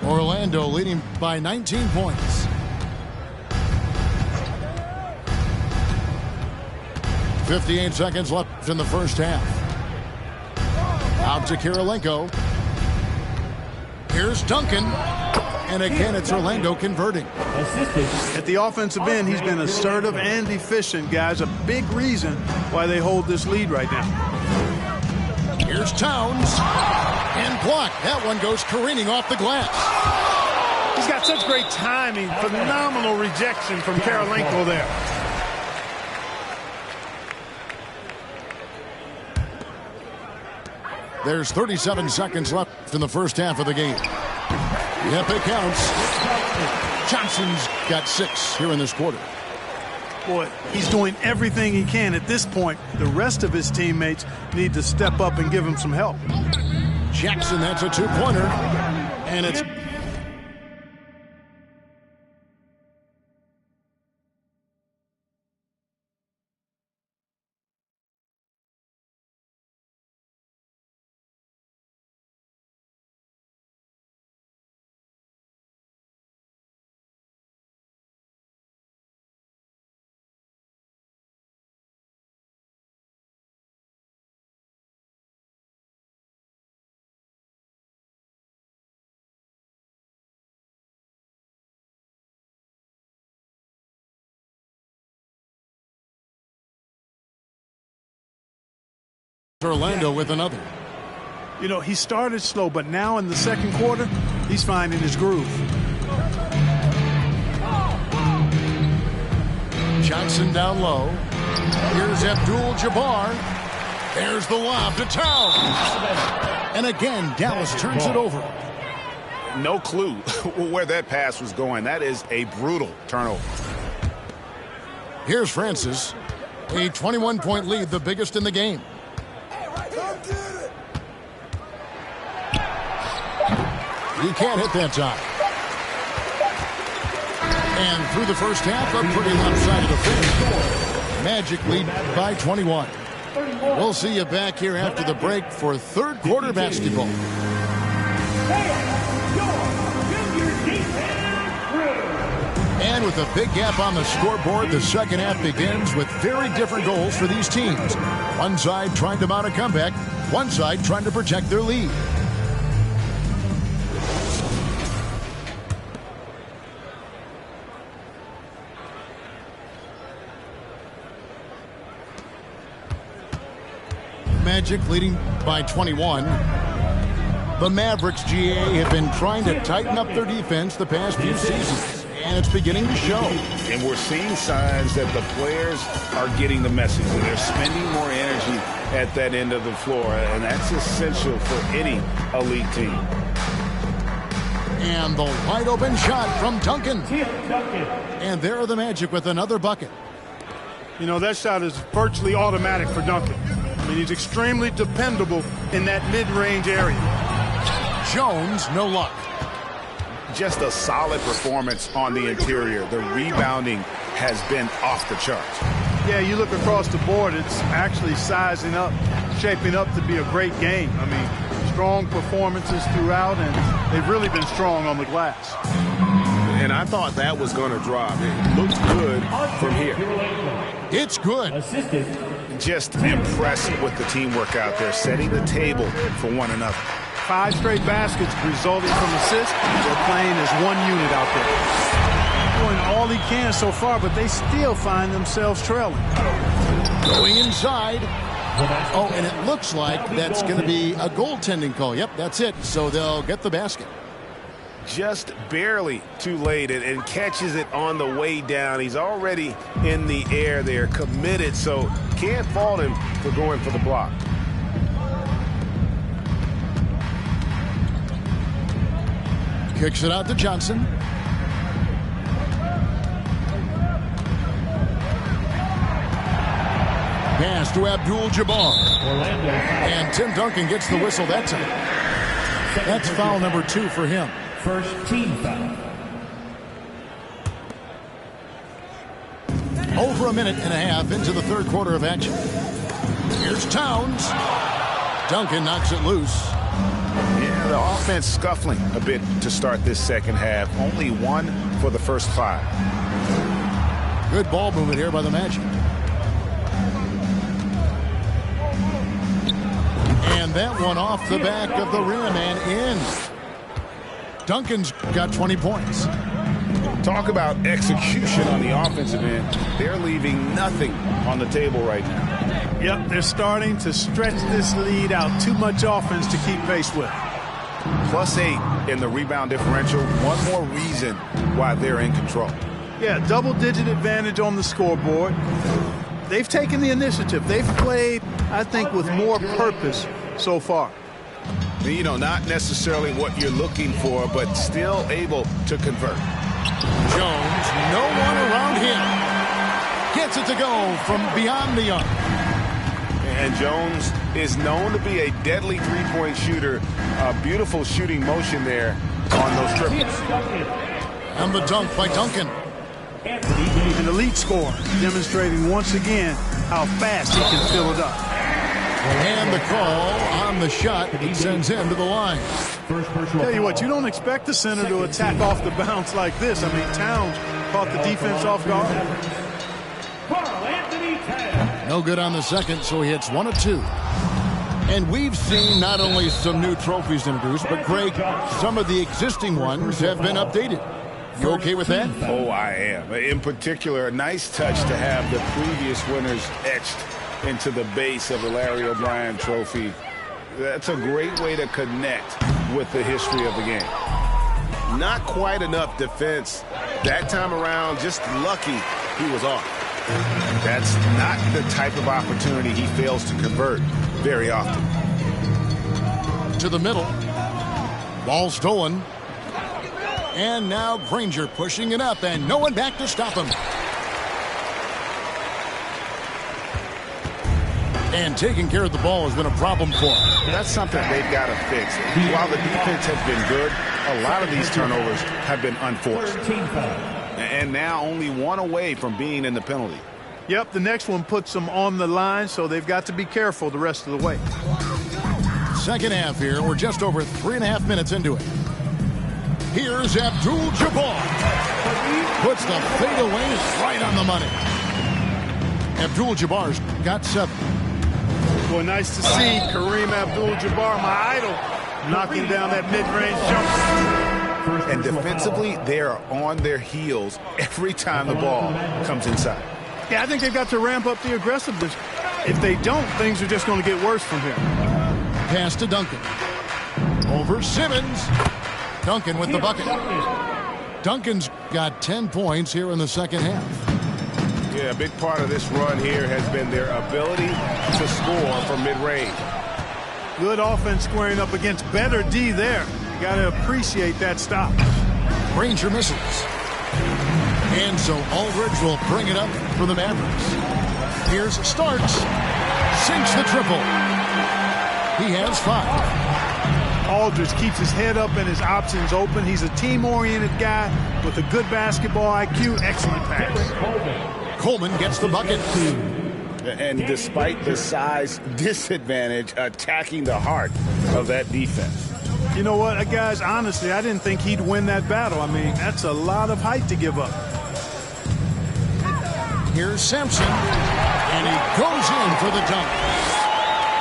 Orlando leading by 19 points. 58 seconds left in the first half. Out to Kirilenko. Here's Duncan. And again, it's Orlando converting. At the offensive end, he's been assertive and efficient, guys. A big reason why they hold this lead right now. Here's Towns. And blocked. That one goes careening off the glass. He's got such great timing. Phenomenal rejection from Kirilenko there. There's 37 seconds left in the first half of the game. Yep, it counts. Johnson's got 6 here in this quarter. Boy, he's doing everything he can at this point. The rest of his teammates need to step up and give him some help. Jackson, that's a 2-pointer. And it's... Orlando with another. You know, he started slow, but now in the second quarter, he's finding his groove. Johnson down low. Here's Abdul-Jabbar. There's the lob to Towns. And again, Dallas turns it over. No clue where that pass was going. That is a brutal turnover. Here's Francis. A 21-point lead, the biggest in the game. He can't hit that time. And through the first half, a pretty lopsided affair. Magic lead by 21. We'll see you back here after the break for third quarter basketball. And with a big gap on the scoreboard, the second half begins with very different goals for these teams. One side trying to mount a comeback, one side trying to protect their lead. Magic leading by 21. The Mavericks, GA, have been trying to tighten up their defense the past few seasons, and it's beginning to show. And we're seeing signs that the players are getting the message, and they're spending more energy at that end of the floor, and that's essential for any elite team. And the wide open shot from Duncan. And there are the Magic with another bucket. You know, that shot is virtually automatic for Duncan. I mean, he's extremely dependable in that mid-range area. Jones, no luck. Just a solid performance on the interior. The rebounding has been off the charts. Yeah, you look across the board, it's actually sizing up, shaping up to be a great game. I mean, strong performances throughout, and they've really been strong on the glass. And I thought that was going to drop. It looked good from here. It's good. Just impressed with the teamwork out there, setting the table for one another. 5 straight baskets resulting from assists. They're playing as one unit out there. Doing all he can so far, but they still find themselves trailing. Going inside. Oh, and it looks like that's going to be a goaltending call. Yep, that's it. So they'll get the basket. Just barely too late and catches it on the way down. He's already in the air there, committed, so can't fault him for going for the block. Kicks it out to Johnson. Pass to Abdul-Jabbar. And Tim Duncan gets the whistle that time. That's foul number 2 for him. First team foul. Over a minute and a half into the third quarter of action. Here's Towns. Duncan knocks it loose. Yeah, the offense scuffling a bit to start this second half. Only 1 for the first 5. Good ball movement here by the Magic. And that one off the back of the rim and in. Duncan's got 20 points. Talk about execution on the offensive end. They're leaving nothing on the table right now. Yep, they're starting to stretch this lead out. Too much offense to keep pace with. +8 in the rebound differential. One more reason why they're in control. Yeah, double-digit advantage on the scoreboard. They've taken the initiative. They've played, I think, with more purpose so far. You know, not necessarily what you're looking for, but still able to convert. Jones, no one around him. Gets it to go from beyond the arc. And Jones is known to be a deadly three-point shooter. A beautiful shooting motion there on those triples. And the dunk by Duncan. An elite scorer, demonstrating once again how fast he can fill it up. And the call on the shot that sends him to the line. Tell you what, you don't expect the center to attack off the bounce like this. I mean, Towns caught the defense off guard. No good on the second, so he hits 1 of 2. And we've seen not only some new trophies introduced, but Greg, some of the existing ones have been updated. You okay with that? Oh, I am. In particular, a nice touch to have the previous winners etched into the base of the Larry O'Brien trophy. That's a great way to connect with the history of the game. Not quite enough defense that time around. Just lucky he was off. That's not the type of opportunity he fails to convert very often. To the middle. Ball stolen. And now Granger pushing it up, and no one back to stop him. And taking care of the ball has been a problem for him. That's something they've got to fix. While the defense has been good, a lot of these turnovers have been unforced. And now only 1 away from being in the penalty. Yep, the next one puts them on the line, so they've got to be careful the rest of the way. Second half here. We're just over 3.5 minutes into it. Here's Abdul-Jabbar. Puts the fadeaway right on the money. Abdul-Jabbar's got 7. Boy, nice to see Kareem Abdul-Jabbar, my idol, knocking down that mid-range jumper. And defensively, they are on their heels every time the ball comes inside. Yeah, I think they've got to ramp up the aggressiveness. If they don't, things are just going to get worse from here. Pass to Duncan. Over Simmons. Duncan with the bucket. Duncan's got 10 points here in the second half. Yeah, a big part of this run here has been their ability to score from mid-range. Good offense squaring up against better D there. You got to appreciate that stop. Granger misses. And so Aldridge will bring it up for the Mavericks. Here's Starks. Sinks the triple. He has 5. Aldridge keeps his head up and his options open. He's a team-oriented guy with a good basketball IQ. Excellent pass. Coleman gets the bucket. And despite the size disadvantage, attacking the heart of that defense. You know what, guys, honestly, I didn't think he'd win that battle. I mean, that's a lot of height to give up. Here's Sampson, and he goes in for the dunk.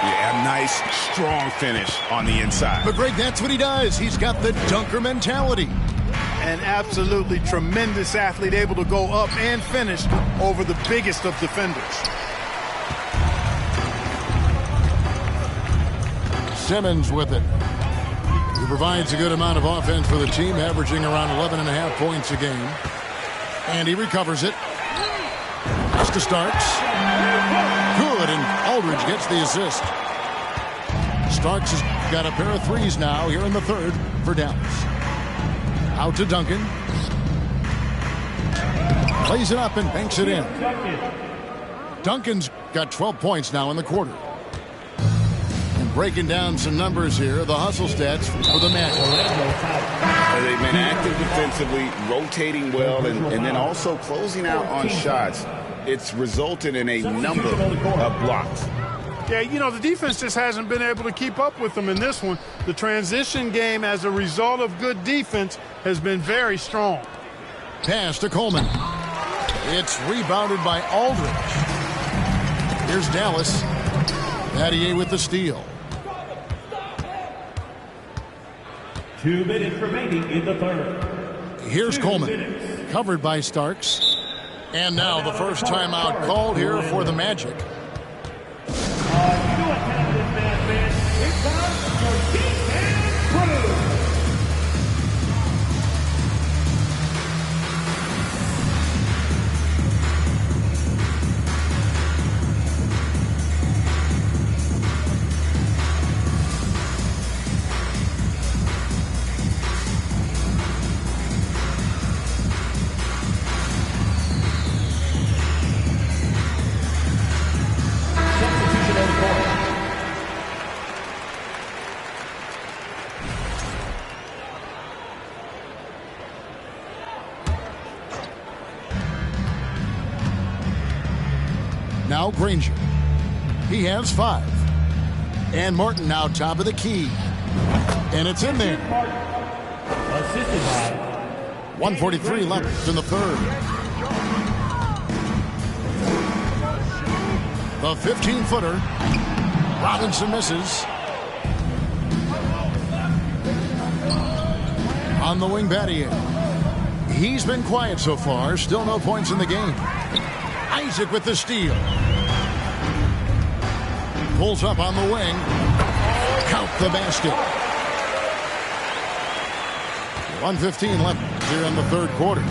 Yeah, nice, strong finish on the inside. But, Greg, that's what he does. He's got the dunker mentality. An absolutely tremendous athlete, able to go up and finish over the biggest of defenders. Simmons with it. He provides a good amount of offense for the team, averaging around 11.5 points a game. And he recovers it. Pass to Starks. Good, and Aldridge gets the assist. Starks has got a pair of threes now here in the third for Dallas. Out to Duncan. Plays it up and banks it in. Duncan's got 12 points now in the quarter. Breaking down some numbers here, the hustle stats for the Magic. They've been active defensively, rotating well, and then also closing out on shots. It's resulted in a number of blocks. Yeah, you know, the defense just hasn't been able to keep up with them in this one. The transition game, as a result of good defense, has been very strong. Pass to Coleman. It's rebounded by Aldridge. Here's Dallas. Battier with the steal. 2 minutes remaining in the third. Here's Coleman, covered by Starks. And now the first timeout called here for the Magic. Now Granger. He has 5. And Martin now top of the key. And it's in there. 1:43 left in the third. The 15-footer. Robinson misses. On the wing, Battier. He's been quiet so far. Still no points in the game. Isaac with the steal. Pulls up on the wing. Count the basket. 1:15 left here in the third quarter.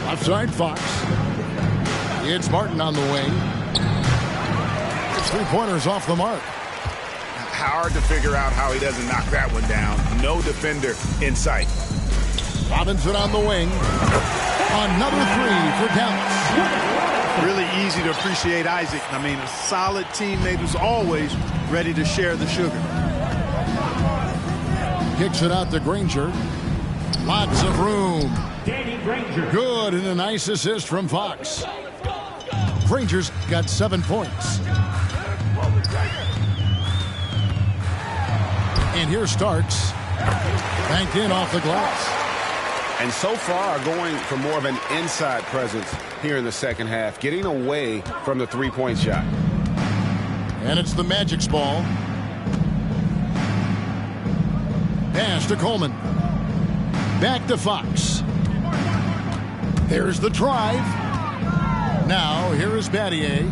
Left side, Fox. It's Martin on the wing. His three-pointers off the mark. Hard to figure out how he doesn't knock that one down. No defender in sight. Robinson on the wing. Another three for Dallas. Really easy to appreciate Isaac. I mean, a solid teammate who's always ready to share the sugar. Kicks it out to Granger. Lots of room. Danny Granger. Good, and a nice assist from Fox. Granger's got 7 points. And here Starks. Banked in off the glass. And so far going for more of an inside presence here in the second half, getting away from the three-point shot. And it's the Magic's ball. Pass to Coleman. Back to Fox. There's the drive. Now here is Battier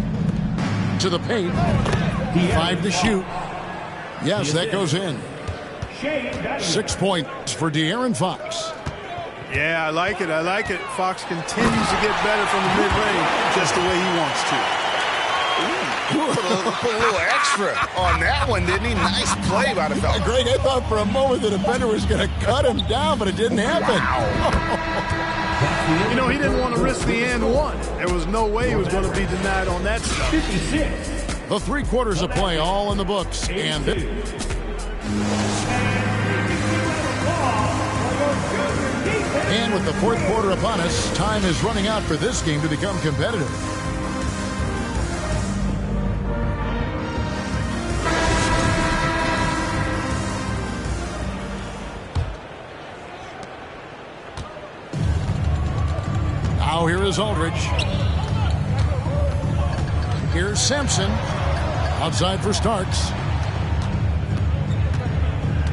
to the paint. 5 to shoot. Yes, that goes in. 6 points for De'Aaron Fox. Yeah, I like it. I like it. Fox continues to get better from the mid-range just the way he wants to. Put a little extra on that one, didn't he? Nice play by the fella. Greg, I thought for a moment the defender was going to cut him down, but it didn't happen. You know, he didn't want to risk the and one. There was no way he was going to be denied on that stuff. 56. The 3 quarters of play all in the books. And with the 4th quarter upon us, time is running out for this game to become competitive. Now here is Aldridge. Here's Sampson. Outside for Starks.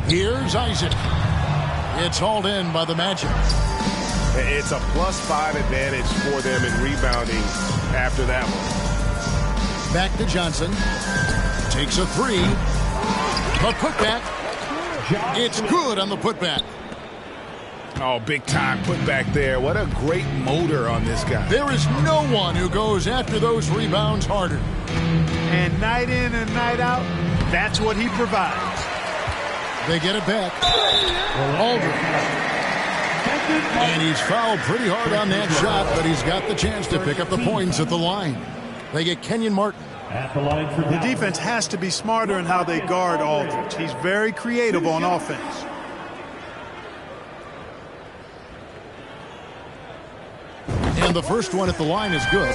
Here's Isaac. It's hauled in by the Magic. It's a +5 advantage for them in rebounding after that one. Back to Johnson. Takes a 3. The putback. It's good on the putback. Oh, big time putback there. What a great motor on this guy. There is no one who goes after those rebounds harder. And night in and night out, that's what he provides. They get it back. Aldridge. And he's fouled pretty hard on that shot, but he's got the chance to pick up the points at the line. They get Kenyon Martin. The defense has to be smarter in how they guard Aldridge. He's very creative on offense. And the first one at the line is good.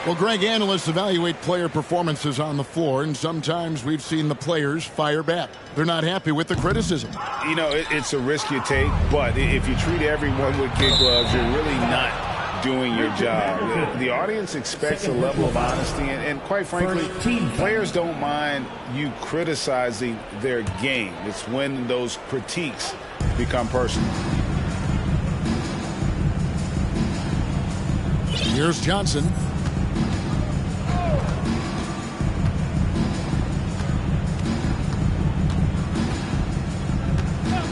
Well, Greg, analysts evaluate player performances on the floor, and sometimes we've seen the players fire back. They're not happy with the criticism. You know, it's a risk you take, but if you treat everyone with kid gloves, you're really not doing your job. The audience expects a level of honesty, and quite frankly, players don't mind you criticizing their game. It's when those critiques become personal. Here's Johnson.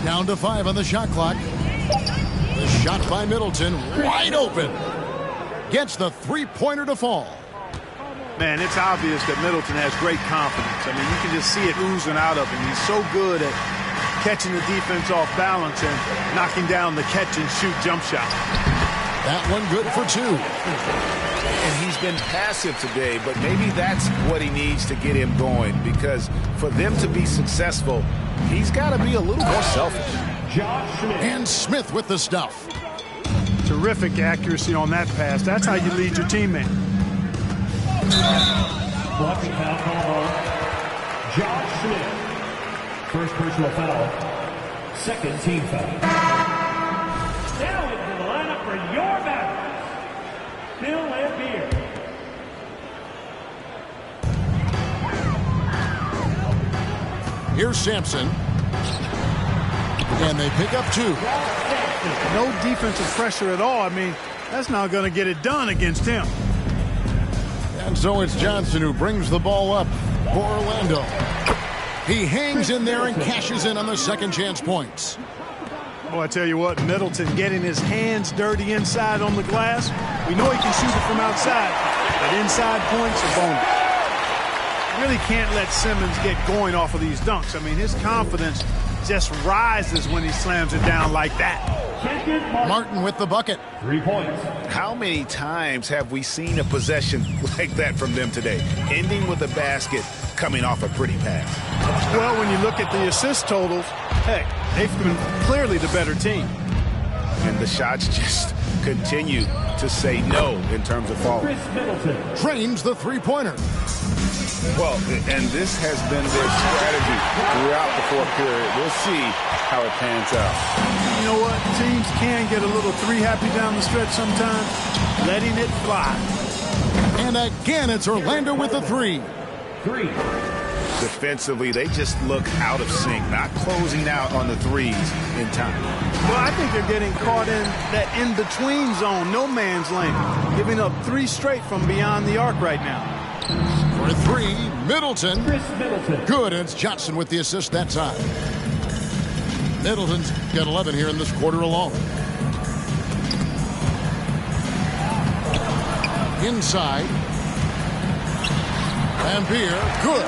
Down to 5 on the shot clock. The shot by Middleton, wide open. Gets the three-pointer to fall. Man, it's obvious that Middleton has great confidence. I mean, you can just see it oozing out of him. He's so good at catching the defense off balance and knocking down the catch-and-shoot jump shot. That one good for 2. And he's been passive today, but maybe that's what he needs to get him going, because for them to be successful, he's got to be a little more selfish. And Smith with the stuff. Terrific accuracy on that pass. That's how you lead your teammate. Blocking foul call on Josh Smith. First personal foul. Second team foul. Now into the lineup for your battles, Bill Laimbeer. Here's Sampson. And they pick up 2. No defensive pressure at all. I mean, that's not going to get it done against him. And so it's Johnson who brings the ball up for Orlando. He hangs in there and cashes in on the second chance points. Oh, I tell you what, Middleton getting his hands dirty inside on the glass. We know he can shoot it from outside, but inside points are bonus. Really can't let Simmons get going off of these dunks. I mean, his confidence just rises when he slams it down like that. Martin with the bucket. 3 points. How many times have we seen a possession like that from them today, ending with a basket coming off a pretty pass? Well, when you look at the assist totals, heck, they've been clearly the better team. And the shots just continue to say no in terms of falling. Drains the three-pointer. Well, and this has been their strategy throughout the fourth period. We'll see how it pans out. You know what? Teams can get a little three-happy down the stretch sometimes, letting it fly. And again, it's Orlando with the three. Defensively, they just look out of sync, not closing out on the threes in time. Well, I think they're getting caught in that in-between zone, no man's lane, giving up three straight from beyond the arc right now. For three, Middleton. Good, and it's Johnson with the assist that time. Middleton's got 11 here in this quarter alone. Inside. Lambier, good.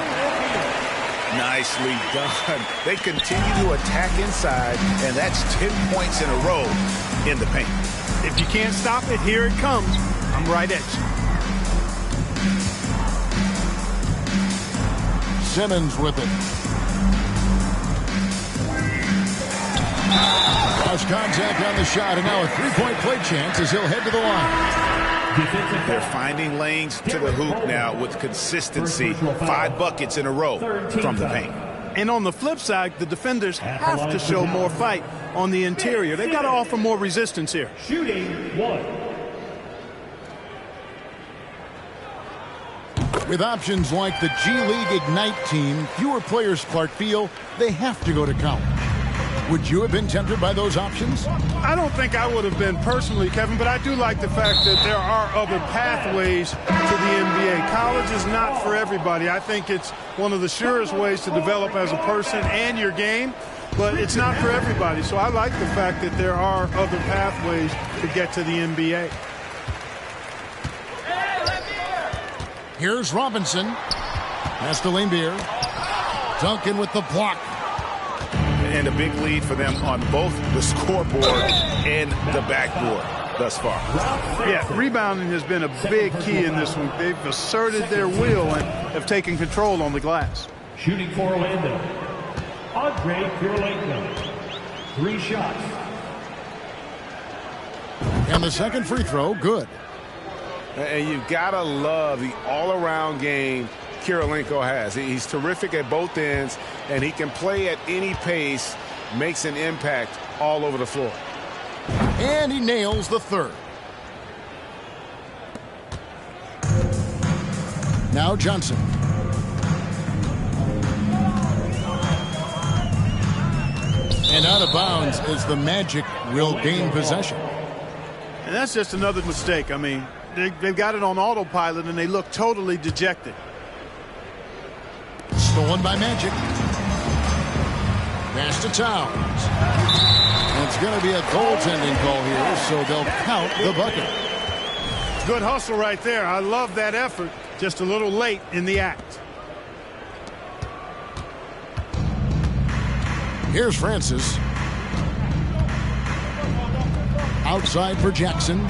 Nicely done. They continue to attack inside, and that's 10 points in a row in the paint. If you can't stop it, here it comes. I'm right at you. Simmons with it. Lost contact on the shot, and now a three-point play chance as he'll head to the line. They're finding lanes to the hoop now with consistency. 5 buckets in a row from the paint. And on the flip side, the defenders have to show more fight on the interior. They've got to offer more resistance here. Shooting 1. With options like the G League Ignite team, fewer players, Clark, feel they have to go to college. Would you have been tempted by those options? I don't think I would have been personally, Kevin, but I do like the fact that there are other pathways to the NBA. College is not for everybody. I think it's one of the surest ways to develop as a person and your game, but it's not for everybody. So I like the fact that there are other pathways to get to the NBA. Here's Robinson. Pass to Lambier. Duncan with the block. And a big lead for them on both the scoreboard and the backboard thus far. Yeah, rebounding has been a big key in this one. They've asserted their will and have taken control on the glass. Shooting for Orlando, Andre Kirilenko. 3 shots. And the second free throw, good. And you've got to love the all-around game Kirilenko has. He's terrific at both ends, and he can play at any pace, makes an impact all over the floor. And he nails the third. Now Johnson. And out of bounds as the Magic will gain possession. And that's just another mistake. I mean, they've got it on autopilot, and they look totally dejected. Stolen by Magic. Pass to Towns. And it's going to be a goaltending call here, so they'll count the bucket. Good hustle right there. I love that effort. Just a little late in the act. Here's Francis. Outside for Jackson.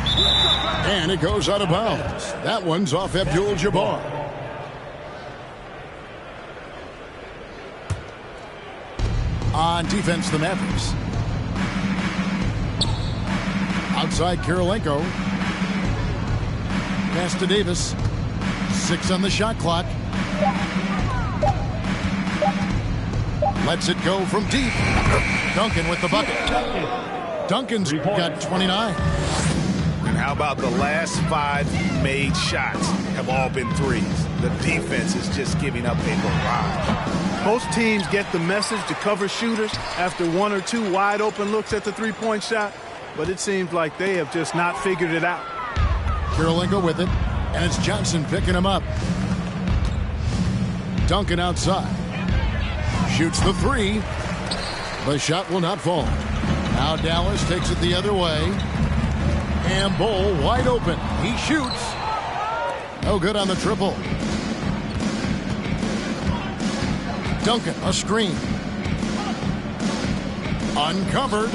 And it goes out of bounds. That one's off Abdul-Jabbar. On defense, the Mavericks. Outside, Kirilenko. Pass to Davis. 6 on the shot clock. Lets it go from deep. Duncan with the bucket. Duncan's got 29. And how about the last 5 made shots have all been threes? The defense is just giving up a barrage. Most teams get the message to cover shooters after 1 or 2 wide open looks at the three-point shot, but it seems like they have just not figured it out. Kirilenko with it, and it's Johnson picking him up. Duncan outside. Shoots the 3. The shot will not fall. Now Dallas takes it the other way. And Bull wide open. He shoots. No good on the triple. Duncan, a screen. Uncovered.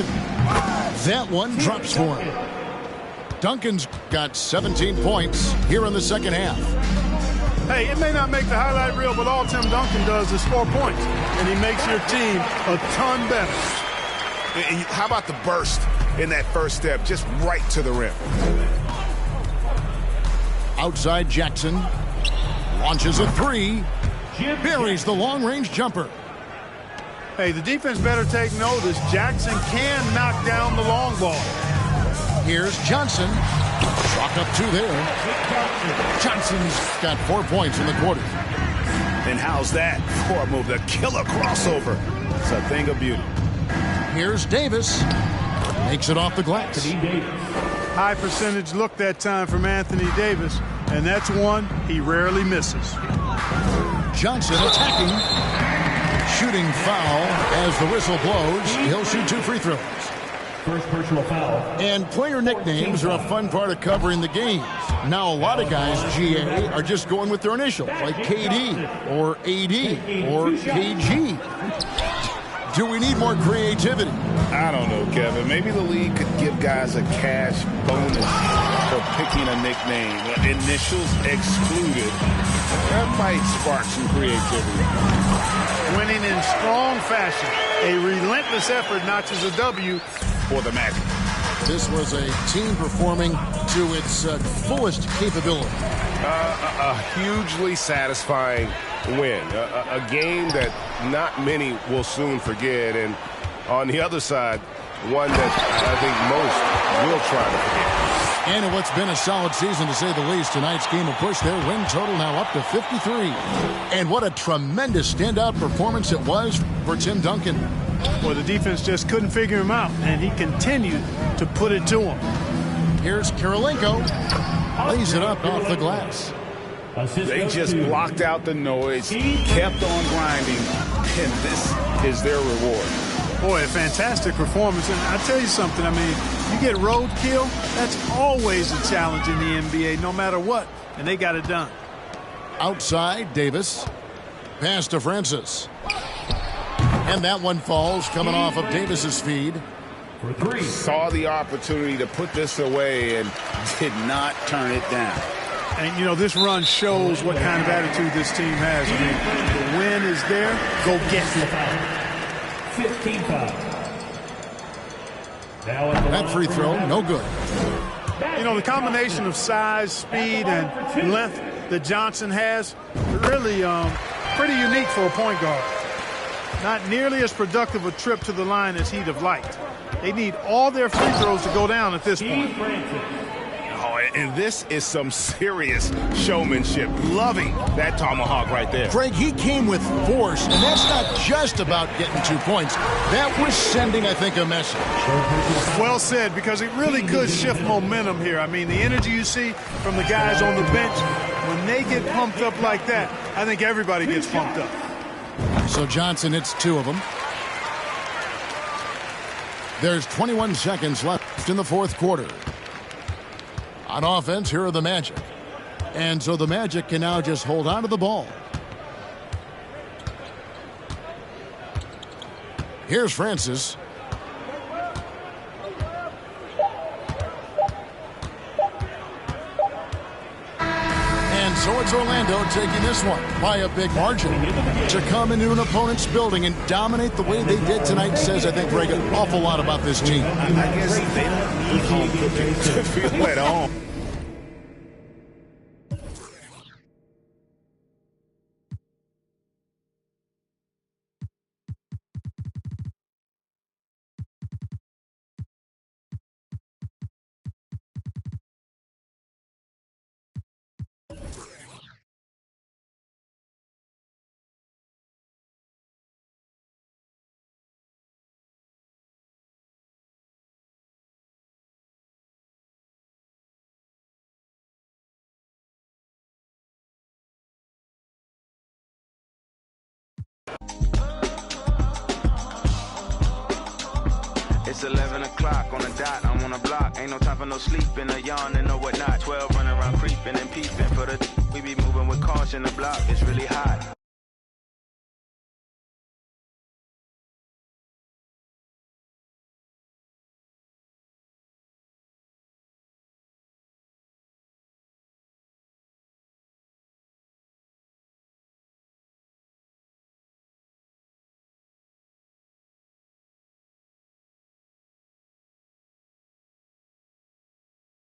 That one drops for him. Duncan's got 17 points here in the second half. Hey, it may not make the highlight reel, but all Tim Duncan does is score points, and he makes your team a ton better. And how about the burst in that first step, just right to the rim? Outside Jackson. Launches a 3. buries the long-range jumper. Hey, the defense better take notice. Jackson can knock down the long ball. Here's Johnson. Chalk up 2 there. Johnson's got 4 points in the quarter. And how's that for a move? The killer crossover. It's a thing of beauty. Here's Davis. Makes it off the glass. High percentage look that time from Anthony Davis, and that's one he rarely misses. Johnson attacking. Shooting foul as the whistle blows. He'll shoot 2 free throws. First personal foul. And player nicknames are a fun part of covering the games. Now a lot of guys, GA, are just going with their initials, like KD or AD or KG. Do we need more creativity? I don't know, Kevin. Maybe the league could give guys a cash bonus for picking a nickname. Initials excluded. That might spark some creativity. Winning in strong fashion. A relentless effort notches a W for the Magic. This was a team performing to its fullest capability. A hugely satisfying win. A game that not many will soon forget. And on the other side, one that I think most will try to forget. And in what's been a solid season, to say the least, tonight's game will push their win total now up to 53. And what a tremendous standout performance it was for Tim Duncan. Well, the defense just couldn't figure him out, and he continued to put it to him. Here's Kirilenko. Lays it up off the glass. They just blocked out the noise, kept on grinding, and this is their reward. Boy, a fantastic performance. And I'll tell you something, I mean, you get roadkill, that's always a challenge in the NBA, no matter what, and they got it done. Outside, Davis. Pass to Francis. And that one falls, coming off of Davis's feed. For 3. Saw the opportunity to put this away and did not turn it down. And, you know, this run shows what kind of attitude this team has. I mean, the win is there. Go get it. 15 fouls. That free throw, no good. You know, the combination of size, speed, and length that Johnson has, really pretty unique for a point guard. Not nearly as productive a trip to the line as he'd have liked. They need all their free throws to go down at this point. Oh, and this is some serious showmanship. Loving that tomahawk right there. Greg, he came with force, and that's not just about getting 2 points. That was sending, I think, a message. Well said, because it really could shift momentum here. I mean, the energy you see from the guys on the bench, when they get pumped up like that, I think everybody gets pumped up. So Johnson hits 2 of them. There's 21 seconds left in the fourth quarter. On offense, here are the Magic. And so the Magic can now just hold on to the ball. Here's Francis. And so it's Orlando taking this one by a big margin. To come into an opponent's building and dominate the way they did tonight says, I think, Greg, an awful lot about this team. I guess they don't need home cooking to feel at home. It's 11 o'clock on the dot, I'm on the block. Ain't no time for no sleeping, or yawning, or whatnot. 12 running around creeping and peeping for the we be moving with caution. The block is really hot.